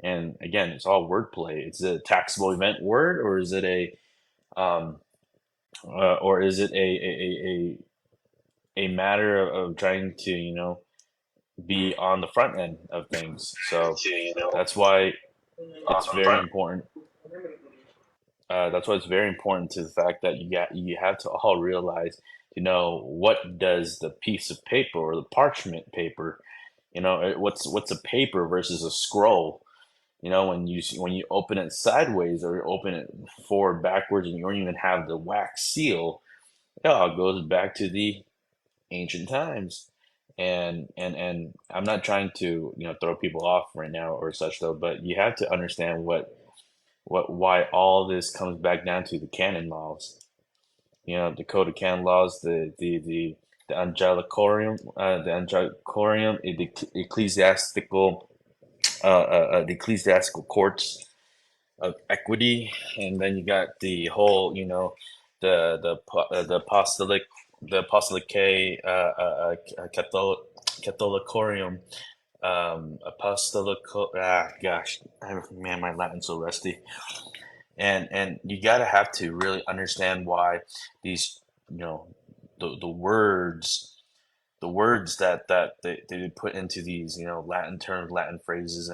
And again, it's all wordplay. It's a taxable event word, or is it um, a matter of trying to be on the front end of things? So that's why it's very important. That's why it's very important to the fact that you have to all realize to know, what does the piece of paper or the parchment paper, what's a paper versus a scroll. When you open it sideways, or you open it forward, backwards, and you don't even have the wax seal, it all goes back to the ancient times. And I'm not trying to throw people off right now or such, though, but you have to understand why all this comes back down to the canon laws. The code of canon laws, the Angelicorium, the ecclesiastical courts of equity. And then you got the whole, the apostolic Catholic Catholicorium, apostolical. Gosh, man, my Latin's so rusty. And you gotta have to really understand why these, you know, the words. The words that they put into these, Latin terms, Latin phrases,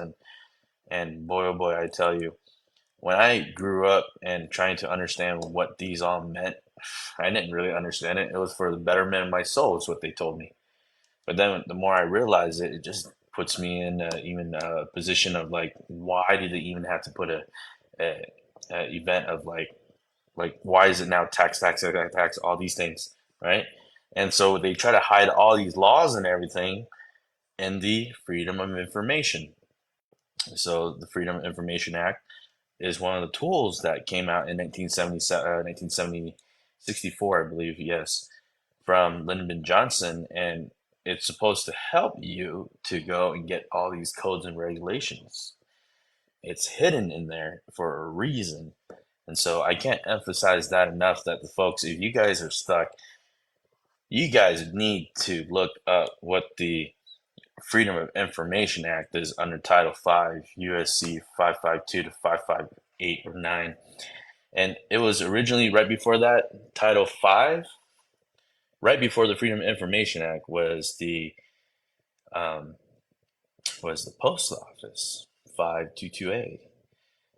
and boy, oh boy, I tell you, when I grew up and trying to understand what these all meant, I didn't really understand it. It was for the betterment of my soul, is what they told me. But then the more I realize it, it just puts me in even a position of like, why did they even have to put a, a event of like why is it now tax, all these things, right? And so they try to hide all these laws and everything in the Freedom of Information. So the Freedom of Information Act is one of the tools that came out in 1964, I believe, yes, from Lyndon Johnson. And it's supposed to help you to go and get all these codes and regulations. It's hidden in there for a reason. And so I can't emphasize that enough, that the folks, if you guys are stuck, you guys need to look up what the Freedom of Information Act is under Title 5, USC 552 to 558 or 9. And it was originally right before that, Title 5, right before the Freedom of Information Act um, was the Post Office 522A.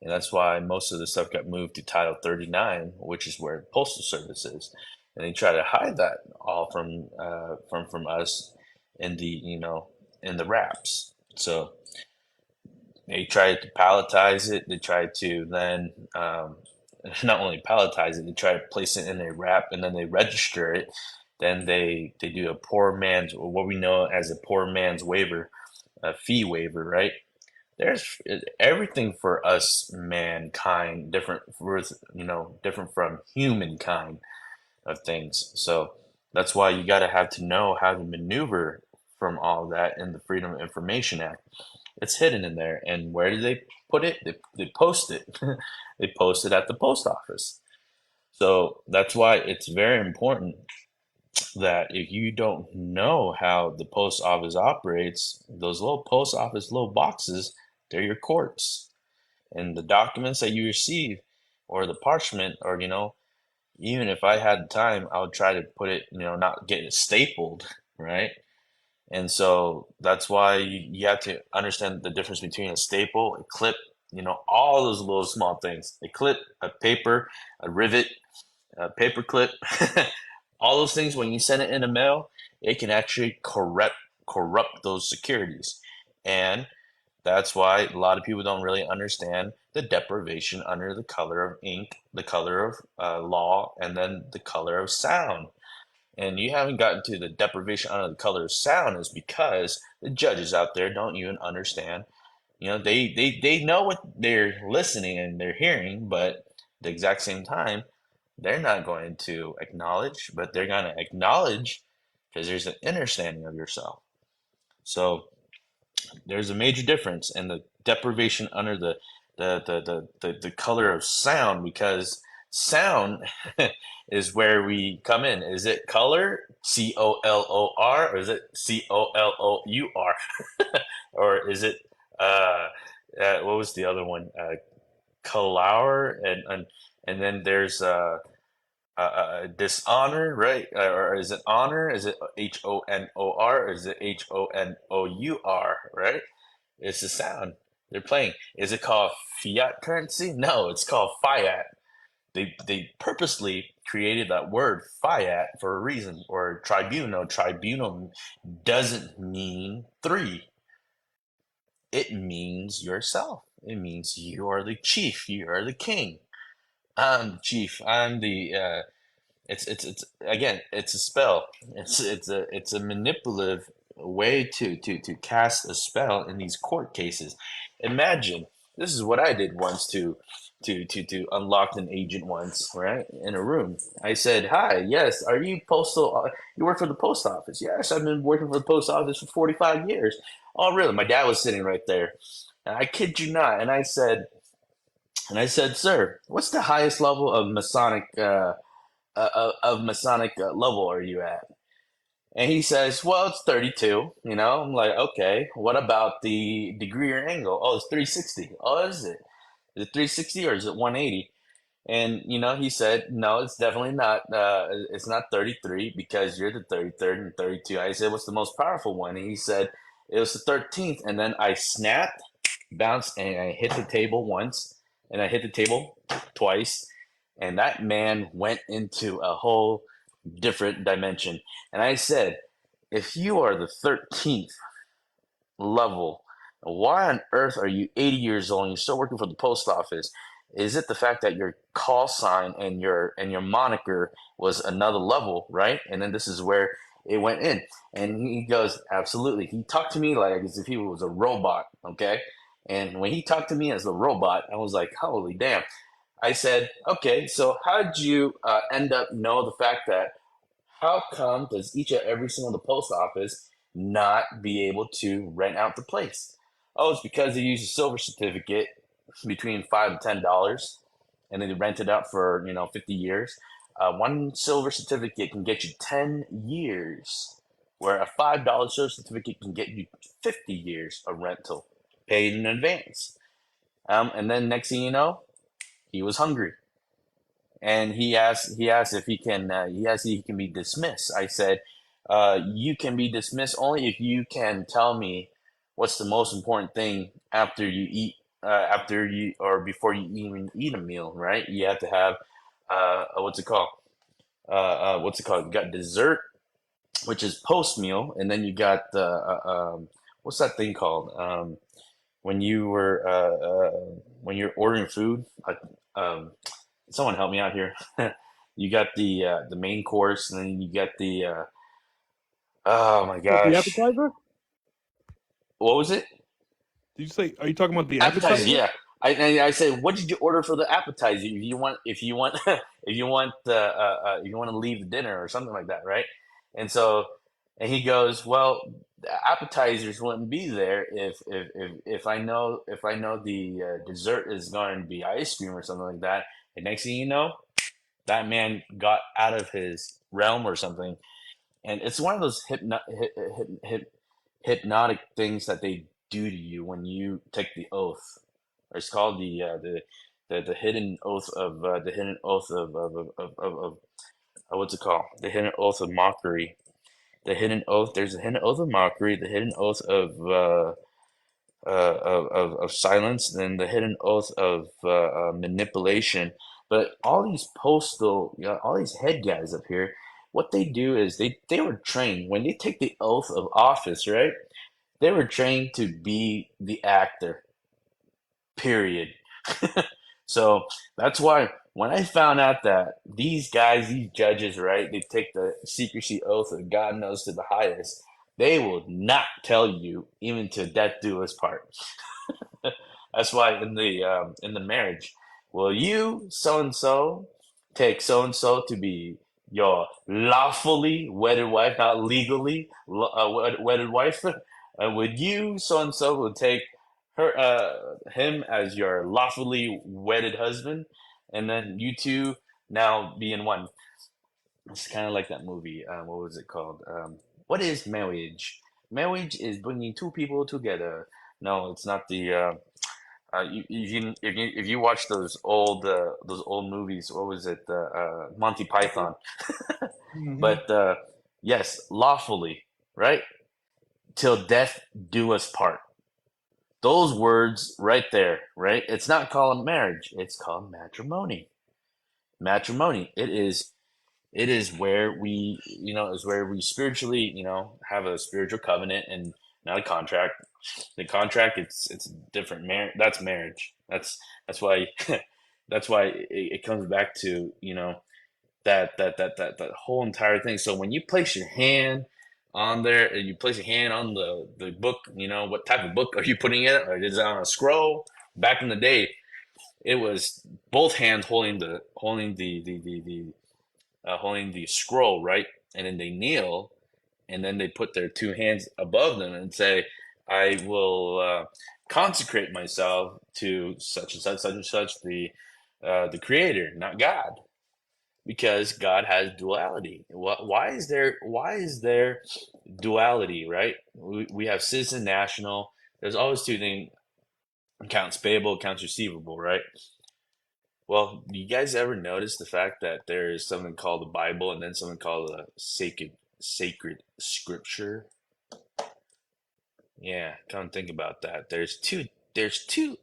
And that's why most of the stuff got moved to Title 39, which is where the Postal Service is. And they try to hide that all from us in the, in the wraps. So they tried to palletize it. They tried to then not only palletize it, they try to place it in a wrap and then they register it. Then they do a poor man's, or what we know as a poor man's waiver, a fee waiver, right? There's everything for us, mankind, different for, different from humankind of things. So that's why you got to have to know how to maneuver from all that in the Freedom of Information Act. It's hidden in there. And where do they put it? They post it. They post it at the post office. So that's why it's very important that if you don't know how the post office operates, those little post office little boxes, they're your courts. And the documents that you receive or the parchment, or even if I had time, I would try to put it, not get it stapled, right? And so that's why you have to understand the difference between a staple, a clip, all those little small things. A clip, a paper, a rivet, a paper clip, all those things, when you send it in the mail, it can actually corrupt those securities. And that's why a lot of people don't really understand the deprivation under the color of ink, the color of law, and then the color of sound. And you haven't gotten to the deprivation under the color of sound is because the judges out there don't even understand. They know what they're listening and they're hearing, but at the exact same time, they're not going to acknowledge, but they're going to acknowledge because there's an understanding of yourself. So there's a major difference in the deprivation under the color of sound, because sound is where we come in. Is it color, COLOR, or is it COLOUR? Or is it what was the other one? Color, and then there's dishonor, right? Or is it honor? Is it HONOR? Or is it HONOUR, right? It's the sound they're playing. Is it called fiat currency? No, it's called fiat. They purposely created that word fiat for a reason. Or tribunal. Tribunal doesn't mean three. It means yourself. It means you are the chief. You are the king. I'm the chief. I'm the it's again, it's a spell. It's a manipulative way to cast a spell in these court cases. Imagine, this is what I did once to unlock an agent once, right? In a room. I said, "Hi, yes, are you postal you work for the post office?" "Yes, I've been working for the post office for 45 years." "Oh, really?" My dad was sitting right there. And I kid you not. And I said, "Sir, what's the highest level of Masonic level are you at?" And he says, "Well, it's 32." I'm like, "Okay, what about the degree or angle?" "Oh, it's 360." "Oh, is it? Is it 360 or is it 180?" And he said, "No, it's definitely not. It's not 33 because you're the 33rd and 32." I said, "What's the most powerful one?" And he said, "It was the 13th." And then I snapped, bounced, and I hit the table once, and I hit the table twice, and that man went into a whole different dimension. And I said, "If you are the 13th level, why on earth are you 80 years old and you're still working for the post office? Is it the fact that your call sign and your moniker was another level, right?" And then this is where it went in. And he goes, "Absolutely." He talked to me like as if he was a robot, okay? And when he talked to me as a robot, I was like, holy damn. I said, "Okay, so how did you end up know the fact that how come does each and every single the post office not be able to rent out the place?" "Oh, it's because they use a silver certificate between $5 to $10, and then they rent it out for 50 years. One silver certificate can get you 10 years, where a $5 silver certificate can get you 50 years of rental, paid in advance." And then next thing you know, he was hungry and he asked if he can be dismissed. I said, "You can be dismissed only if you can tell me what's the most important thing after you eat after you or before you even eat a meal, right? You have to have what's it called? What's it called? You got dessert, which is post meal, and then you got what's that thing called? When you were when you're ordering food, someone help me out here. You got the main course, and then you got the oh my What, the gosh, appetizer? what was it? Did you say? Are you talking about the Appetizer, appetizer? yeah. I say, what did you order for the appetizer? If you want if you want to leave the dinner or something like that, right? And so, and he goes, well, the appetizers wouldn't be there if I know the dessert is going to be ice cream or something like that. And next thing you know, that man got out of his realm or something. And it's one of those hypnotic things that they do to you when you take the oath. It's called the hidden oath of what's it called? The hidden oath of mockery. The hidden oath. There's a hidden oath of mockery. The hidden oath of silence. Then the hidden oath of manipulation. But all these postal, all these head guys up here, what they do is they were trained when they take the oath of office, right? They were trained to be the actor, period. So that's why when I found out that these guys, these judges, right, they take the secrecy oath of God knows to the highest, they will not tell you even to death do us part. That's why in the marriage, will you so and so take so and so to be your lawfully wedded wife, not legally wedded wife? Would you so and so will take him as your lawfully wedded husband, and then you two now be in one? It's kind of like that movie. What was it called? What is marriage? Marriage is bringing two people together. No, it's not the. If you watch those old movies, what was it? Monty Python. Mm-hmm. But yes, lawfully, right? Till death do us part. Those words right there, right? It's not called marriage. It's called matrimony. Matrimony. It is where we spiritually, have a spiritual covenant and not a contract. The contract, it's different. That's marriage. That's why that's why it comes back to that whole entire thing. So when you place your hand on there, and you place your hand on the book, what type of book are you putting in it? Or is it on a scroll? Back in the day, it was both hands holding the scroll, right? And then they kneel, and then they put their two hands above them and say, "I will consecrate myself to such and such, such and such, the Creator, not God, because God has duality. Why is there duality, right? We have citizen national. There's always two things: accounts payable, accounts receivable, right? Well, do you guys ever notice the fact that there is something called the Bible and then something called the sacred scripture? Yeah, come and think about that. There's two things to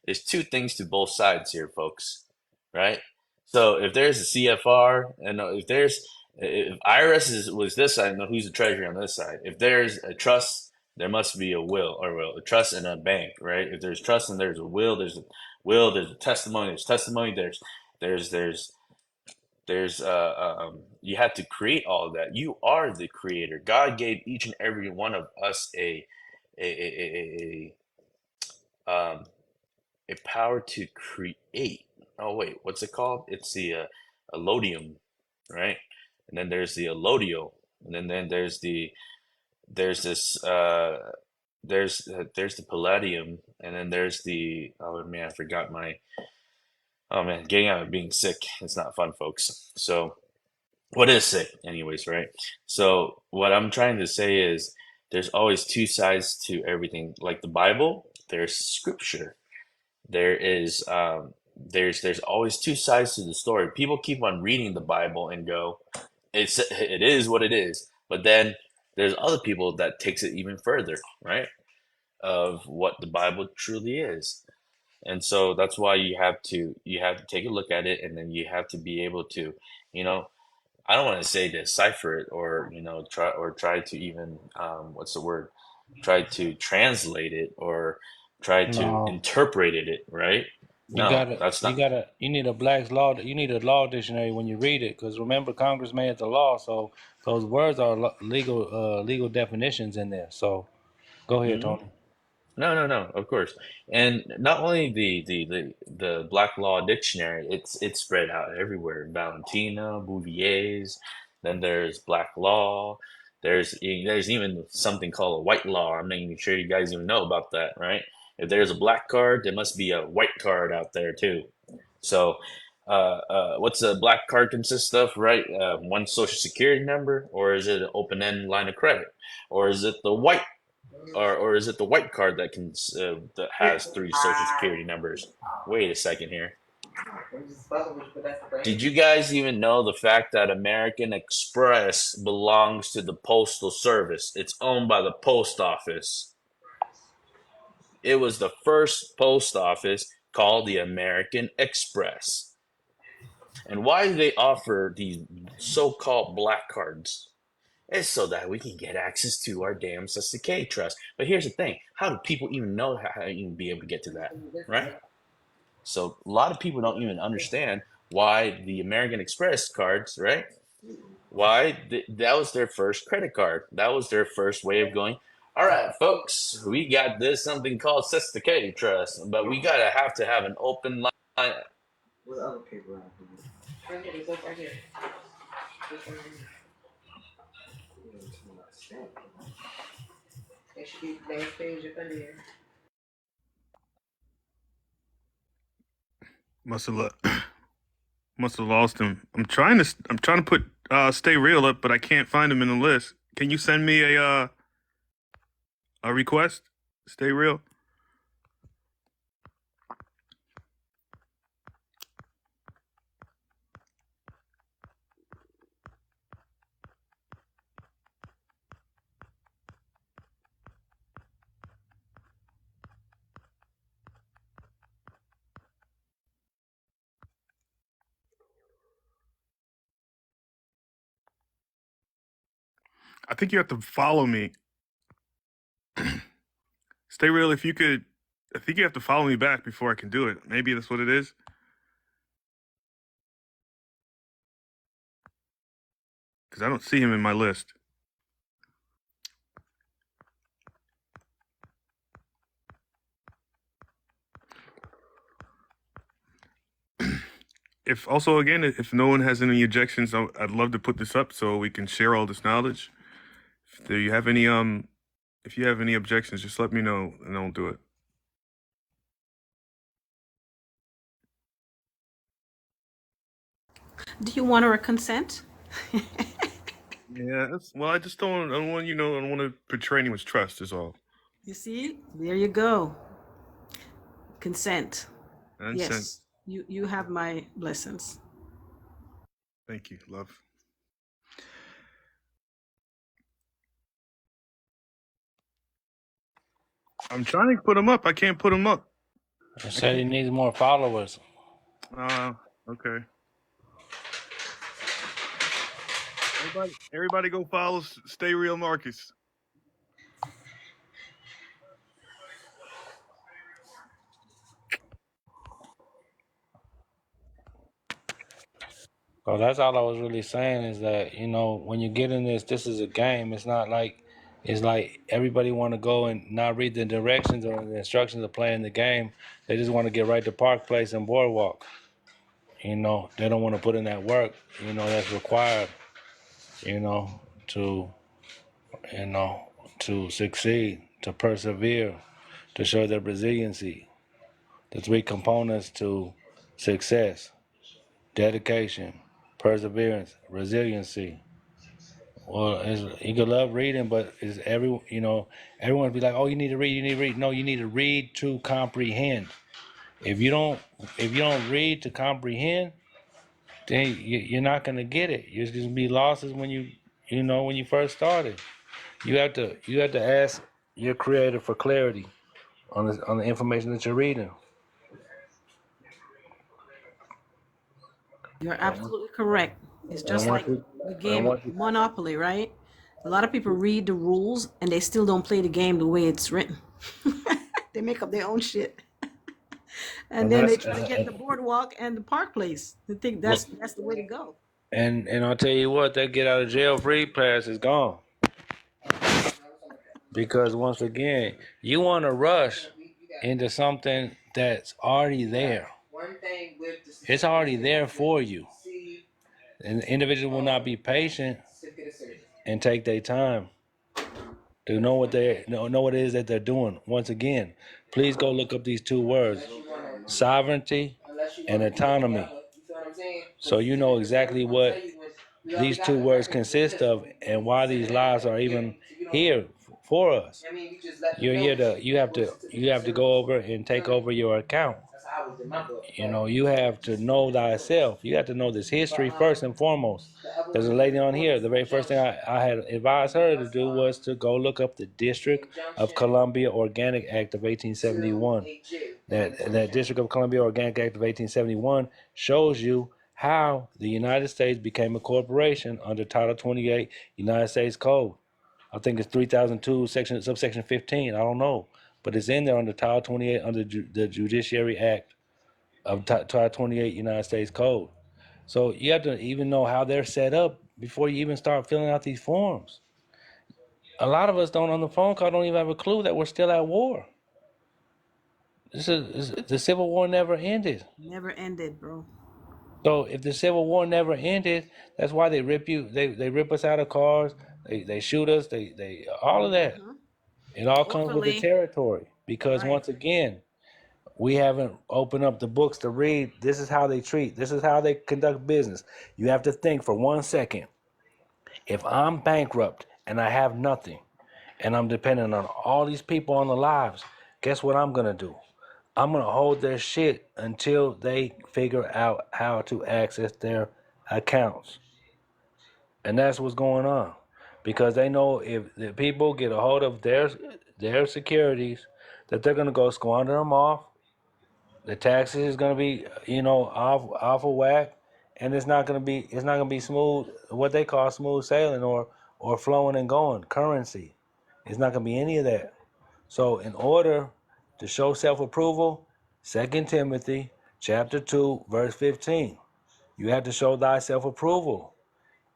there's two things to both sides here, folks. Right? So if there's a CFR, and if IRS was this side, I know who's the treasury on this side. If there's a trust, there must be a will, or a trust in a bank, right? If there's trust and there's a will, there's a testimony, there's you have to create all of that. You are the creator. God gave each and every one of us um a power to create. Oh wait, what's it called? It's the allodium, right? And then there's the allodio, and then there's this there's the palladium, and then there's the, oh man, I forgot my, oh man, getting out of being sick. It's not fun, folks. So what is sick, anyways, right? So what I'm trying to say is there's always two sides to everything. Like the Bible, there's scripture. There's always two sides to the story. People keep on reading the Bible and go, it is what it is. But then there's other people that takes it even further, right? of what the Bible truly is. And so that's why you have to take a look at it, and then you have to be able to, you know, I don't want to say decipher it, or try to even what's the word? Try to translate it, or try to No, interpret it, right? you No, gotta, that's you not. gotta, you need a Black's law. You need a law dictionary when you read it, because remember, Congress made the law, so those words are legal definitions in there. So go ahead, Mhm. Tony. No, no, no, of course. And not only the Black Law Dictionary, it's spread out everywhere. Valentina, Bouvier's, then there's Black Law. There's even something called a white law. I'm not even sure you guys even know about that, right? If there's a black card, there must be a white card out there too. So, what's a black card consist of, right? One social security number, or is it an open-end line of credit, or is it the white or is it the white card that has three social security numbers? Wait a second here. Did you guys even know the fact that American Express belongs to the Postal Service? It's owned by the post office. It was the first post office called the American Express. And why do they offer these so-called black cards? It's so that we can get access to our damn Social Security trust. But here's the thing: how do people even know how to even be able to get to that, right? So a lot of people don't even understand why the American Express cards, right? That was their first credit card. That was their first way of going. All right, folks, we got this something called Social Security trust, but we gotta have to have an open line. Must have must have lost him. I'm trying to put Stay Real up, but I can't find him in the list. Can you send me a request? Stay Real. I think you have to follow me. Stay Real. If you could, I think you have to follow me back before I can do it. Maybe that's what it is. Because I don't see him in my list. If also again, if no one has any objections, I'd love to put this up so we can share all this knowledge. Do you have any if you have any objections, just let me know and I'll do it. Do you want our consent? Yeah, well, I just don't. I don't want I don't want to portray anyone's trust. Is all. You see, there you go. Consent. Nonsense. Yes, you have my blessings. Thank you, love. I'm trying to put him up. I can't put him up. I I said can't. he needs more followers. Okay. Everybody, go follow Stay Real Marcus. So that's all I was really saying is that, when you get in this is a game. It's like everybody want to go and not read the directions or the instructions of playing the game. They just want to get right to Park Place and Boardwalk. They don't want to put in that work, that's required, you know, to, you know, to succeed, to persevere, to show their resiliency. The three components to success: dedication, perseverance, resiliency. Well, you could love reading, but everyone be like, "Oh, you need to read. You need to read." No, you need to read to comprehend. If you don't, if you don't read to comprehend, then you're not gonna get it. You're just gonna be lost as when you first started. You have to ask. you're created for clarity on the information that you're reading. You're And once, absolutely correct. It's and just once like you, the and game once you, Monopoly, right? A lot of people read the rules and they still don't play the game the way it's written. They make up their own shit. And and then they that's try to get the boardwalk and the park place. They think look, that's the way to go. and I'll tell you what, that get out of jail free pass is gone. Because once again, you want to rush into something that's already there. It's already there for you. And the individual will not be patient and take their time to know what it is that they're doing. Once again, please go look up these two words: sovereignty and autonomy. So you know exactly what these two words consist of and why these laws are even here for us. You have to go over and take over your account. You have to know thyself. You have to know this history first and foremost. There's a lady on here. The very first thing I had advised her to do was to go look up the District of Columbia Organic Act of 1871. That District of Columbia Organic Act of 1871 shows you how the United States became a corporation under Title 28 United States Code. I think it's 3002 subsection 15. I don't know, but it's in there under Title 28 under the Judiciary Act of Title 28 United States Code. So you have to even know how they're set up before you even start filling out these forms. A lot of us don't on the phone call don't even have a clue that we're still at war. The Civil War never ended. Never ended, bro. So if the Civil War never ended, that's why they rip you. They rip us out of cars. They shoot us. They all of that. It all comes with the Hopefully, territory. Because right. once again, we haven't opened up the books to read. This is how they treat. This is how they conduct business. You have to think for 1 second. If I'm bankrupt and I have nothing, and I'm dependent on all these people on the lives, guess what I'm gonna do? I'm gonna hold their shit until they figure out how to access their accounts. And that's what's going on. Because they know if the people get a hold of their securities, that they're gonna go squander them off. The taxes is gonna be, off of whack, and it's not gonna be smooth, what they call smooth sailing or flowing and going currency. It's not gonna be any of that. So in order to show self-approval, 2 Timothy chapter 2, verse 15, you have to show thy self-approval.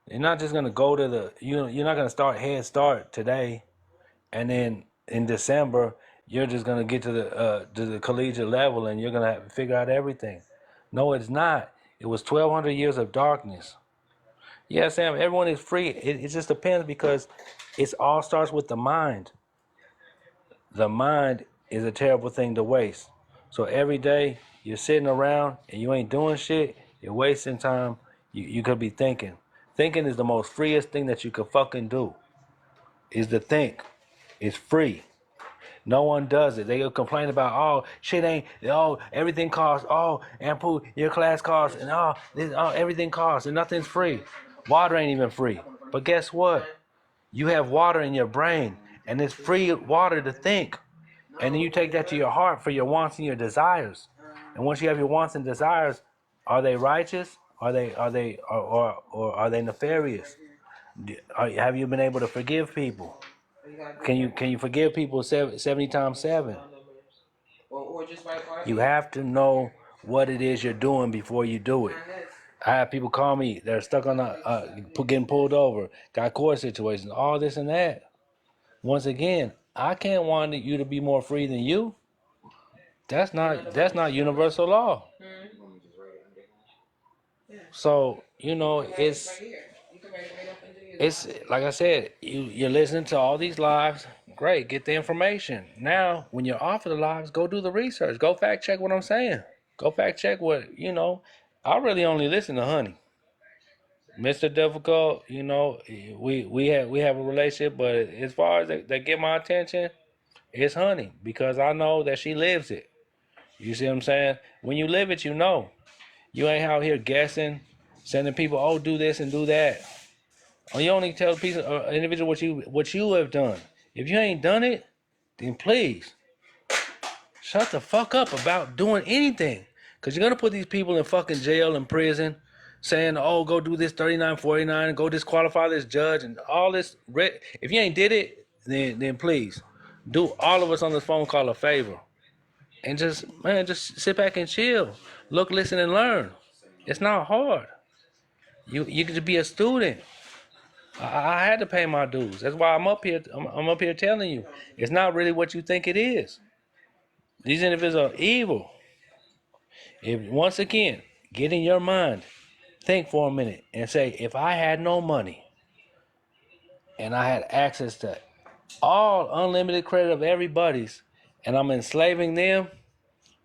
You're not just gonna go to you're not gonna start Head Start today, and then in December you're just gonna get to the collegiate level and you're gonna have to figure out everything. No, it's not. It was 1,200 years of darkness. Yeah, Sam, everyone is free. It just depends because it all starts with the mind. The mind is a terrible thing to waste. So every day you're sitting around and you ain't doing shit, you're wasting time. You could be thinking. Thinking is the most freest thing that you could fucking do. Is to think. It's free. No one does it. They complain about, oh, shit ain't, oh, everything costs, oh, Ampu, your class costs, and everything costs, and nothing's free. Water ain't even free. But guess what? You have water in your brain, and it's free water to think. And then you take that to your heart for your wants and your desires. And once you have your wants and desires, are they righteous? Or are they nefarious? Have you been able to forgive people? Can you forgive people 70 times 7? You have to know what it is you're doing before you do it. I have people call me, they're stuck on getting pulled over, got court situations, all this and that. Once again, I can't want you to be more free than you. That's not universal law. So, it's like I said, you're listening to all these lives. Great, get the information. Now, when you're off of the lives, go do the research. Go fact check what I'm saying. Go fact check I really only listen to Honey. Mr. Difficult, we have a relationship, but as far as they get my attention, it's Honey because I know that she lives it. You see what I'm saying? When you live it, you know. You ain't out here guessing, sending people, oh, do this and do that. Or you only tell individual what you have done. If you ain't done it, then please shut the fuck up about doing anything. Because you're going to put these people in fucking jail and prison saying, oh, go do this 3949, go disqualify this judge and all this. If you ain't did it, then please do all of us on this phone call a favor. And just sit back and chill. Look, listen, and learn. It's not hard. You could be a student. I had to pay my dues. That's why I'm up here. I'm up here telling you, it's not really what you think it is. These individuals are evil. If once again, get in your mind, think for a minute, and say, if I had no money and I had access to all unlimited credit of everybody's, and I'm enslaving them,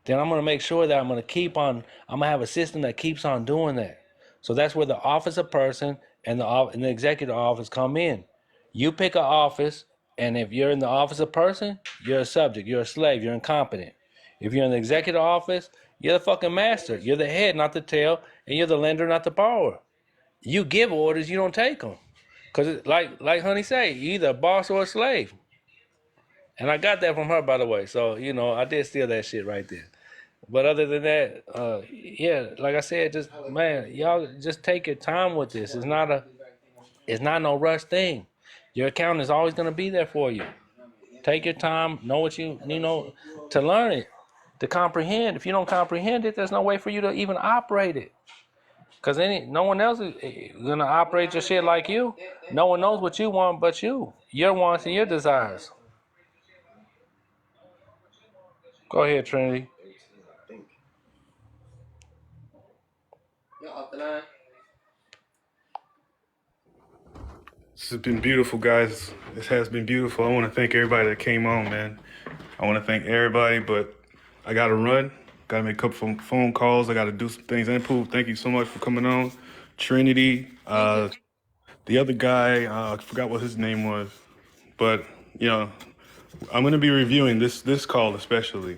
then I'm going to make sure that I'm going to have a system that keeps on doing that. So that's where the office of person and the executive office come in. You pick an office, and if you're in the office of person, you're a subject, you're a slave, you're incompetent. If you're in the executive office, you're the fucking master. You're the head, not the tail, and you're the lender, not the borrower. You give orders, you don't take them. Because like Honey say, you either a boss or a slave. And I got that from her, by the way. So, I did steal that shit right there. But other than that, yeah, like I said, just man, y'all just take your time with this. It's not no rush thing. Your accountant is always gonna be there for you. Take your time, know what you know to learn it, to comprehend. If you don't comprehend it, there's no way for you to even operate it. Cause no one else is gonna operate your shit like you. No one knows what you want but you. Your wants and your desires. Go ahead, Trinity. This has been beautiful, guys. This has been beautiful. I want to thank everybody that came on, man. I want to thank everybody, but I got to run. Got to make a couple phone calls. I got to do some things. And Pooh, thank you so much for coming on. Trinity, the other guy, I forgot what his name was. But, I'm going to be reviewing this call especially.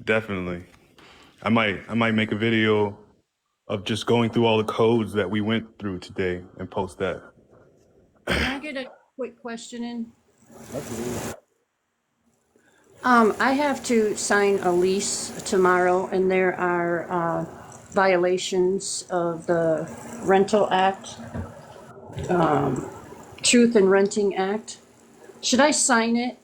Definitely. I might make a video of just going through all the codes that we went through today and post that. Can I get a quick question in? I have to sign a lease tomorrow, and there are violations of the Rental Act, Truth in Renting Act. Should I sign it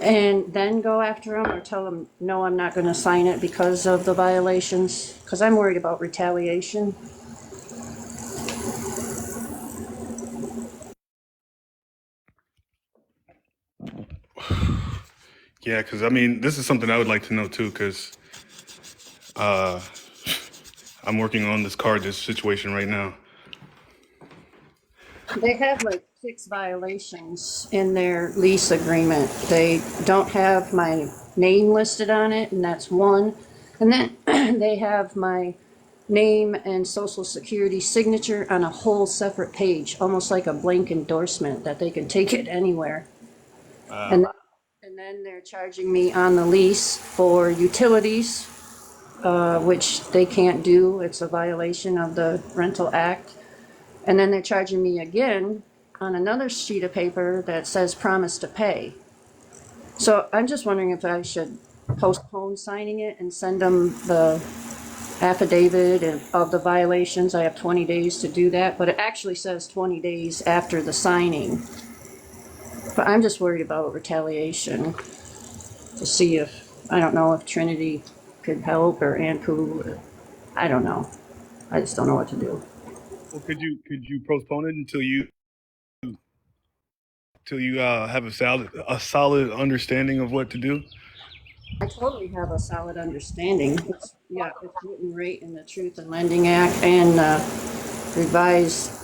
and then go after them, or tell them, no, I'm not going to sign it because of the violations? Because I'm worried about retaliation. Yeah, because, this is something I would like to know, too, because I'm working on this situation right now. They have like 6 violations in their lease agreement. They don't have my name listed on it, and that's one. And then they have my name and social security signature on a whole separate page, almost like a blank endorsement that they can take it anywhere. And then they're charging me on the lease for utilities, which they can't do. It's a violation of the Rental Act. And then they're charging me again on another sheet of paper that says promise to pay. So I'm just wondering if I should postpone signing it and send them the affidavit of the violations. I have 20 days to do that, but it actually says 20 days after the signing. But I'm just worried about retaliation to see I don't know if Trinity could help or Anpu. I don't know. I just don't know what to do. Well, could you postpone it until you have a solid understanding of what to do? I totally have a solid understanding. It's written right in the Truth in Lending Act and revised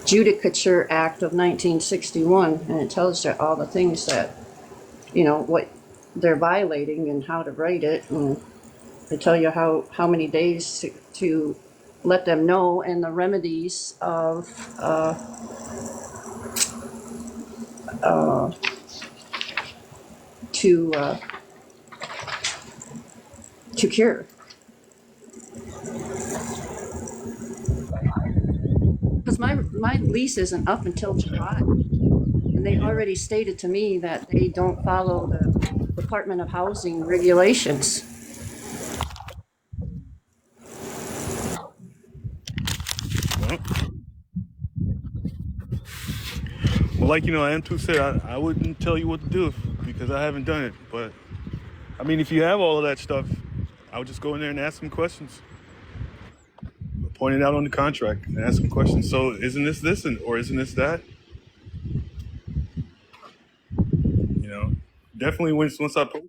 Judicature Act of 1961, and it tells you all the things that, what they're violating and how to write it, and they tell you how many days to let them know, and the remedies of to cure. Because my lease isn't up until July, and and they already stated to me that they don't follow the Department of Housing regulations. Well, like M2 said, I wouldn't tell you what to do because I haven't done it. But I mean, if you have all of that stuff, I would just go in there and ask some questions. Point it out on the contract and ask some questions. So isn't this or isn't this that? Definitely once I post.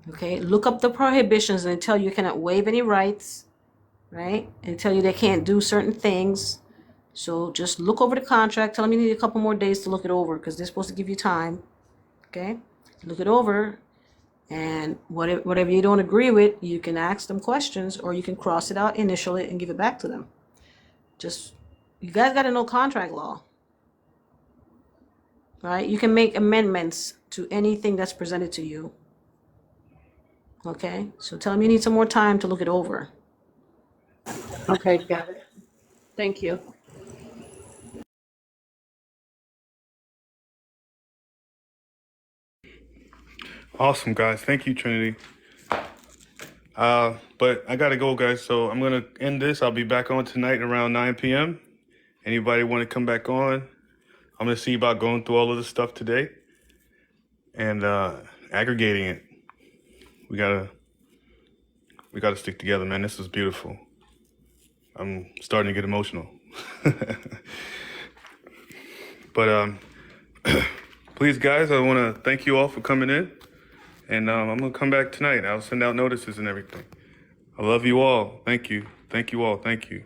Okay, look up the prohibitions and tell you cannot waive any rights, right? And tell you they can't do certain things. So just look over the contract. Tell them you need a couple more days to look it over because they're supposed to give you time. Okay, look it over, and whatever you don't agree with, you can ask them questions or you can cross it out, initial it, and give it back to them. Just, you guys got to know contract law, right? You can make amendments to anything that's presented to you. Okay, so tell them you need some more time to look it over. Okay, got it. Thank you. Awesome, guys. Thank you, Trinity. But I gotta go, guys. So I'm gonna end this. I'll be back on tonight around 9 p.m. Anybody want to come back on? I'm gonna see about going through all of this stuff today and aggregating it. We gotta stick together, man. This is beautiful. I'm starting to get emotional. But please, guys, I want to thank you all for coming in. And I'm going to come back tonight. I'll send out notices and everything. I love you all. Thank you. Thank you all. Thank you.